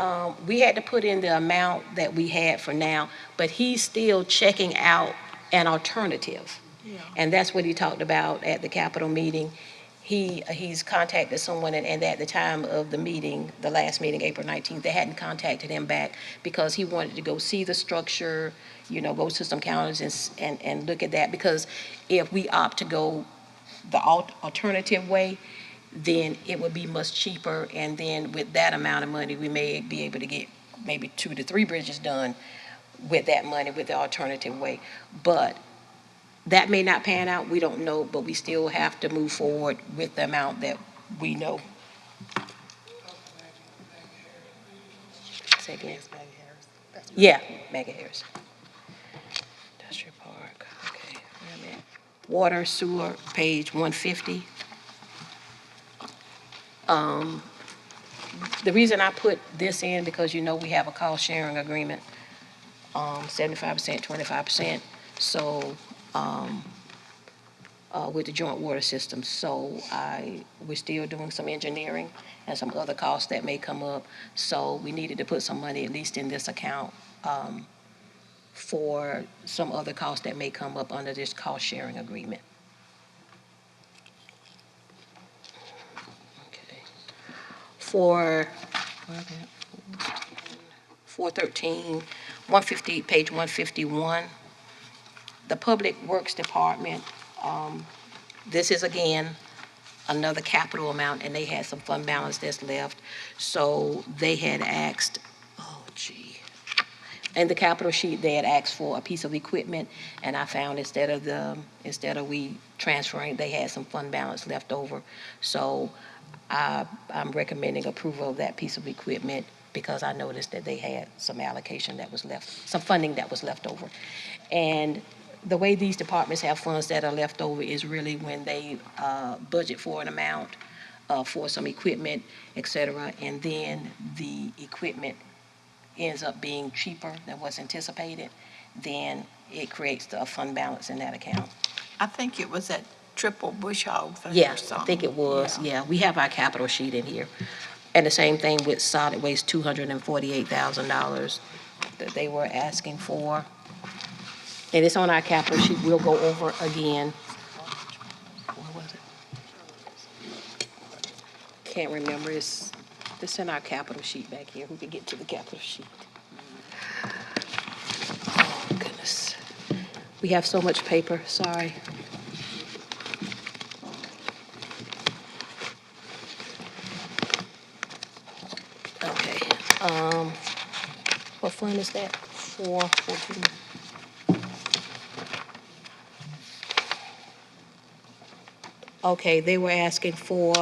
we had to put in the amount that we had for now, but he's still checking out an alternative. Yeah. And that's what he talked about at the Capitol meeting. He's contacted someone, and at the time of the meeting, the last meeting, April 19th, they hadn't contacted him back because he wanted to go see the structure, go to some counters and look at that. Because if we opt to go the alternative way, then it would be much cheaper, and then with that amount of money, we may be able to get maybe 2 to 3 bridges done with that money, with the alternative way. But that may not pan out, we don't know, but we still have to move forward with the amount that we know. Say again. Yeah, Maggie Harris. Industrial Park, okay, where am I at? Water, sewer, page 150. The reason I put this in, because we have a cost sharing agreement, 75%, 25%. So, with the joint water system. So we're still doing some engineering and some other costs that may come up. So we needed to put some money at least in this account for some other costs that may come up under this cost sharing agreement. Okay. For 413, 150, page 151, the Public Works Department, this is again another capital amount, and they had some fund balance that's left. So they had asked, in the capital sheet, they had asked for a piece of equipment, and I found instead of we transferring, they had some fund balance left over. So I'm recommending approval of that piece of equipment because I noticed that they had some allocation that was left, some funding that was left over. And the way these departments have funds that are left over is really when they budget for an amount for some equipment, et cetera, and then the equipment ends up being cheaper than what's anticipated, then it creates a fund balance in that account. I think it was that triple bush hog thing Yeah, or something. I think it was, yeah. We have our capital sheet in here. And the same thing with solid waste, $248,000 that they were asking for. And it's on our capital sheet. We'll go over again. What was it? Can't remember. It's in our capital sheet back here. We can get to the capital sheet. Oh, goodness. We have so much paper. Sorry. Okay. fund is that for? Okay, they were asking for,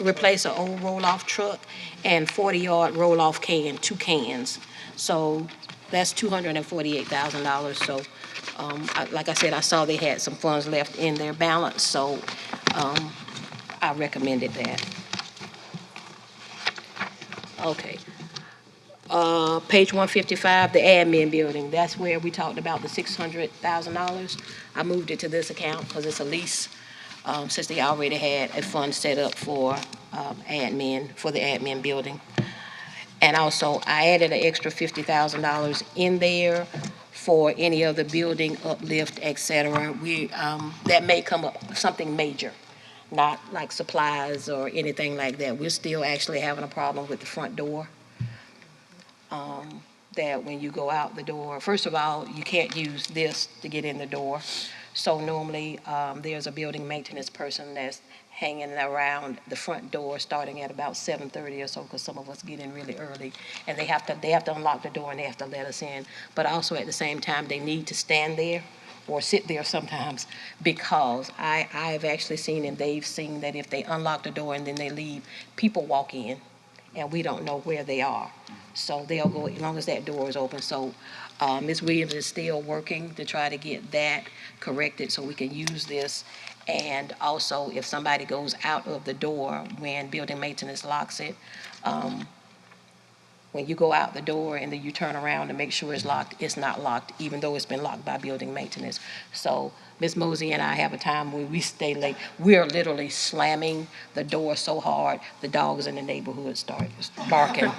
replace an old roll-off truck and 40-yard roll-off can, 2 cans. So that's $248,000. So, like I said, I saw they had some funds left in their balance, so I recommended that. Okay. Page 155, the admin building. That's where we talked about the $600,000. I moved it to this account because it's a lease, since they already had a fund set up for admin, for the admin building. And also, I added an extra $50,000 in there for any other building uplift, et cetera. That may come up, something major, not like supplies or anything like that. We're still actually having a problem with the front door. That when you go out the door, first of all, you can't use this to get in the door. So normally, there's a building maintenance person that's hanging around the front door starting at about 7:30 or so, because some of us get in really early, and they have to unlock the door and they have to let us in. But also at the same time, they need to stand there or sit there sometimes, because I've actually seen, and they've seen, that if they unlock the door and then they leave, people walk in and we don't know where they are. So they'll go as long as that door is open. So Ms. Williams is still working to try to get that corrected so we can use this. And also, if somebody goes out of the door when building maintenance locks it, when you go out the door and then you turn around to make sure it's locked, it's not locked, even though it's been locked by building maintenance. So Ms. Mosey and I have a time when we stay late. We're literally slamming the door so hard, the dogs in the neighborhood start barking.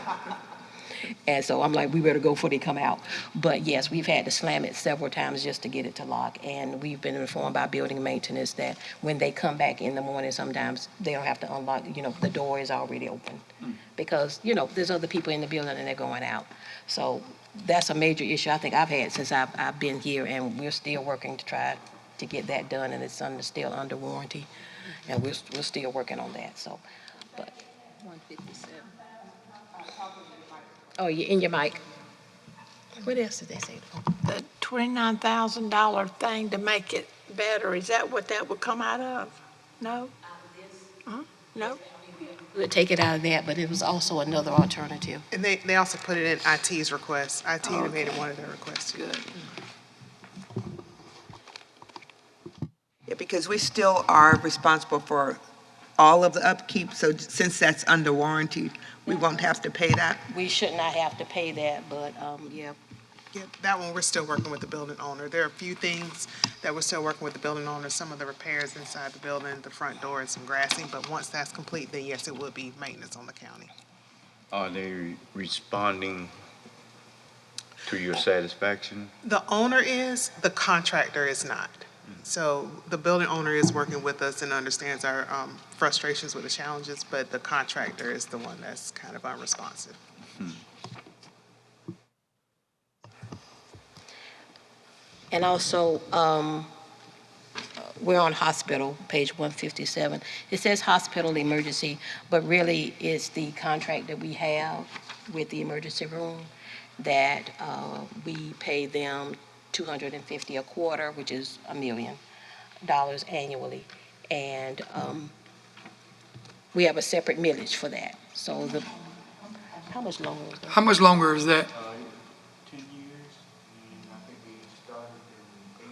And so I'm like, we better go before they come out. But yes, we've had to slam it several times just to get it to lock. And we've been informed by building maintenance that when they come back in the morning, sometimes they don't have to unlock, the door is already open. Because, there's other people in the building and they're going out. So that's a major issue I think I've had since I've been here, and we're still working to try to get that done, and it's still under warranty. And we're still working on that, so. But 157. Oh, you're in your mic. What else did they say? The $29,000 thing to make it better, is that what that would come out of? No? Huh? No? We would take it out of that, but it was also another alternative. And they also put it in IT's request. IT made it one of their requests. Good. Yeah, because we still are responsible for all of the upkeep, so since that's under warranty, we won't have to pay that? We should not have to pay that, but, yeah. Yeah, that one, we're still working with the building owner. There are a few things that we're still working with the building owner, some of the repairs inside the building, the front door and some grassing, but once that's complete, then yes, it will be maintenance on the county. Are they responding to your satisfaction? The owner is, the contractor is not. So the building owner is working with us and understands our frustrations with the challenges, but the contractor is the one that's kind of unresponsive. And also, we're on hospital, page 157. It says hospital emergency, but really it's the contract that we have with the emergency room that we pay them $250 a quarter, which is $1 million annually. And we have a separate millage for that. So how much longer is that? How much longer is that? 10 years, and I think we started in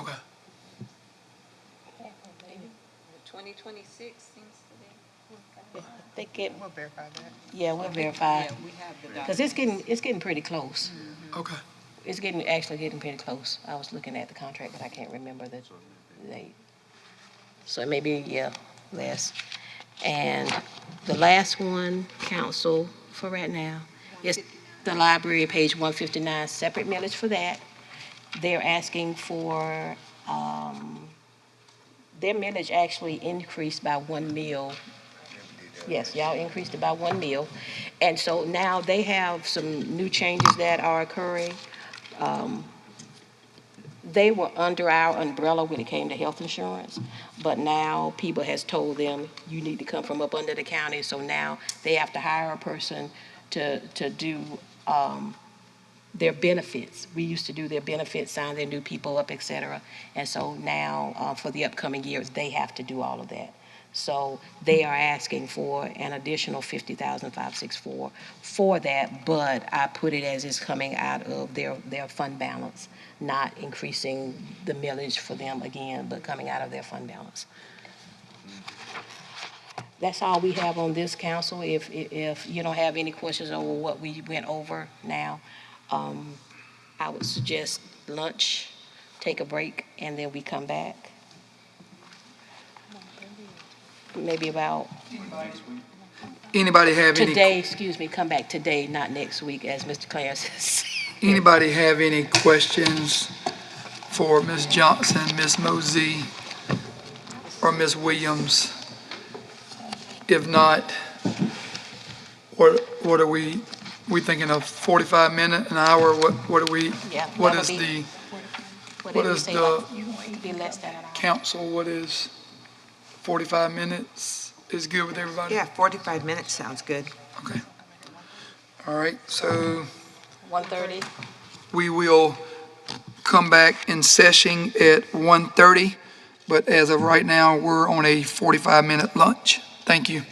18. Okay. 2026 seems to be. We'll verify that. Yeah, we'll verify. Yeah, we have the Because it's getting pretty close. Okay. It's actually getting pretty close. I was looking at the contract, but I can't remember the date. So it may be, yeah, less. And the last one, council, for right now, is the library, page 159, separate millage for that. They're asking for, their millage actually increased by 1 mil. Yes, y'all increased it by 1 mil. And so now they have some new changes that are occurring. They were under our umbrella when it came to health insurance, but now people has told them, you need to come from up under the county, so now they have to hire a person to do their benefits. We used to do their benefits, sign their new people up, et cetera. And so now, for the upcoming years, they have to do all of that. So they are asking for an additional 50,564 for that, but I put it as it's coming out of their fund balance, not increasing the millage for them again, but coming out of their fund balance. That's all we have on this, council. If you don't have any questions over what we went over now, I would suggest lunch, take a break, and then we come back. Maybe about Anybody have any? today, excuse me, come back today, not next week, as Mr. Clarence said. Anybody have any questions for Ms. Johnson, Ms. Mosey, or Ms. Williams? If not, what are we thinking of, 45 minute, an hour? What are we, Yeah, what that'll is be- the, Whatever you is say, the- like, be less than an hour. council, what is 45 minutes is good with everybody? Yeah, 45 minutes sounds good. Okay. All right, so 1:30? we will come back in session at 1:30, but as of right now, we're on a 45-minute lunch. Thank you.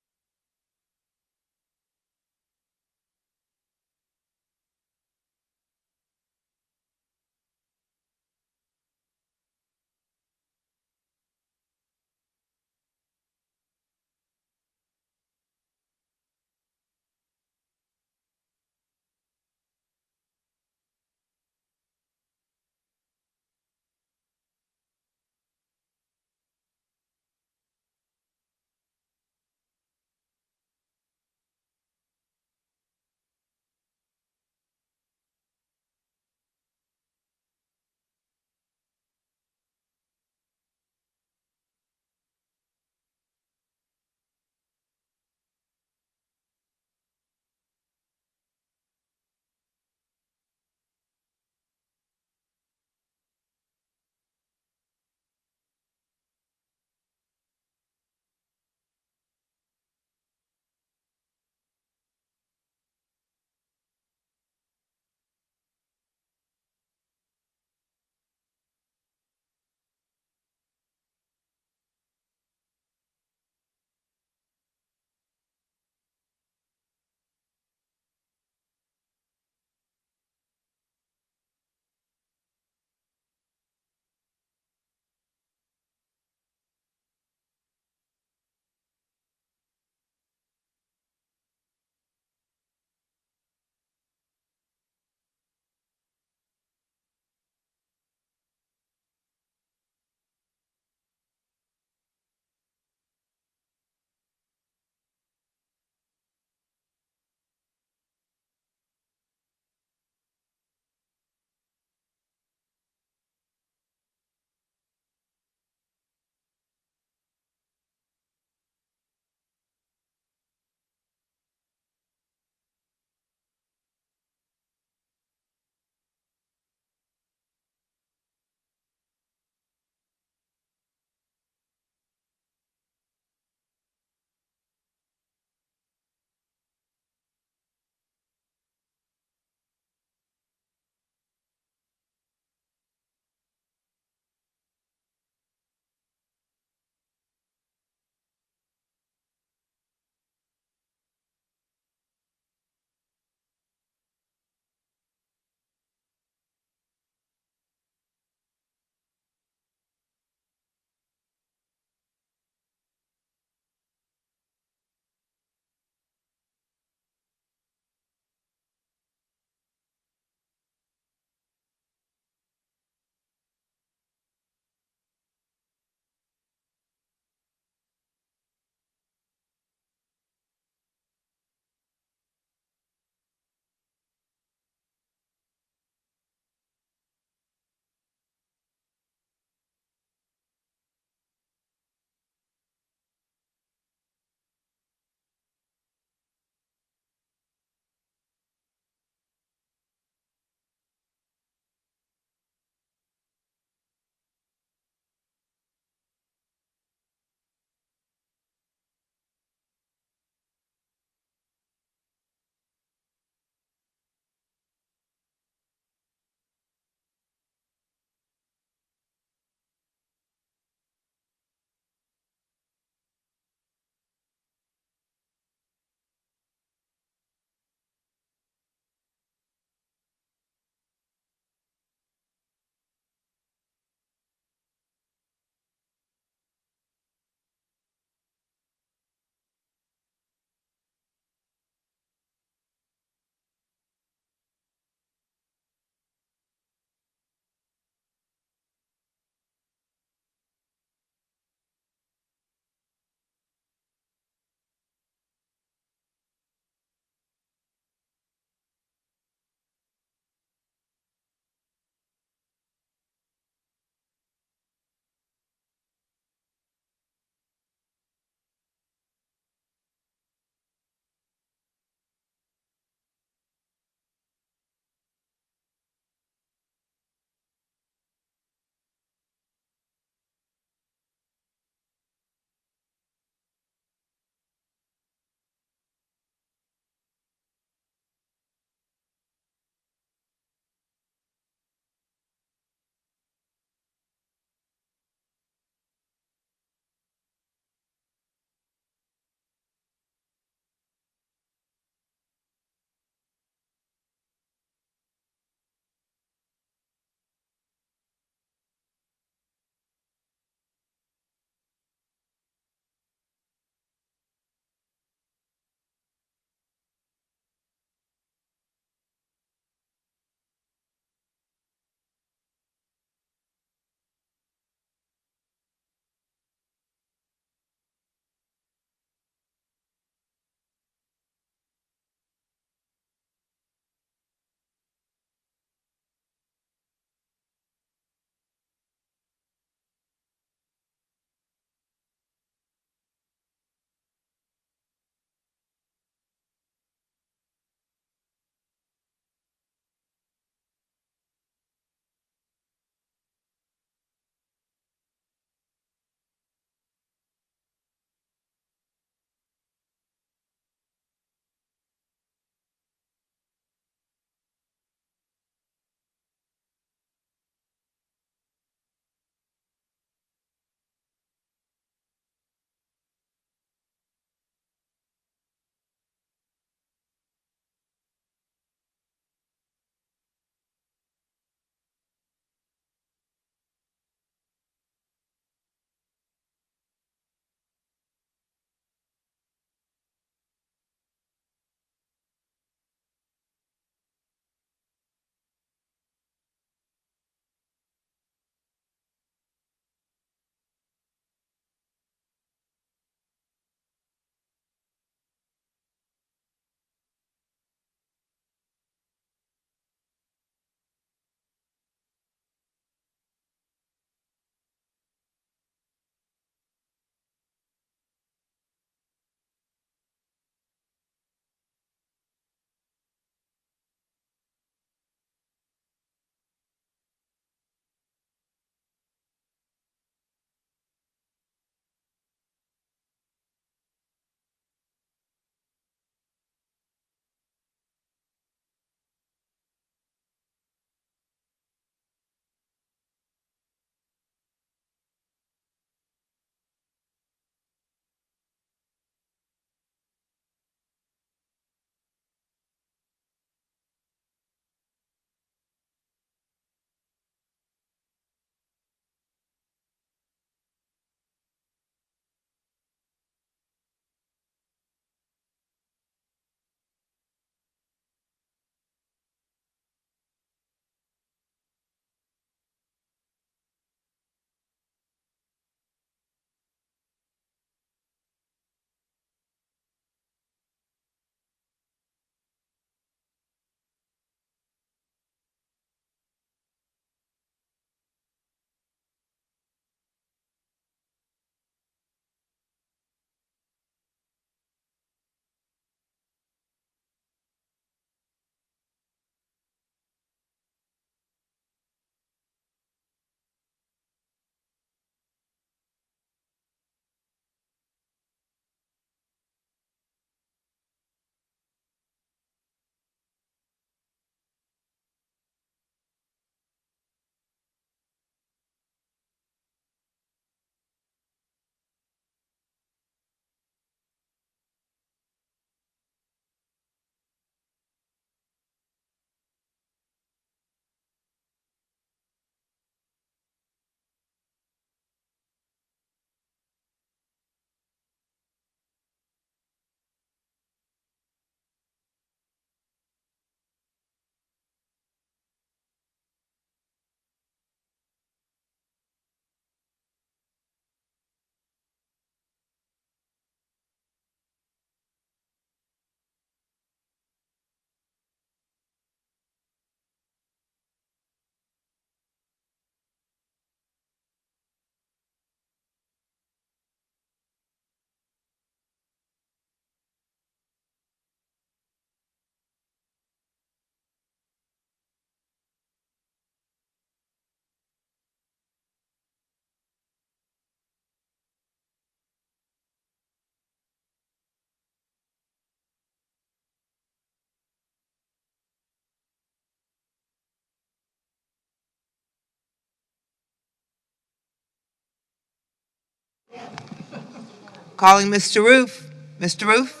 Calling Mr. Roof. Mr. Roof?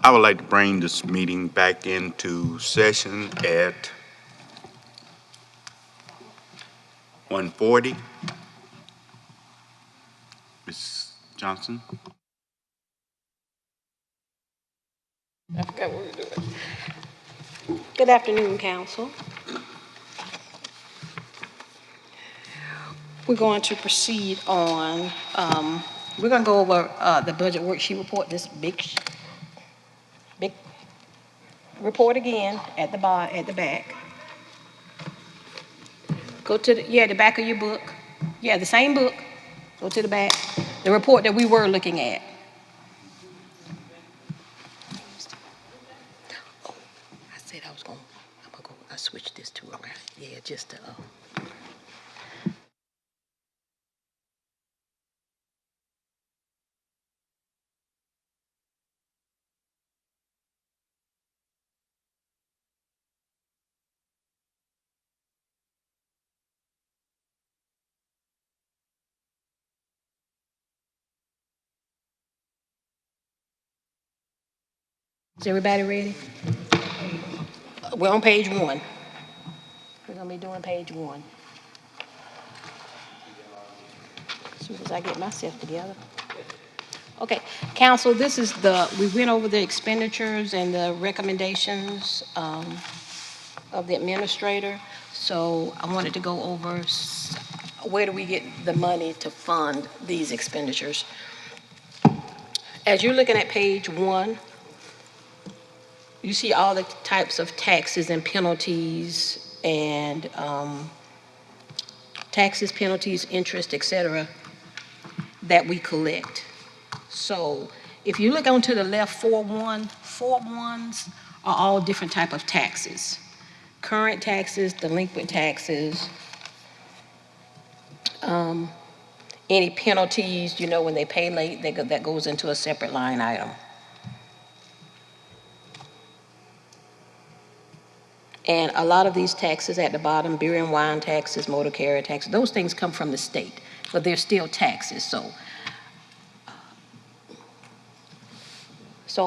I would like to bring this meeting back into session at 1:40. Ms. Johnson? I forgot what we were doing. Good afternoon, council. We're going to proceed on, we're going to go over the budget worksheet report, this big report again at the back. Go to the back of your book. Yeah, the same book. Go to the back. The report that we were looking at. Oh, I said I switched this to around. Yeah, just to, is everybody ready? We're on page 1. We're gonna be doing page 1. As soon as I get myself together. Okay, council, this is we went over the expenditures and the recommendations of the administrator. So I wanted to go over where do we get the money to fund these expenditures. As you're looking at page 1, you see all the types of taxes and penalties and taxes, penalties, interest, etc., that we collect. So if you look onto the left, 4.1s are all different type of taxes. Current taxes, delinquent taxes, any penalties, when they pay late, that goes into a separate line item. And a lot of these taxes at the bottom, beer and wine taxes, motor carrier taxes, those things come from the state, but they're still taxes. So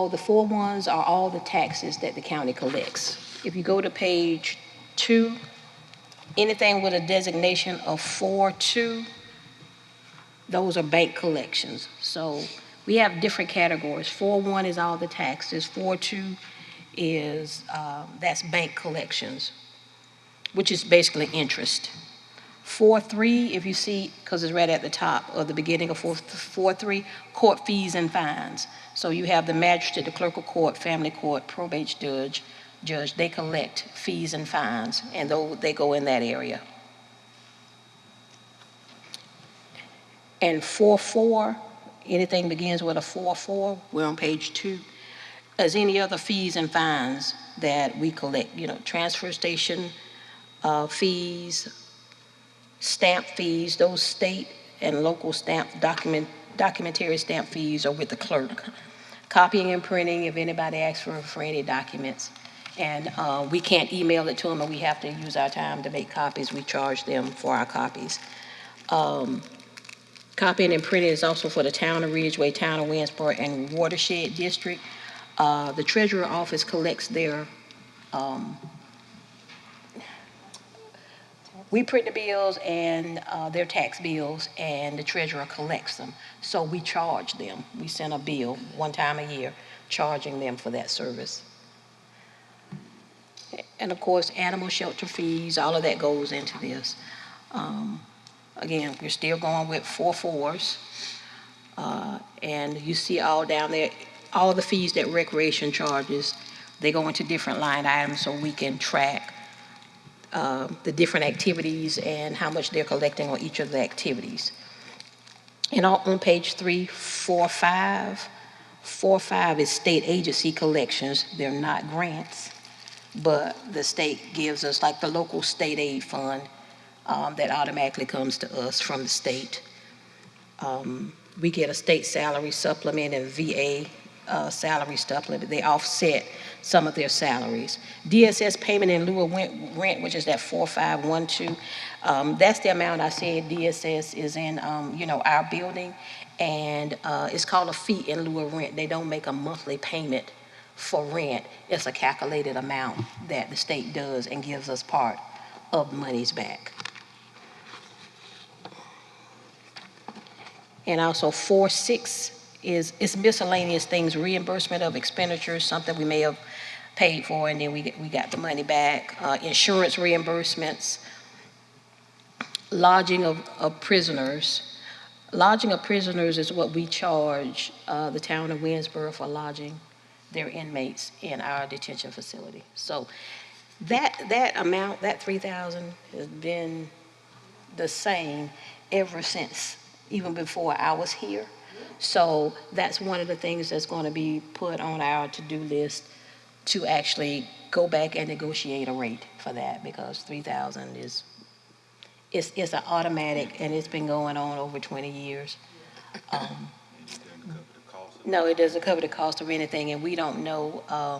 the 4.1s are all the taxes that the county collects. If you go to page 2, anything with a designation of 4.2, those are bank collections. So we have different categories. 4.1 is all the taxes. 4.2 is, that's bank collections, which is basically interest. 4.3, if you see, because it's right at the top of the beginning of 4.3, court fees and fines. So you have the magistrate, the clerk of court, family court, probate judge, they collect fees and fines, and they go in that area. And 4.4, anything begins with a 4.4, we're on page 2, as any other fees and fines that we collect, transfer station fees, stamp fees, those state and local stamp documentary stamp fees are with the clerk. Copying and printing, if anybody asks for any documents, and we can't email it to them, and we have to use our time to make copies, we charge them for our copies. Copying and printing is also for the town of Ridgeway, town of Williamsport, and watershed district. The treasurer office collects their, we print the bills and their tax bills, and the treasurer collects them. So we charge them. We send a bill one time a year, charging them for that service. And of course, animal shelter fees, all of that goes into this. Again, we're still going with 4.4s. And you see all down there, all the fees that recreation charges, they go into different line items so we can track the different activities and how much they're collecting on each of the activities. And on page 345, 45 is state agency collections. They're not grants, but the state gives us, like the local state aid fund, that automatically comes to us from the state. We get a state salary supplement and VA salary supplement. They offset some of their salaries. DSS payment in lieu of rent, which is that 4512, that's the amount I said DSS is in, our building, and it's called a fee in lieu of rent. They don't make a monthly payment for rent. It's a calculated amount that the state does and gives us part of the monies back. And also 4.6 is miscellaneous things, reimbursement of expenditures, something we may have paid for and then we got the money back. Insurance reimbursements, lodging of prisoners. Lodging of prisoners is what we charge the town of Winsboro for lodging their inmates in our detention facility. So that amount, that 3,000, has been the same ever since, even before I was here. So that's one of the things that's going to be put on our to-do list, to actually go back and negotiate a rate for that, because 3,000 is an automatic, and it's been going on over 20 years. No, it doesn't cover the cost of anything, and we don't know. I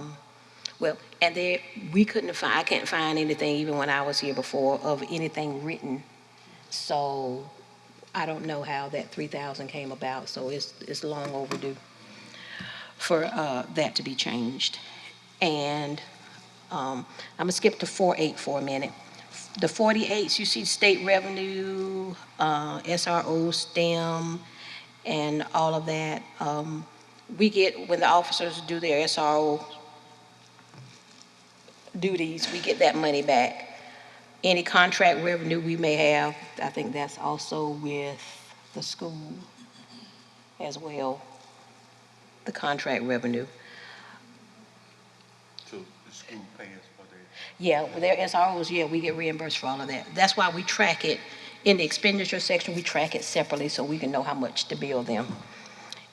can't find anything, even when I was here before, of anything written. So I don't know how that 3,000 came about, so it's long overdue for that to be changed. And I'm gonna skip to 4.8 for a minute. The 48s, you see state revenue, SRO, STEM, and all of that. We get, when the officers do their SRO duties, we get that money back. Any contract revenue we may have, I think that's also with the school as well, the contract revenue. So the school pays for their... Yeah, with their SROs, yeah, we get reimbursed for all of that. That's why we track it. In the expenditure section, we track it separately so we can know how much to bill them.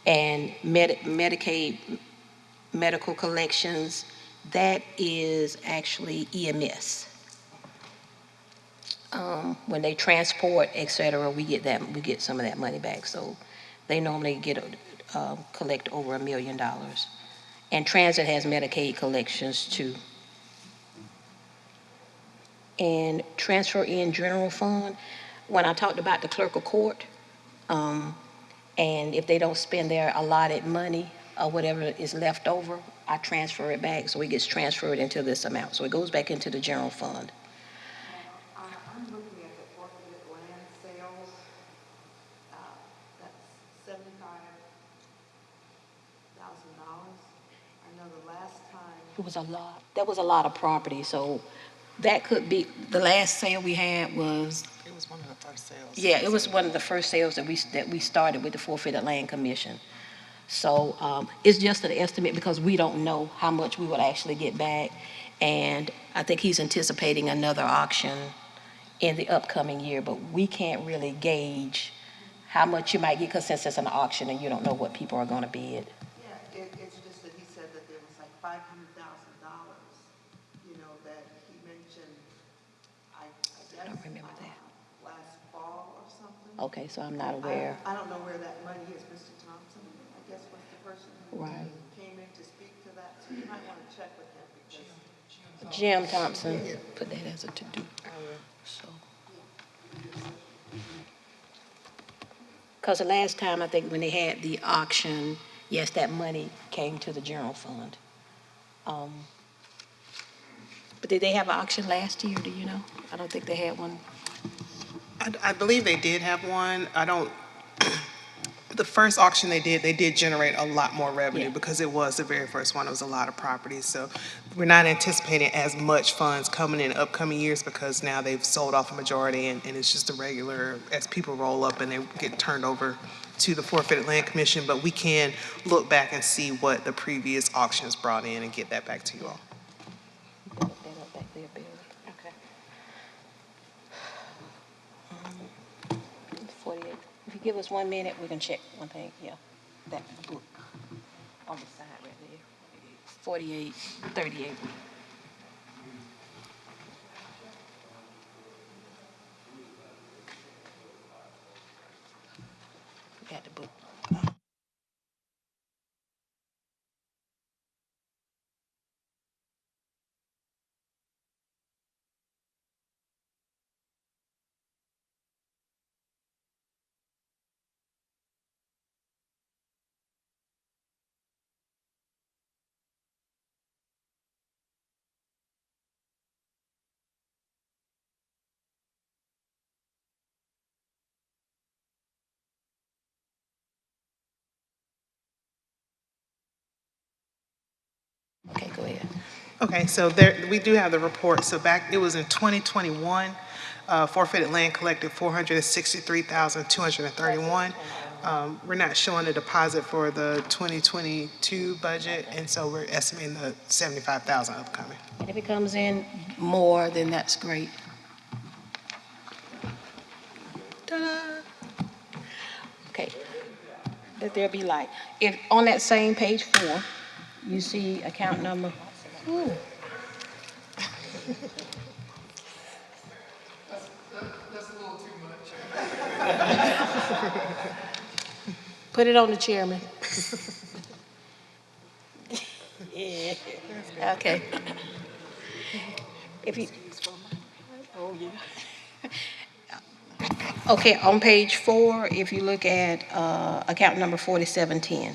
And Medicaid, medical collections, that is actually EMS. When they transport, et cetera, we get some of that money back. So they normally collect over $1 million. And transit has Medicaid collections too. And transfer in general fund, when I talked about the clerk of court, and if they don't spend their allotted money or whatever is left over, I transfer it back, so it gets transferred into this amount. So it goes back into the general fund. I'm looking at the forfeited land sales. That's $75,000. I know the last time. It was a lot. That was a lot of property, so that could be, the last sale we had was. It was one of the first sales. Yeah, it was one of the first sales that we started with the Forfeited Land Commission. So it's just an estimate because we don't know how much we would actually get back. And I think he's anticipating another auction in the upcoming year, but we can't really gauge how much you might get, because since it's an auction and you don't know what people are going to bid. Yeah, it's just that he said that there was like $500,000, that he mentioned, I guess. I don't remember that. Last fall or something. Okay, so I'm not aware. I don't know where that money is. Mr. Thompson, I guess, was the person who Right. came in to speak to that. So you might want to check with him because. Jim Thompson, put that as a to-do. So. Because the last time, I think when they had the auction, yes, that money came to the general fund. But did they have an auction last year, do you know? I don't think they had one. I believe they did have one. The first auction they did generate a lot more revenue because it was the very first one. It was a lot of properties. So we're not anticipating as much funds coming in upcoming years because now they've sold off a majority and it's just a regular, as people roll up and they get turned over to the Forfeited Land Commission, but we can look back and see what the previous auctions brought in and get that back to you all. Okay. 48. If you give us 1 minute, we can check one thing. Yeah, that book on the side right there. 48, 38. Got the book. Okay, go ahead. Okay, so there, we do have the report. So back, it was in 2021, forfeited land collected 463,231. We're not showing a deposit for the 2022 budget, and so we're estimating the 75,000 upcoming. And if it comes in more, then that's great. Ta-da. Okay, let there be light. If on that same page 4, you see account number. Ooh. That's a little too much. Put it on the chairman. Yeah. Okay. If you. Oh, yeah. Okay, on page 4, if you look at account number 4710,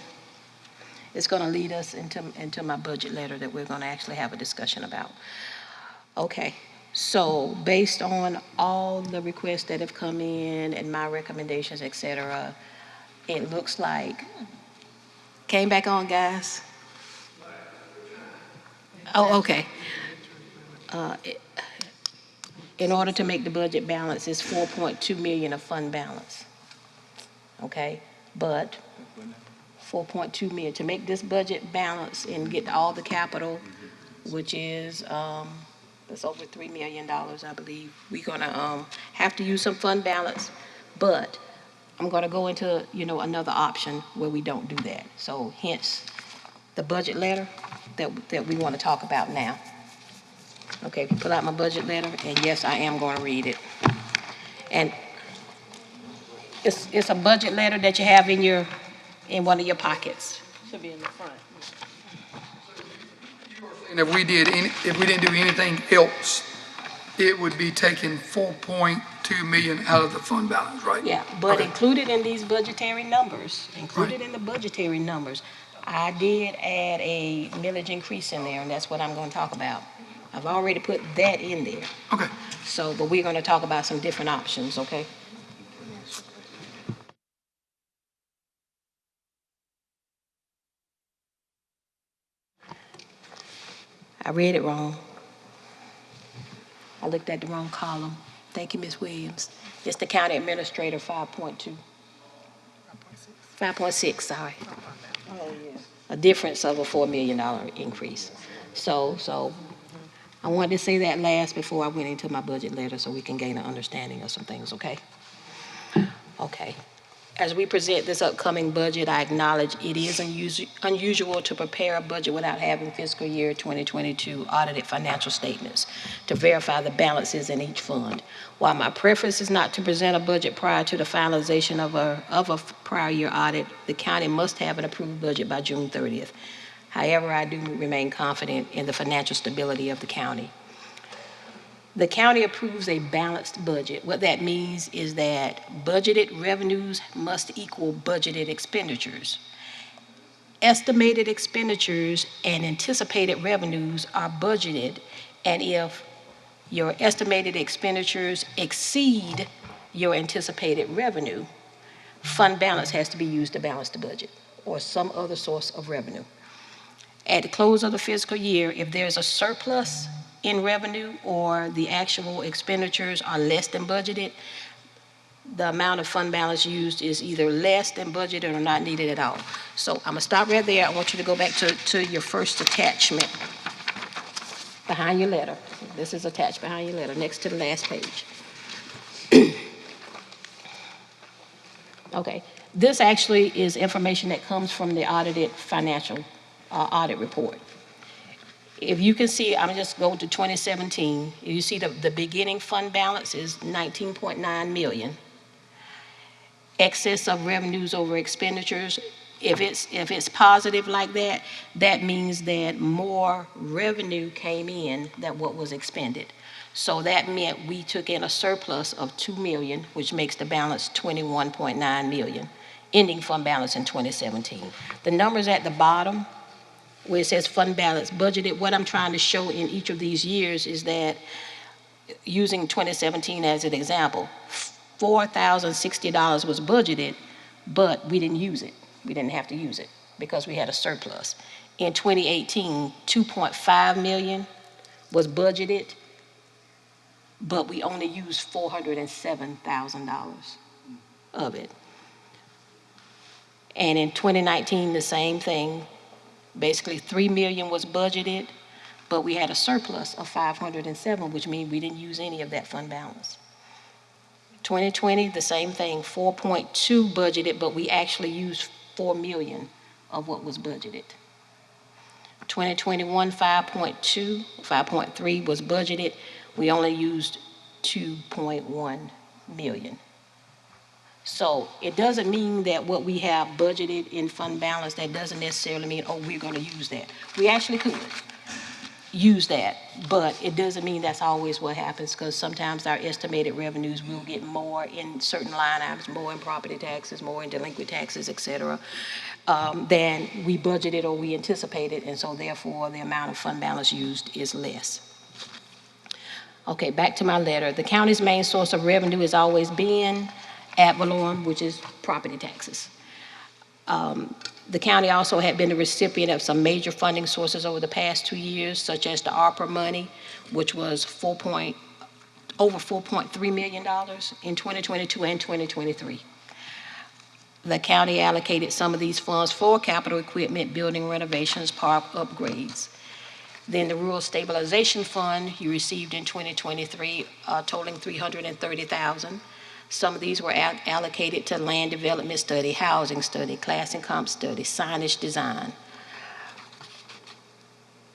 it's going to lead us into my budget letter that we're going to actually have a discussion about. Okay, so based on all the requests that have come in and my recommendations, et cetera, it looks like, came back on, guys? Oh, okay. In order to make the budget balance, it's 4.2 million of fund balance. Okay, but 4.2 million to make this budget balance and get all the capital, which is it's over $3 million, I believe. We're gonna have to use some fund balance, but I'm gonna go into another option where we don't do that. So hence the budget letter that we want to talk about now. Okay, if you pull out my budget letter, and yes, I am going to read it. And it's a budget letter that you have in one of your pockets. Should be in the front. And if we didn't do anything else, it would be taking 4.2 million out of the fund balance, right? Yeah, but Okay. included in these budgetary numbers, in the budgetary numbers, I did add a millage increase in there, and that's what I'm going to talk about. I've already put that in there. Okay. So, but we're going to talk about some different options, okay? I read it wrong. I looked at the wrong column. Thank you, Ms. Williams. It's the county administrator 5.2. 5.6, sorry. Oh, yeah. A difference of a $4 million increase. So I wanted to say that last before I went into my budget letter so we can gain an understanding of some things, okay? Okay. As we present this upcoming budget, I acknowledge it is unusual to prepare a budget without having fiscal year 2022 audited financial statements to verify the balances in each fund. While my preference is not to present a budget prior to the finalization of a prior year audit, the county must have an approved budget by June 30th. However, I do remain confident in the financial stability of the county. The county approves a balanced budget. What that means is that budgeted revenues must equal budgeted expenditures. Estimated expenditures and anticipated revenues are budgeted, and if your estimated expenditures exceed your anticipated revenue, fund balance has to be used to balance the budget or some other source of revenue. At the close of the fiscal year, if there's a surplus in revenue or the actual expenditures are less than budgeted, the amount of fund balance used is either less than budgeted or not needed at all. So I'm gonna stop right there. I want you to go back to your first attachment behind your letter. This is attached behind your letter, next to the last page. Okay, this actually is information that comes from the audited financial audit report. If you can see, I'm just going to 2017. You see the beginning fund balance is 19.9 million. Excess of revenues over expenditures, if it's positive like that, that means that more revenue came in than what was expended. So that meant we took in a surplus of 2 million, which makes the balance 21.9 million, ending fund balance in 2017. The numbers at the bottom, where it says fund balance budgeted, what I'm trying to show in each of these years is that, using 2017 as an example, $4,060 was budgeted, but we didn't use it. We didn't have to use it because we had a surplus. In 2018, 2.5 million was budgeted, but we only used $407,000 of it. And in 2019, the same thing. Basically, 3 million was budgeted, but we had a surplus of 507, which means we didn't use any of that fund balance. 2020, the same thing, 4.2 budgeted, but we actually used 4 million of what was budgeted. 2021, 5.2, 5.3 was budgeted. We only used 2.1 million. So it doesn't mean that what we have budgeted in fund balance, that doesn't necessarily mean, oh, we're going to use that. We actually could use that, but it doesn't mean that's always what happens, because sometimes our estimated revenues will get more in certain line items, more in property taxes, more in delinquent taxes, et cetera, than we budgeted or we anticipated, and so therefore the amount of fund balance used is less. Okay, back to my letter. The county's main source of revenue has always been ad valorem, which is property taxes. The county also had been the recipient of some major funding sources over the past 2 years, such as the ARPA money, which was over $4.3 million in 2022 and 2023. The county allocated some of these funds for capital equipment, building renovations, park upgrades. Then the Rural Stabilization Fund you received in 2023, totaling $330,000. Some of these were allocated to land development study, housing study, class and comp study, signage design.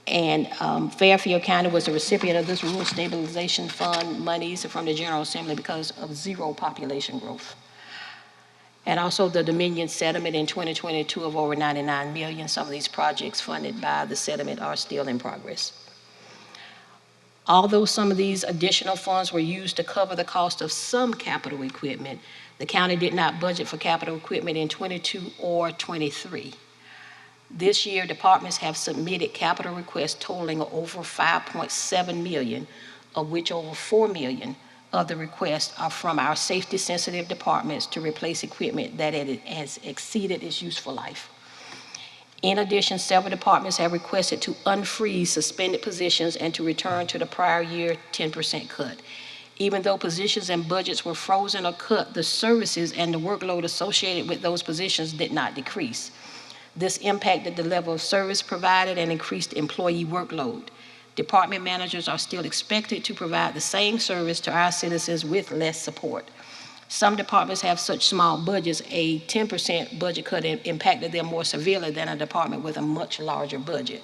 And Fairfield County was the recipient of this Rural Stabilization Fund monies from the General Assembly because of zero population growth. And also the Dominion settlement in 2022 of over 99 million. Some of these projects funded by the settlement are still in progress. Although some of these additional funds were used to cover the cost of some capital equipment, the county did not budget for capital equipment in 22 or 23. This year, departments have submitted capital requests totaling over 5.7 million, of which over 4 million of the requests are from our safety-sensitive departments to replace equipment that has exceeded its useful life. In addition, several departments have requested to unfreeze suspended positions and to return to the prior year 10% cut. Even though positions and budgets were frozen or cut, the services and the workload associated with those positions did not decrease. This impacted the level of service provided and increased employee workload. Department managers are still expected to provide the same service to our citizens with less support. Some departments have such small budgets, a 10% budget cut impacted them more severely than a department with a much larger budget.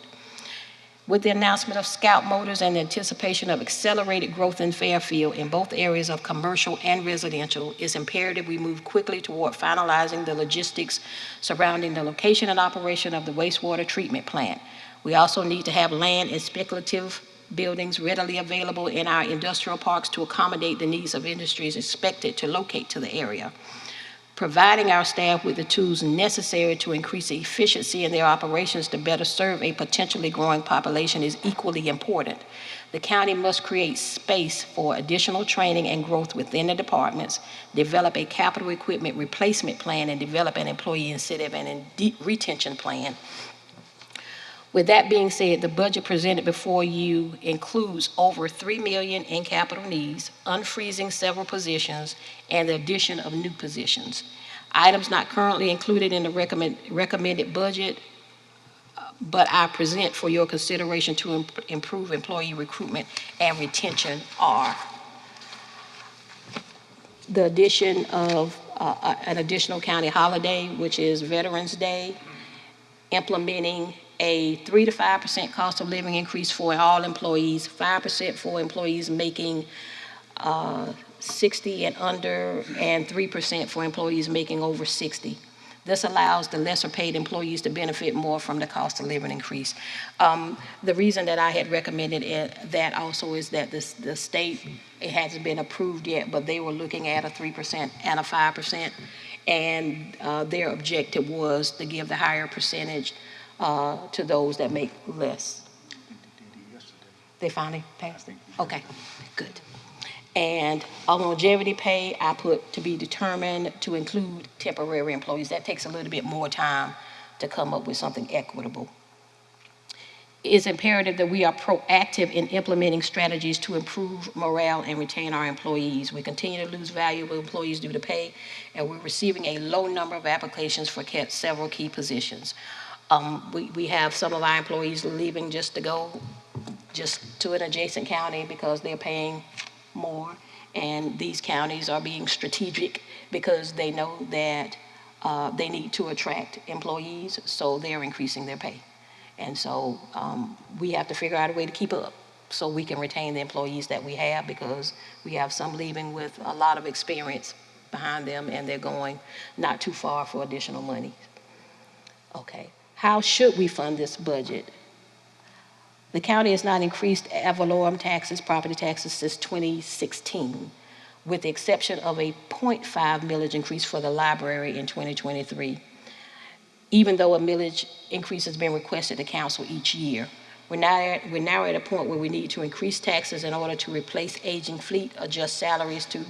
With the announcement of Scout Motors and the anticipation of accelerated growth in Fairfield in both areas of commercial and residential, it's imperative we move quickly toward finalizing the logistics surrounding the location and operation of the wastewater treatment plant. We also need to have land and speculative buildings readily available in our industrial parks to accommodate the needs of industries expected to locate to the area. Providing our staff with the tools necessary to increase the efficiency in their operations to better serve a potentially growing population is equally important. The county must create space for additional training and growth within the departments, develop a capital equipment replacement plan, and develop an employee incentive and retention plan. With that being said, the budget presented before you includes over $3 million in capital needs, unfreezing several positions, and the addition of new positions. Items not currently included in the recommended budget, but I present for your consideration to improve employee recruitment and retention are the addition of an additional county holiday, which is Veterans Day, implementing a 3 to 5% cost of living increase for all employees, 5% for employees making 60 and under, and 3% for employees making over 60. This allows the lesser paid employees to benefit more from the cost of living increase. The reason that I had recommended that also is that the state, it hasn't been approved yet, but they were looking at a 3% and a 5%, and their objective was to give the higher percentage to those that make less. They finally passed it? Okay, good. And on longevity pay, I put to be determined to include temporary employees. That takes a little bit more time to come up with something equitable. It's imperative that we are proactive in implementing strategies to improve morale and retain our employees. We continue to lose valuable employees due to pay, and we're receiving a low number of applications for several key positions. We have some of our employees leaving just to go just to an adjacent county because they're paying more, and these counties are being strategic because they know that they need to attract employees, so they're increasing their pay. And so we have to figure out a way to keep up so we can retain the employees that we have, because we have some leaving with a lot of experience behind them and they're going not too far for additional money. Okay, how should we fund this budget? The county has not increased ad valorem taxes, property taxes, since 2016, with the exception of a 0.5 millage increase for the library in 2023, even though a millage increase has been requested to council each year. We're now at a point where we need to increase taxes in order to replace aging fleet, adjust salaries to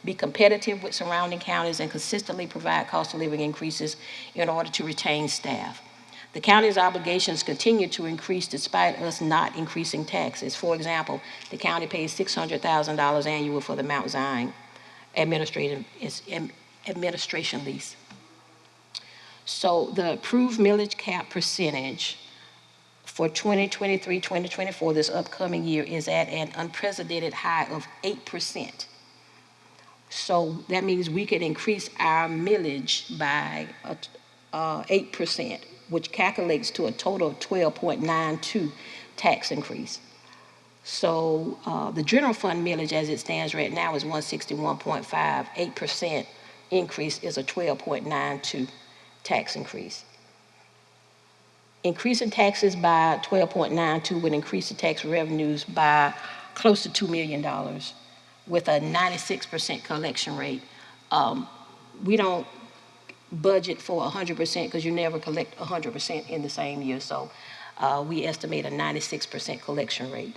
be competitive with surrounding counties, and consistently provide cost of living increases in order to retain staff. The county's obligations continue to increase despite us not increasing taxes. For example, the county pays $600,000 annual for the Mount Zion administration lease. So the approved millage cap percentage for 2023-2024, this upcoming year, is at an unprecedented high of 8%. So that means we could increase our millage by 8%, which calculates to a total of 12.92 tax increase. So the general fund millage as it stands right now is 161.5. 8% increase is a 12.92 tax increase. Increasing taxes by 12.92 would increase the tax revenues by close to $2 million with a 96% collection rate. We don't budget for 100% because you never collect 100% in the same year, so we estimate a 96% collection rate.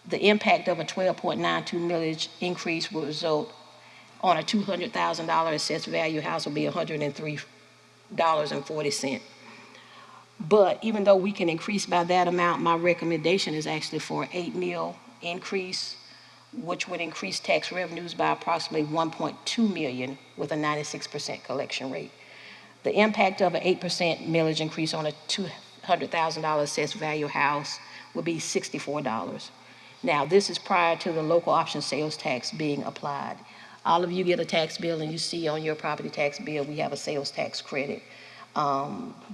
The impact of a 12.92 millage increase will result on a $200,000 assessed value house will be $103.40. But even though we can increase by that amount, my recommendation is actually for an 8 mil increase, which would increase tax revenues by approximately $1.2 million with a 96% collection rate. The impact of an 8% millage increase on a $200,000 assessed value house would be $64. Now, this is prior to the local option sales tax being applied. All of you get a tax bill and you see on your property tax bill we have a sales tax credit.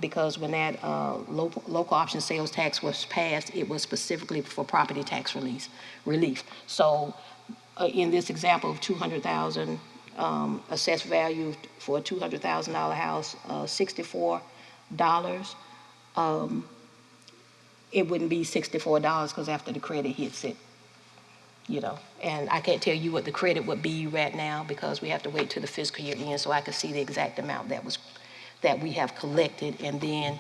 Because when that local option sales tax was passed, it was specifically for property tax relief. So in this example of $200,000 assessed value for a $200,000 house, $64, it wouldn't be $64 because after the credit hits it, you know. And I can't tell you what the credit would be right now because we have to wait till the fiscal year ends so I can see the exact amount that we have collected and then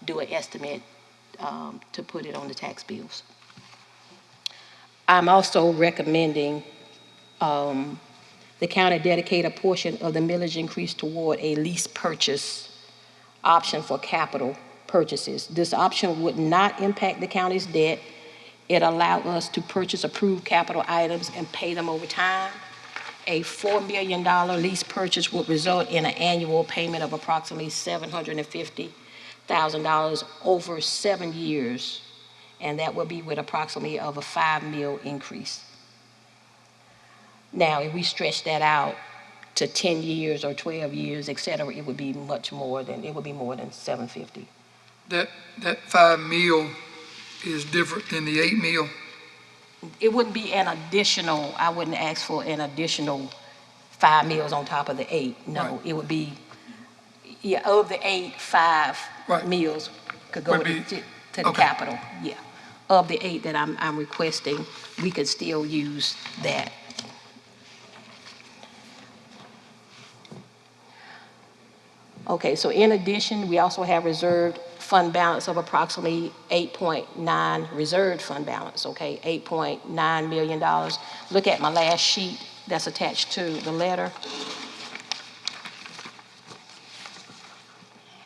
do an estimate to put it on the tax bills. I'm also recommending the county dedicate a portion of the millage increase toward a lease purchase option for capital purchases. This option would not impact the county's debt. It allowed us to purchase approved capital items and pay them over time. A $4 million lease purchase would result in an annual payment of approximately $750,000 over 7 years, and that would be with approximately of a $5 million increase. Now, if we stretch that out to 10 years or 12 years, et cetera, it would be much more than, it would be more than 750. That $5 million is different than the $8 million? It wouldn't be an additional, I wouldn't ask for an additional $5 million on top of the 8. No, Right. it would be, yeah, of the 8, 5 Right. meals could go Would be- to the okay. capital, yeah. Of the 8 that I'm requesting, we could still use that. Okay, so in addition, we also have reserved fund balance of approximately 8.9 reserved fund balance, okay, $8.9 million. Look at my last sheet that's attached to the letter.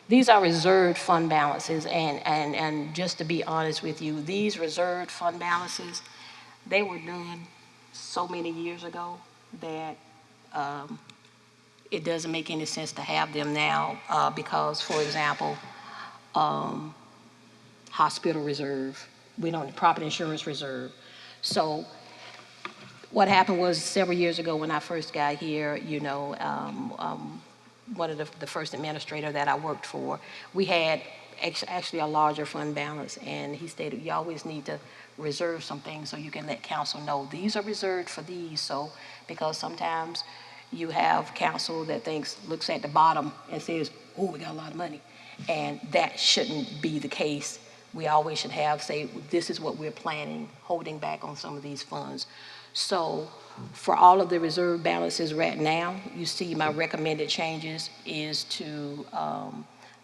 These are reserved fund balances, and just to be honest with you, these reserved fund balances, they were done so many years ago that it doesn't make any sense to have them now because, for example, hospital reserve, we don't, property insurance reserve. So what happened was several years ago when I first got here, you know, one of the first administrator that I worked for, we had actually a larger fund balance, and he stated you always need to reserve some things so you can let council know these are reserved for these. So because sometimes you have council that looks at the bottom and says, oh, we got a lot of money, and that shouldn't be the case. We always should have, say, this is what we're planning, holding back on some of these funds. So for all of the reserve balances right now, you see my recommended changes is to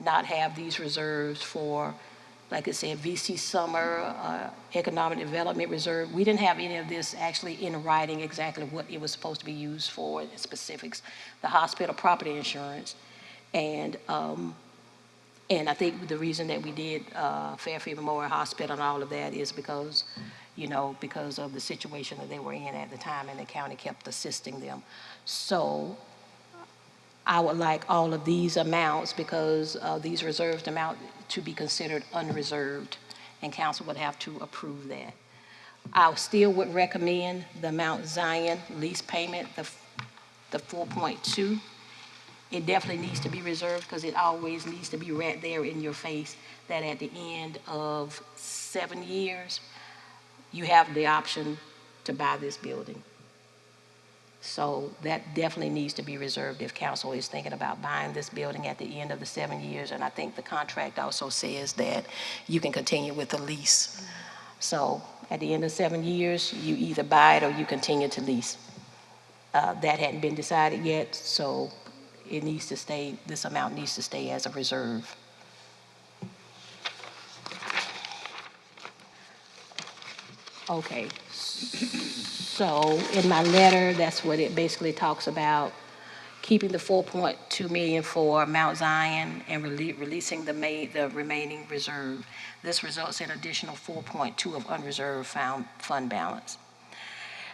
not have these reserves for, like I said, VC Summer, Economic Development Reserve. We didn't have any of this actually in writing exactly what it was supposed to be used for, the specifics, the hospital property insurance. And I think the reason that we did Fairfield Memorial Hospital and all of that is because, you know, because of the situation that they were in at the time, and the county kept assisting them. So I would like all of these amounts, because these reserved amount, to be considered unreserved, and council would have to approve that. I still would recommend the Mount Zion lease payment, the 4.2. It definitely needs to be reserved because it always needs to be right there in your face that at the end of 7 years, you have the option to buy this building. So that definitely needs to be reserved if council is thinking about buying this building at the end of the 7 years. And I think the contract also says that you can continue with the lease. So at the end of 7 years, you either buy it or you continue to lease. That hadn't been decided yet, so it needs to stay, this amount needs to stay as a reserve. Okay, so in my letter, that's what it basically talks about, keeping the 4.2 million for Mount Zion and releasing the remaining reserve. This results in additional 4.2 of unreserved fund balance.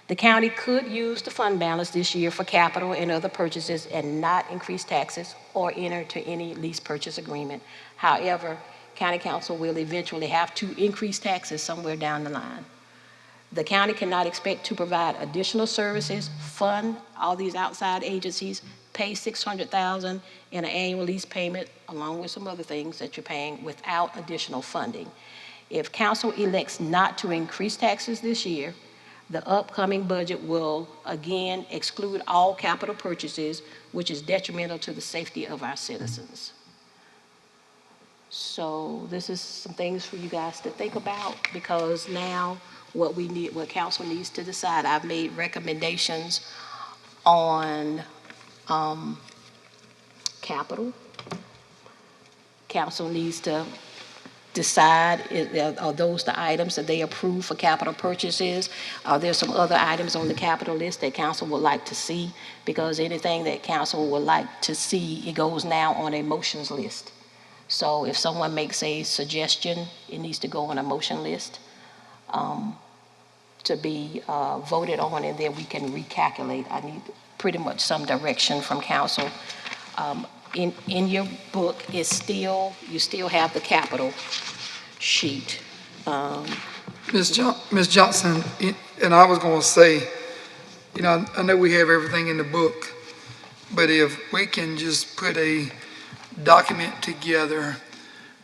The county could use the fund balance this year for capital and other purchases and not increase taxes or enter to any lease purchase agreement. However, county council will eventually have to increase taxes somewhere down the line. The county cannot expect to provide additional services, fund all these outside agencies, pay $600,000 in an annual lease payment, along with some other things that you're paying, without additional funding. If council elects not to increase taxes this year, the upcoming budget will again exclude all capital purchases, which is detrimental to the safety of our citizens. So this is some things for you guys to think about, because now what council needs to decide, I've made recommendations on capital. Council needs to decide, are those the items that they approve for capital purchases? Are there some other items on the capital list that council would like to see? Because anything that council would like to see, it goes now on a motions list. So if someone makes a suggestion, it needs to go on a motion list to be voted on, and then we can recalculate. I need pretty much some direction from council. In your book, is still, you still have the capital sheet. Ms. Johnson, and I was going to say, you know, I know we have everything in the book, but if we can just put a document together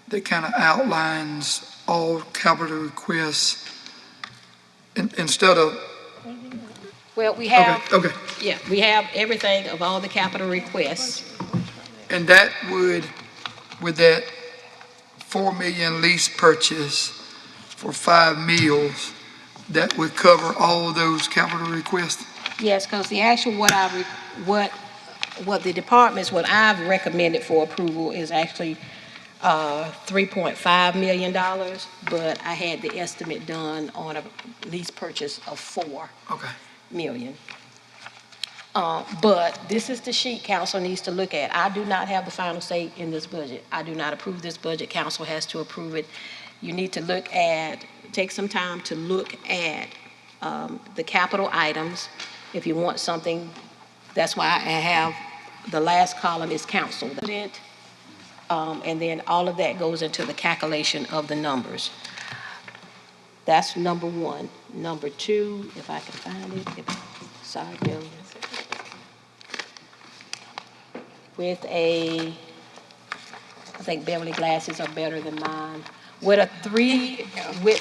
that kind of outlines all capital requests instead of. Well, we have, Okay. yeah, we have everything of all the capital requests. And that with that 4 million lease purchase for 5 meals, that would cover all of those capital requests? Yes, because the actual, what the departments, what I've recommended for approval is actually $3.5 million, but I had the estimate done on a lease purchase of 4 million. But this is the sheet council needs to look at. I do not have the final say in this budget. I do not approve this budget. Council has to approve it. You need to look at, take some time to look at the capital items. If you want something, that's why I have, the last column is council. And then all of that goes into the calculation of the numbers. That's number one. Number two, if I can find it, sorry, Bill. With I think Beverly glasses are better than mine. With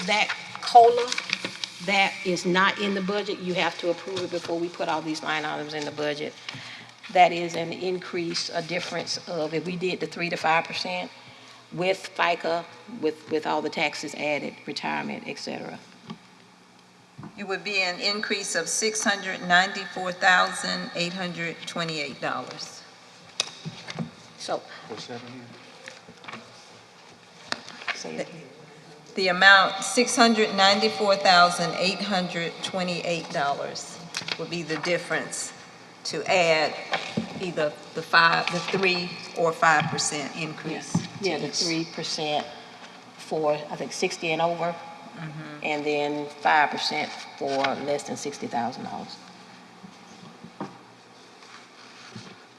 that COLA, that is not in the budget. You have to approve it before we put all these line items in the budget. That is an increase, a difference of, if we did the 3 to 5% with FICA, with all the taxes added, retirement, et cetera. It would be an increase of $694,828. So. The amount, $694,828 would be the difference to add either the 3 or 5% increase. Yeah, the 3% for, I think, 60 and over, and then 5% for less than $60,000.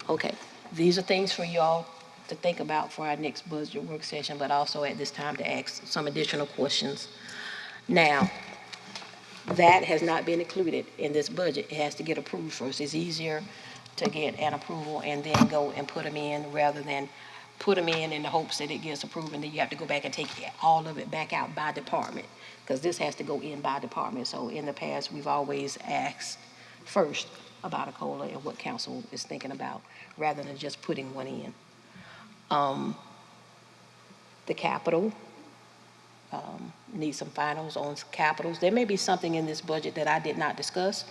Okay, these are things for y'all to think about for our next budget work session, but also at this time to ask some additional questions. Now, that has not been included in this budget. It has to get approved first. It's easier to get an approval and then go and put them in rather than put them in the hopes that it gets approved, and then you have to go back and take all of it back out by department, because this has to go in by department. So in the past, we've always asked first about a COLA and what council is thinking about, rather than just putting one in. The capital, need some finals on capitals. There may be something in this budget that I did not discuss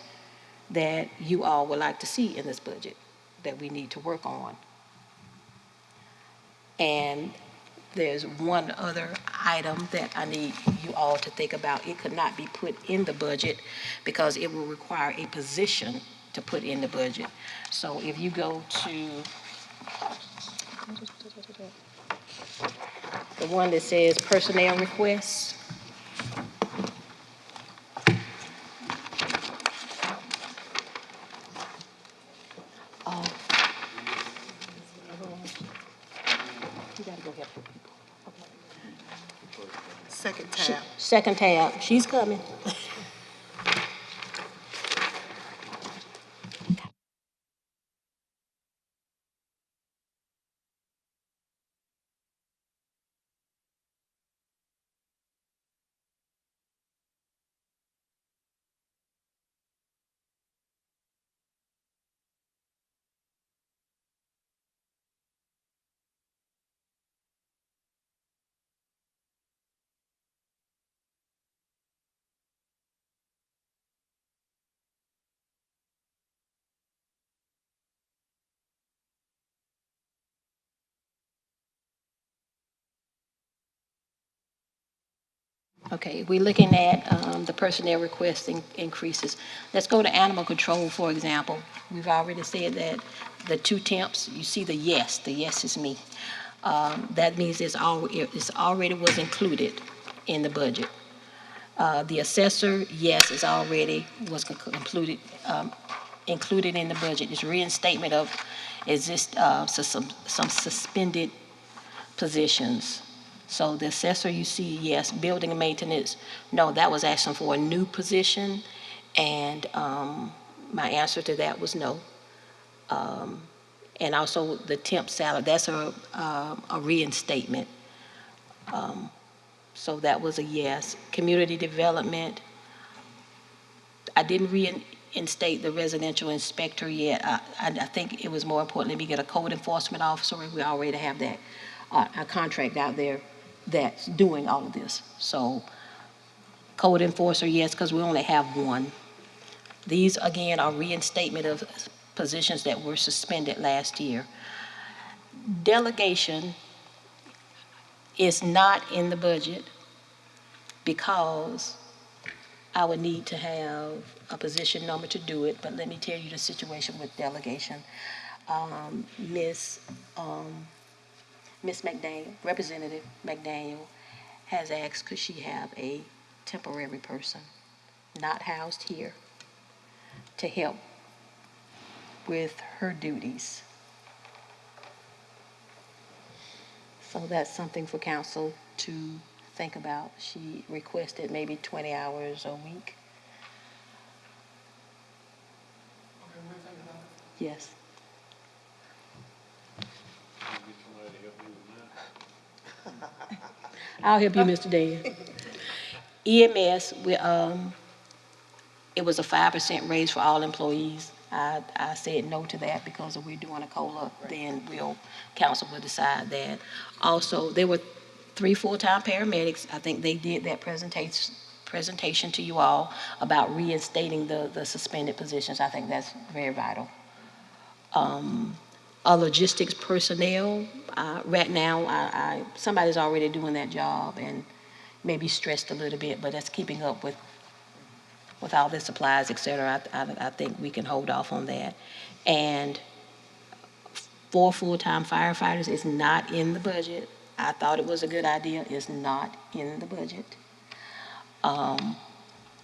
that you all would like to see in this budget that we need to work on. And there's one other item that I need you all to think about. It could not be put in the budget because it will require a position to put in the budget. So if you go to the one that says personnel requests, you gotta go help the people. Second tab. Second tab, she's coming. Okay, we're looking at the personnel requesting increases. Let's go to animal control, for example. We've already said that the 2 temps, you see the yes is me. That means it's already was included in the budget. The assessor, yes, is already was included in the budget. It's reinstatement of some suspended positions. So the assessor you see, yes, building and maintenance, no, that was asking for a new position, and my answer to that was no. And also the temp salary, that's a reinstatement. So that was a yes. Community development, I didn't reinstate the residential inspector yet. I think it was more important that we get a code enforcement officer, and we already have that, a contract out there that's doing all of this. So code enforcer, yes, because we only have one. These, again, are reinstatement of positions that were suspended last year. Delegation is not in the budget because I would need to have a position number to do it, but let me tell you the situation with delegation. Miss McDaniel, Representative McDaniel, has asked could she have a temporary person not housed here to help with her duties. So that's something for council to think about. She requested maybe 20 hours a week. Yes. I'll help you, Mr. Dan. EMS, it was a 5% raise for all employees. I said no to that because if we're doing a COLA, then council will decide that. Also, there were 3 full-time paramedics. I think they did that presentation to you all about reinstating the suspended positions. I think that's very vital. Our logistics personnel, right now, somebody's already doing that job and maybe stressed a little bit, but that's keeping up with all the supplies, et cetera. I think we can hold off on that. And 4 full-time firefighters is not in the budget. I thought it was a good idea. It's not in the budget.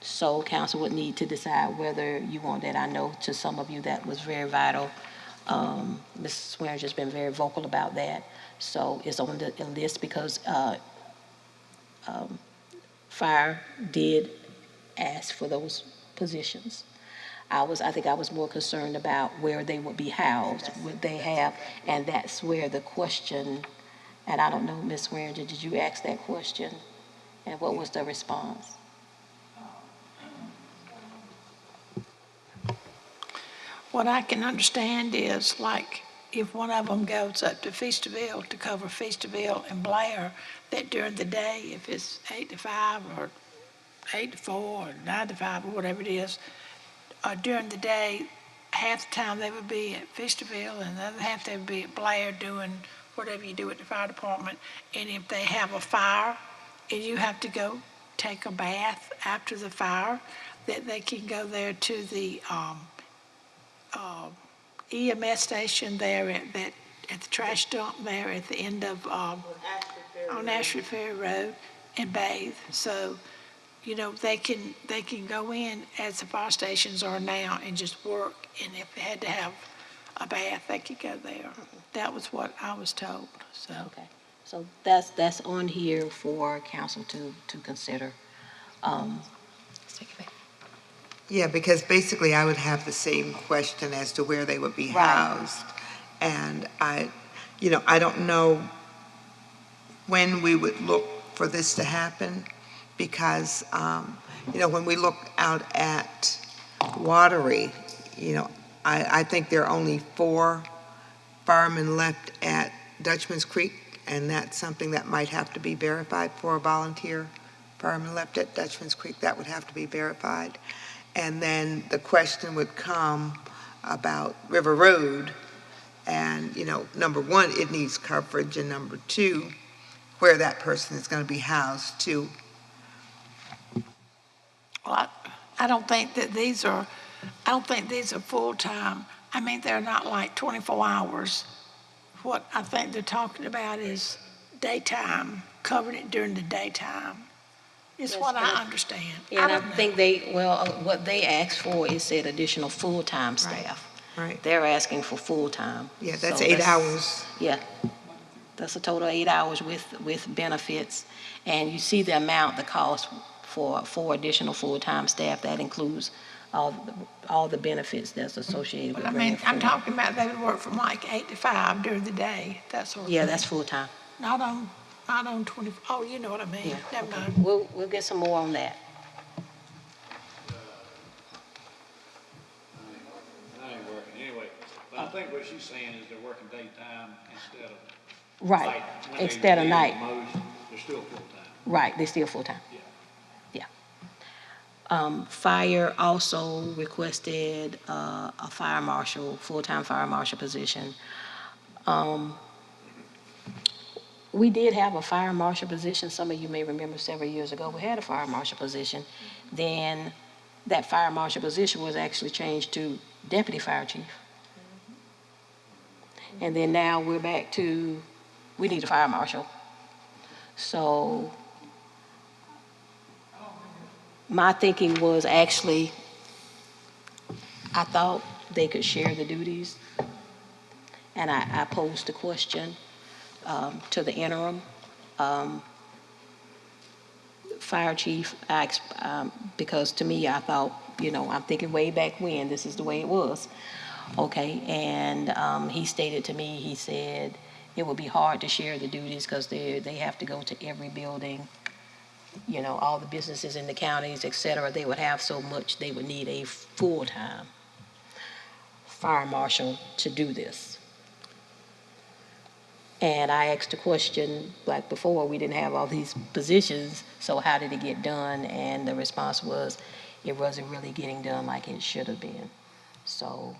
So council would need to decide whether you want that. I know to some of you that was very vital. Mrs. Swearingen's just been very vocal about that. So it's on the list because fire did ask for those positions. I think I was more concerned about where they would be housed, would they have, and that's where the question, and I don't know, Ms. Swearingen, did you ask that question? And what was the response? What I can understand is, like, if one of them goes up to Feasterville to cover Feasterville and Blair, that during the day, if it's 8 to 5 or 8 to 4 or 9 to 5 or whatever it is, during the day, half the time they would be at Feasterville and the other half they would be at Blair doing whatever you do at the fire department. And if they have a fire and you have to go take a bath after the fire, that they can go there to the EMS station there at the trash dump there at the end of on Ashford Ferry Road and bathe. So, you know, they can go in as the fire stations are now and just work. And if they had to have a bath, they could go there. That was what I was told. So okay, so that's on here for council to consider. Yeah, because basically I would have the same question as to where they would be housed. And I don't know when we would look for this to happen because, when we look out at Watery, I think there are only 4 firemen left at Dutchman's Creek, and that's something that might have to be verified for a volunteer fireman left at Dutchman's Creek. That would have to be verified. And then the question would come about River Road. And, number 1, it needs coverage. And number 2, where that person is going to be housed too. Well, I don't think these are full-time. I mean, they're not like 24 hours what I think they're talking about is daytime, covering it during the daytime, is Yes, what and I understand. And I don't know. think what they asked for is said additional full-time staff. Right. They're asking for full-time. Yeah, that's So 8 hours. Yeah, that's a total of 8 hours with benefits. And you see the amount, the cost for 4 additional full-time staff. That includes all the benefits that's associated with Well, I bringing mean, I'm 4. talking about they would work from like 8 to 5 during the day, that sort of thing. Yeah, that's full-time. Not on 20, oh, you know what I mean. Yeah, Never okay. mind. We'll get some more on that. I ain't working anyway. But I think what she's saying is they're working daytime instead of Right, night. When instead of they night. most, they're still full-time. Right, they're still full-time. Yeah. Fire also requested a fire marshal, full-time fire marshal position. We did have a fire marshal position. Some of you may remember several years ago, we had a fire marshal position. Then that fire marshal position was actually changed to deputy fire chief. And then now we're back to, we need a fire marshal. So my thinking was actually, I thought they could share the duties. And I posed the question to the interim fire chief, because to me, I thought, I'm thinking way back when, this is the way it was. Okay, and he stated to me, he said, it would be hard to share the duties because they have to go to every building, all the businesses in the counties, et cetera. They would have so much, they would need a full-time fire marshal to do this. And I asked a question, like before, we didn't have all these positions, so how did it get done? And the response was, it wasn't really getting done like it should have been. So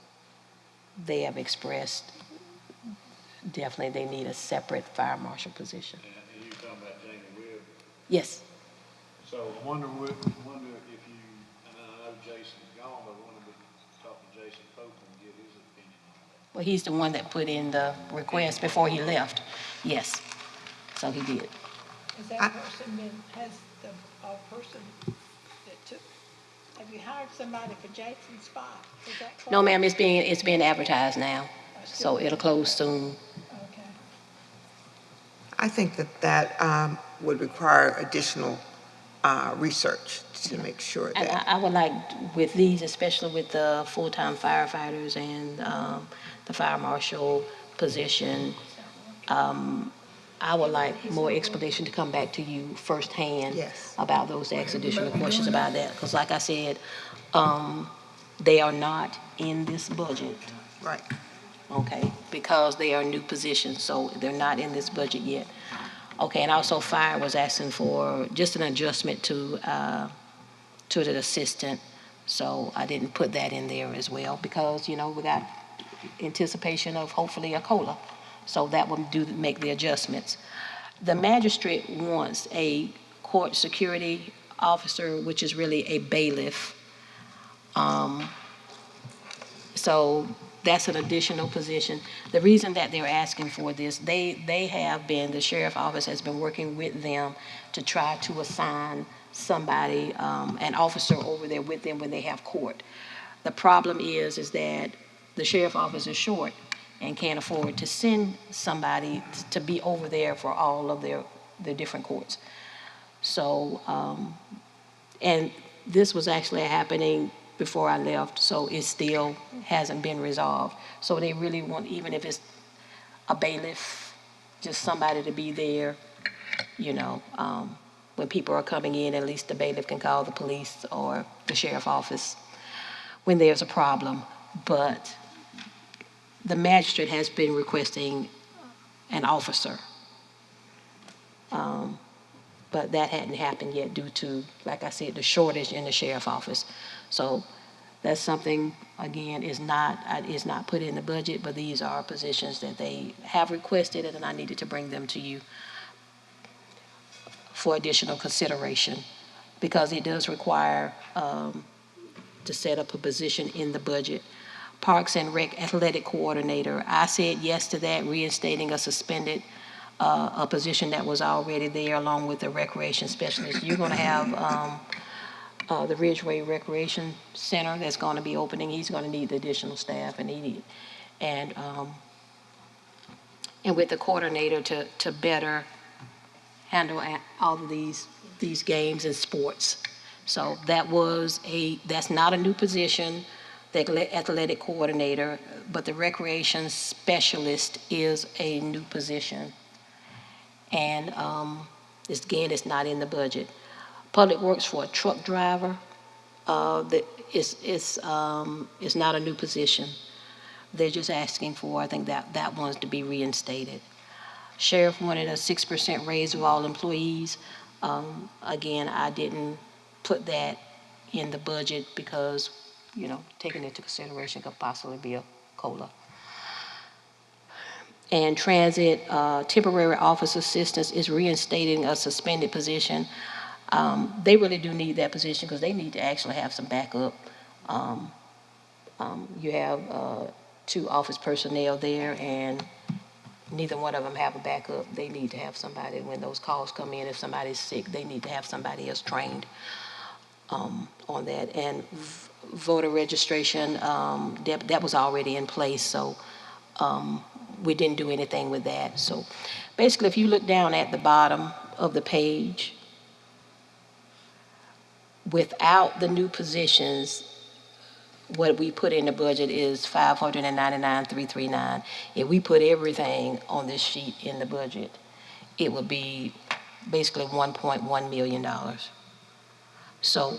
they have expressed, definitely they need a separate fire marshal position. And you're talking about Jamie Webb. Yes. So I wonder if you, and I know Jason's gone, but I wonder if we talk to Jason Pope and get his opinion on that. Well, he's the one that put in the request before he left. Yes, so he did. Has that person has the person that took, have you hired somebody for Jason's spot? Is that correct? No, ma'am, it's being advertised now, so it'll close soon. Okay. I think that would require additional research to make sure And that. I would like, with these, especially with the full-time firefighters and the fire marshal position, I would like more explanation to come back to you firsthand. Yes. About those, ask additional questions about that. Because like I said, they are not in this budget. Right. Okay, because they are new positions, so they're not in this budget yet. Okay, and also fire was asking for just an adjustment to the assistant, so I didn't put that in there as well because, we got anticipation of hopefully a COLA, so that will make the adjustments. The magistrate wants a court security officer, which is really a bailiff. So that's an additional position. The reason that they're asking for this, the sheriff office has been working with them to try to assign somebody, an officer over there with them when they have court. The problem is that the sheriff office is short and can't afford to send somebody to be over there for all of their different courts. So, and this was actually happening before I left, so it still hasn't been resolved. So they really want, even if it's a bailiff, just somebody to be there, when people are coming in, at least the bailiff can call the police or the sheriff's office when there's a problem. But the magistrate has been requesting an officer. But that hadn't happened yet due to, like I said, the shortage in the sheriff's office. So that's something, again, is not put in the budget, but these are positions that they have requested, and I needed to bring them to you for additional consideration, because it does require to set up a position in the budget. Parks and Rec Athletic Coordinator. I said yes to that, reinstating a suspended, a position that was already there along with the recreation specialist. You're gonna have, the Ridgeway Recreation Center that's gonna be opening. He's gonna need additional staff and with the coordinator to better handle all of these games and sports. So that's not a new position, the athletic coordinator, but the recreation specialist is a new position. And it's not in the budget. Public Works for a truck driver, it's not a new position. They're just asking for, I think that one's to be reinstated. Sheriff wanted a 6% raise of all employees. Again, I didn't put that in the budget because, taking into consideration could possibly be a COLA. And transit, temporary office assistance is reinstating a suspended position. They really do need that position because they need to actually have some backup. You have 2 office personnel there, and neither one of them have a backup. They need to have somebody when those calls come in. If somebody's sick, they need to have somebody else trained on that. And voter registration, that was already in place, so we didn't do anything with that. So basically, if you look down at the bottom of the page, without the new positions, what we put in the budget is $599,339. If we put everything on this sheet in the budget, it would be basically $1.1 million. So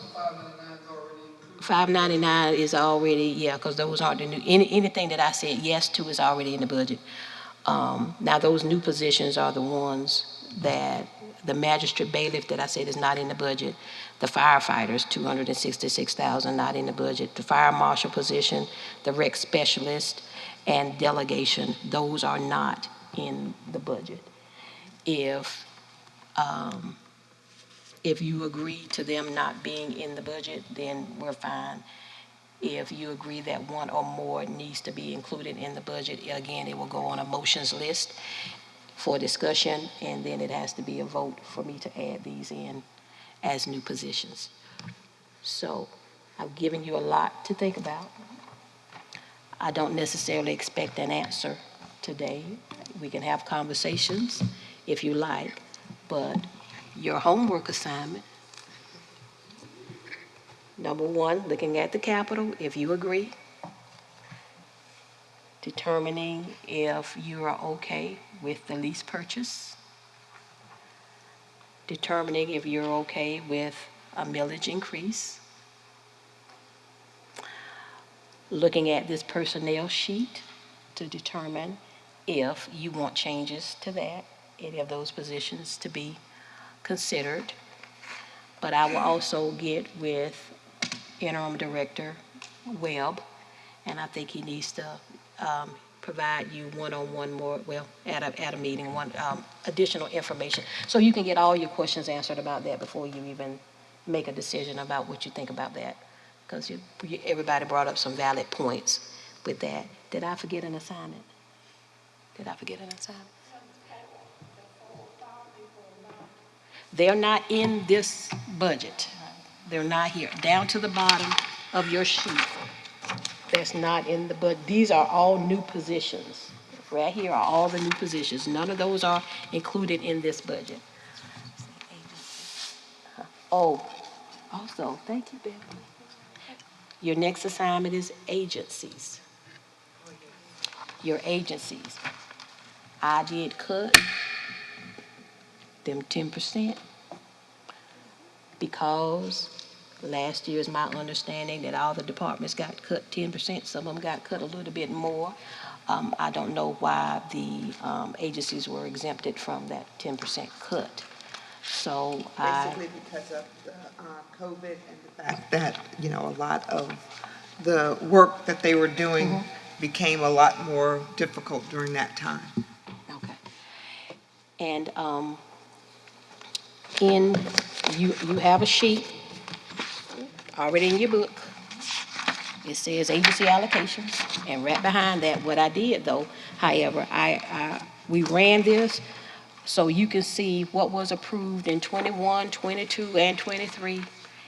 $599 is already, because those aren't the new, anything that I said yes to is already in the budget. Now those new positions are the ones that the magistrate bailiff that I said is not in the budget. The firefighters, $266,000, not in the budget. The fire marshal position, the rec specialist, and delegation, those are not in the budget. If you agree to them not being in the budget, then we're fine. If you agree that one or more needs to be included in the budget, again, it will go on a motions list for discussion, and then it has to be a vote for me to add these in as new positions. So I've given you a lot to think about. I don't necessarily expect an answer today. We can have conversations if you like, but your homework assignment, number 1, looking at the capital, if you agree, determining if you are okay with the lease purchase, determining if you're okay with a millage increase, looking at this personnel sheet to determine if you want changes to that, any of those positions to be considered. But I will also get with Interim Director Webb, and I think he needs to provide you one-on-one more, at a meeting, additional information, so you can get all your questions answered about that before you even make a decision about what you think about that. Because everybody brought up some valid points with that. Did I forget an assignment? They're not in this budget. They're not here. Down to the bottom of your sheet. That's not in the budget. These are all new positions. Right here are all the new positions. None of those are included in this budget. Oh, also, thank you, Beverly. Your next assignment is agencies. Your agencies. I did cut them 10% because last year is my understanding that all the departments got cut 10%. Some of them got cut a little bit more. I don't know why the agencies were exempted from that 10% cut. So Basically because of the COVID and the fact that, a lot of the work that they were doing became a lot more difficult during that time. Okay. And you have a sheet already in your book. It says agency allocations, and right behind that, what I did though, however, we ran this so you can see what was approved in 21, 22, and 23,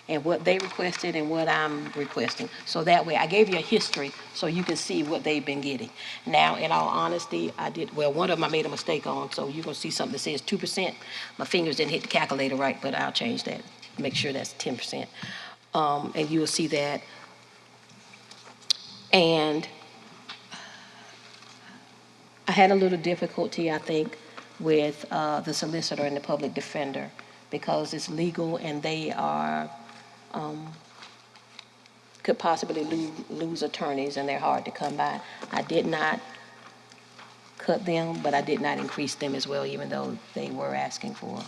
and what they requested and what I'm requesting. So that way, I gave you a history so you can see what they've been getting. Now, in all honesty, one of them I made a mistake on, so you're gonna see something that says 2%. My fingers didn't hit the calculator right, but I'll change that, make sure that's 10%. And you will see that. And I had a little difficulty, I think, with the solicitor and the public defender because it's legal and they are, could possibly lose attorneys and they're hard to come by. I did not cut them, but I did not increase them as well, even though they were asking for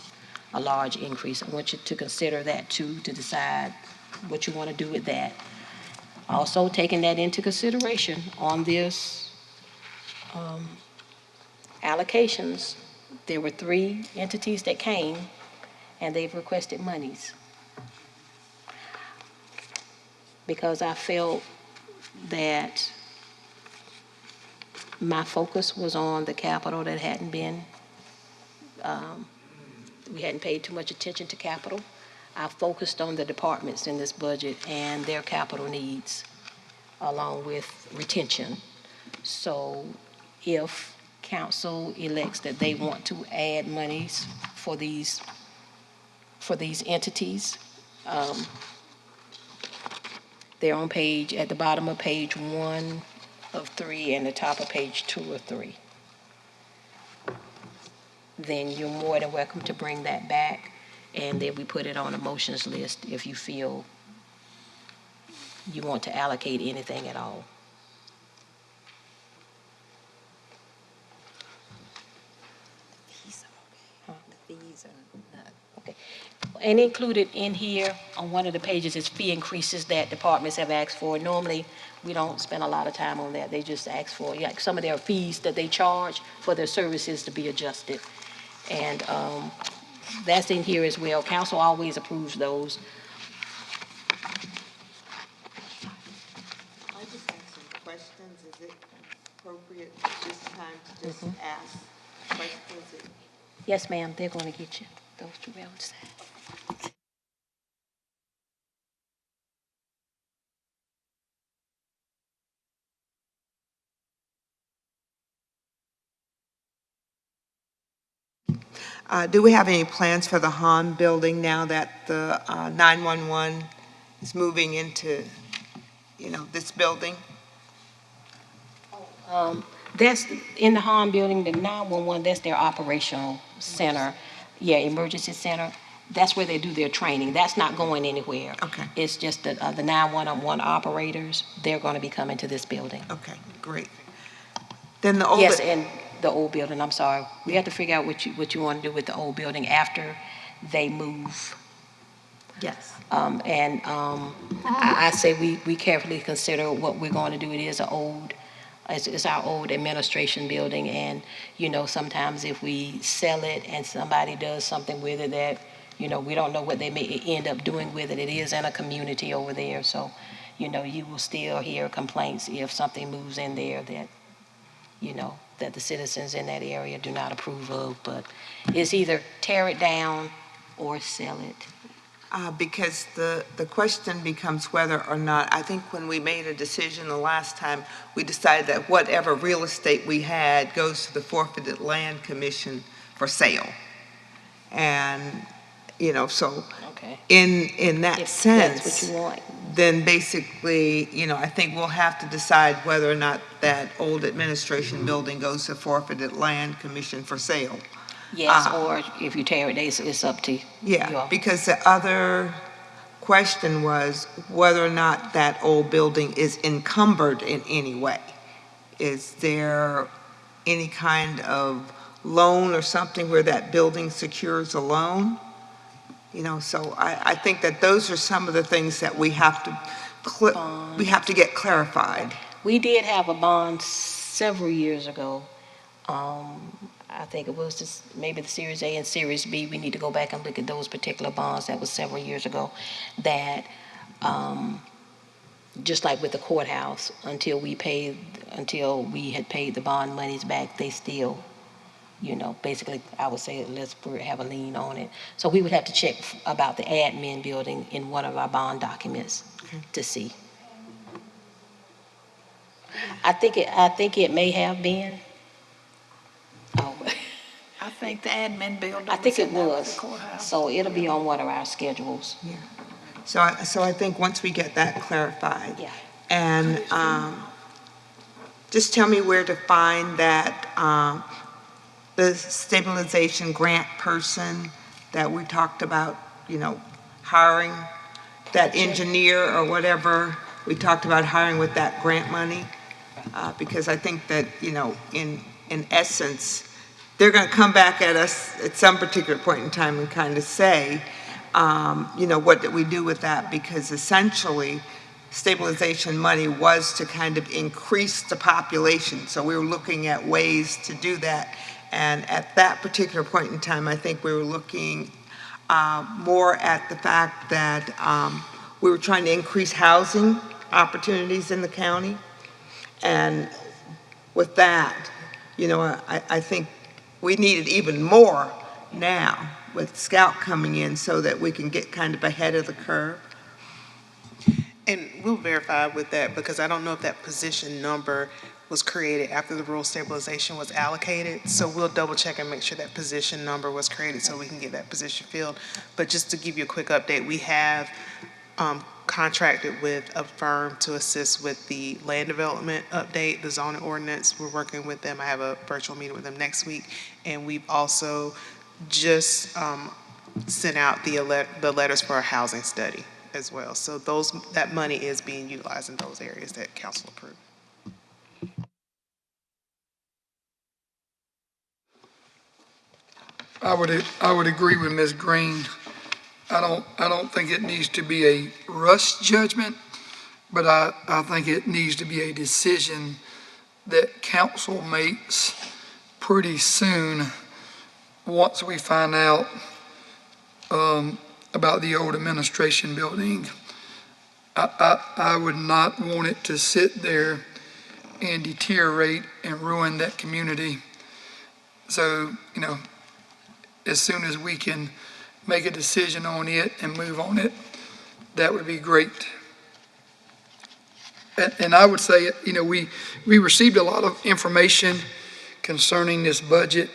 a large increase. I want you to consider that too, to decide what you want to do with that. Also taking that into consideration on this allocations, there were 3 entities that came and they've requested monies. Because I felt that my focus was on the capital that hadn't been, we hadn't paid too much attention to capital. I focused on the departments in this budget and their capital needs, along with retention. So if council elects that they want to add monies for these entities, they're on at the bottom of page 1 of 3 and the top of page 2 of 3. Then you're more than welcome to bring that back, and then we put it on a motions list if you feel you want to allocate anything at all. The fees are not. Okay. And included in here on one of the pages is fee increases that departments have asked for. Normally, we don't spend a lot of time on that. They just ask for, like, some of their fees that they charge for their services to be adjusted. And that's in here as well. Council always approves those. I just have some questions. Is it appropriate at this time to just ask questions? Yes, ma'am, they're going to get you those 2 rounds. Do we have any plans for the Han building now that the 911 is moving into, this building? That's in the Han building, the 911, that's their operational center. Yeah, emergency center. That's where they do their training. That's not going anywhere. Okay. It's just the 911 operators, they're going to be coming to this building. Okay, great. Then the old. Yes, and the old building, I'm sorry. We have to figure out what you want to do with the old building after they move. Yes. I say we carefully consider what we're going to do. It is it's our old administration building, and, sometimes if we sell it and somebody does something with it that, we don't know what they may end up doing with it. It is in a community over there, so, you will still hear complaints if something moves in there that, that the citizens in that area do not approve of, but it's either tear it down or sell it. Because the question becomes whether or not, I think when we made a decision the last time, we decided that whatever real estate we had goes to the Forfeited Land Commission for sale. And, so okay. in that sense, that's what you want. Then basically, I think we'll have to decide whether or not that old administration building goes to Forfeited Land Commission for sale. Yes, or if you tear it, it's up to you. Yeah, because the other question was whether or not that old building is encumbered in any way. Is there any kind of loan or something where that building secures a loan? So I think that those are some of the things that we have to get clarified. We did have a bond several years ago. I think it was maybe the Series A and Series B. We need to go back and look at those particular bonds. That was several years ago. That just like with the courthouse, until we had paid the bond monies back, they still, basically, I would say, let's have a lien on it. So we would have to check about the admin building in one of our bond documents to see. I think it may have been. Oh, I think the admin building. I think it in there with was. the courthouse. So it'll be on one of our schedules. Yeah. So I think once we get that clarified. Yeah. And just tell me where to find that, the stabilization grant person that we talked about, hiring, that engineer or whatever, we talked about hiring with that grant money. Because I think that, in essence, they're going to come back at us at some particular point in time and kind of say, what did we do with that? Because essentially, stabilization money was to kind of increase the population. So we were looking at ways to do that. And at that particular point in time, I think we were looking more at the fact that we were trying to increase housing opportunities in the county. And with that, I think we needed even more now with Scout coming in so that we can get kind of ahead of the curve. And we'll verify with that because I don't know if that position number was created after the rural stabilization was allocated. So we'll double check and make sure that position number was created so we can get that position filled. But just to give you a quick update, we have contracted with a firm to assist with the land development update, the zoning ordinance. We're working with them. I have a virtual meeting with them next week. And we've also just sent out the letters for a housing study as well. So that money is being utilized in those areas that council approved. I would agree with Ms. Green. I don't think it needs to be a rush judgment, but I think it needs to be a decision that council makes pretty soon once we find out about the old administration building. I would not want it to sit there and deteriorate and ruin that community. So, as soon as we can make a decision on it and move on it, that would be great. And I would say, we received a lot of information concerning this budget,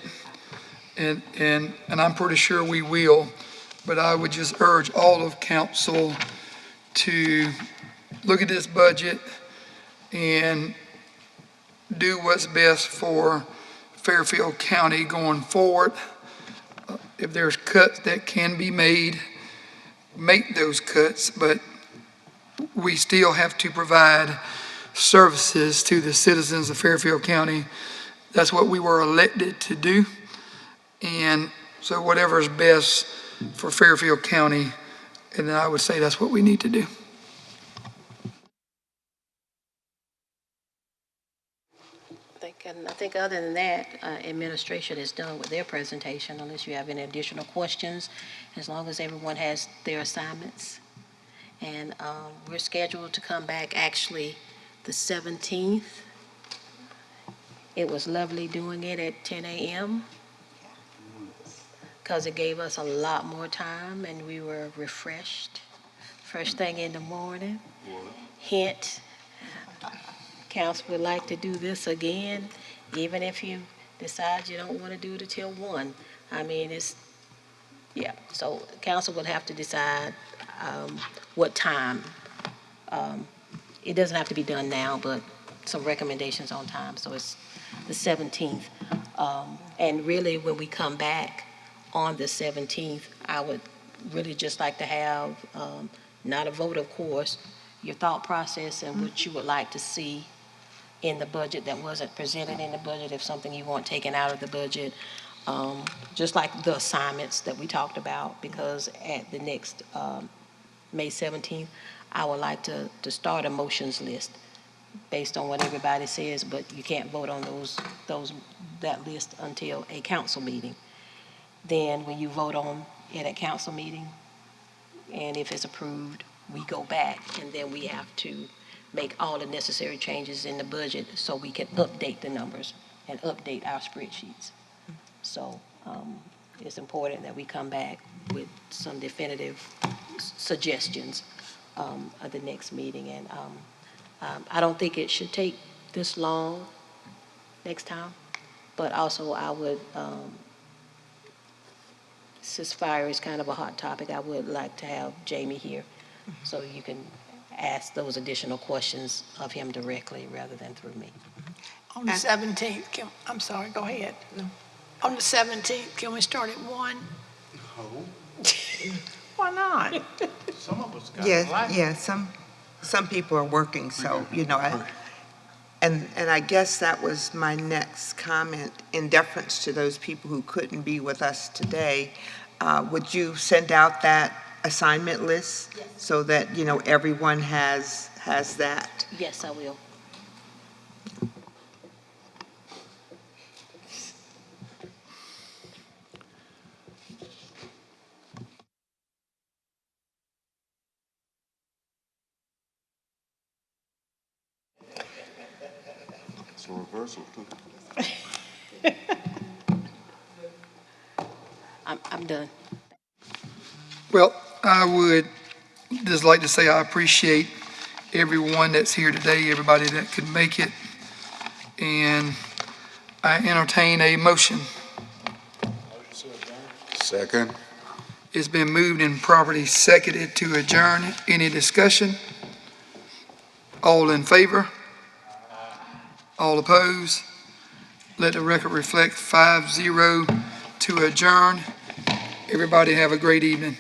and I'm pretty sure we will, but I would just urge all of council to look at this budget and do what's best for Fairfield County going forward. If there's cuts that can be made, make those cuts, but we still have to provide services to the citizens of Fairfield County. That's what we were elected to do. And so whatever is best for Fairfield County, and I would say that's what we need to do. I think other than that, administration is done with their presentation, unless you have any additional questions, as long as everyone has their assignments. And we're scheduled to come back actually the 17th. It was lovely doing it at 10 a.m. because it gave us a lot more time and we were refreshed first thing in the morning. Hint, council would like to do this again, even if you decide you don't want to do it until 1. I mean, so council would have to decide what time. It doesn't have to be done now, but some recommendations on time. So it's the 17th. And really, when we come back on the 17th, I would really just like to have, not a vote, of course, your thought process and what you would like to see in the budget that wasn't presented in the budget, if something you want taken out of the budget, just like the assignments that we talked about, because at the next May 17th, I would like to start a motions list based on what everybody says, but you can't vote on that list until a council meeting. Then when you vote on it at council meeting, and if it's approved, we go back, and then we have to make all the necessary changes in the budget so we can update the numbers and update our spreadsheets. So it's important that we come back with some definitive suggestions at the next meeting. And I don't think it should take this long next time, but also I would, since fire is kind of a hot topic, I would like to have Jamie here so you can ask those additional questions of him directly rather than through me. On the 17th, I'm sorry, go ahead. No. On the 17th, can we start at 1? Why not? Some of us got Yeah, some people are working, so, you know, and I guess that was my next comment. In deference to those people who couldn't be with us today, would you send out that assignment list? Yes. So that, you know, everyone has that? Yes, I will. It's a reversal, too. I'm done. Well, I would just like to say I appreciate everyone that's here today, everybody that could make it, and I entertain a motion. Second. It's been moved and properly seconded to adjourn. Any discussion? All in favor? All opposed? Let the record reflect 5-0 to adjourn. Everybody have a great evening.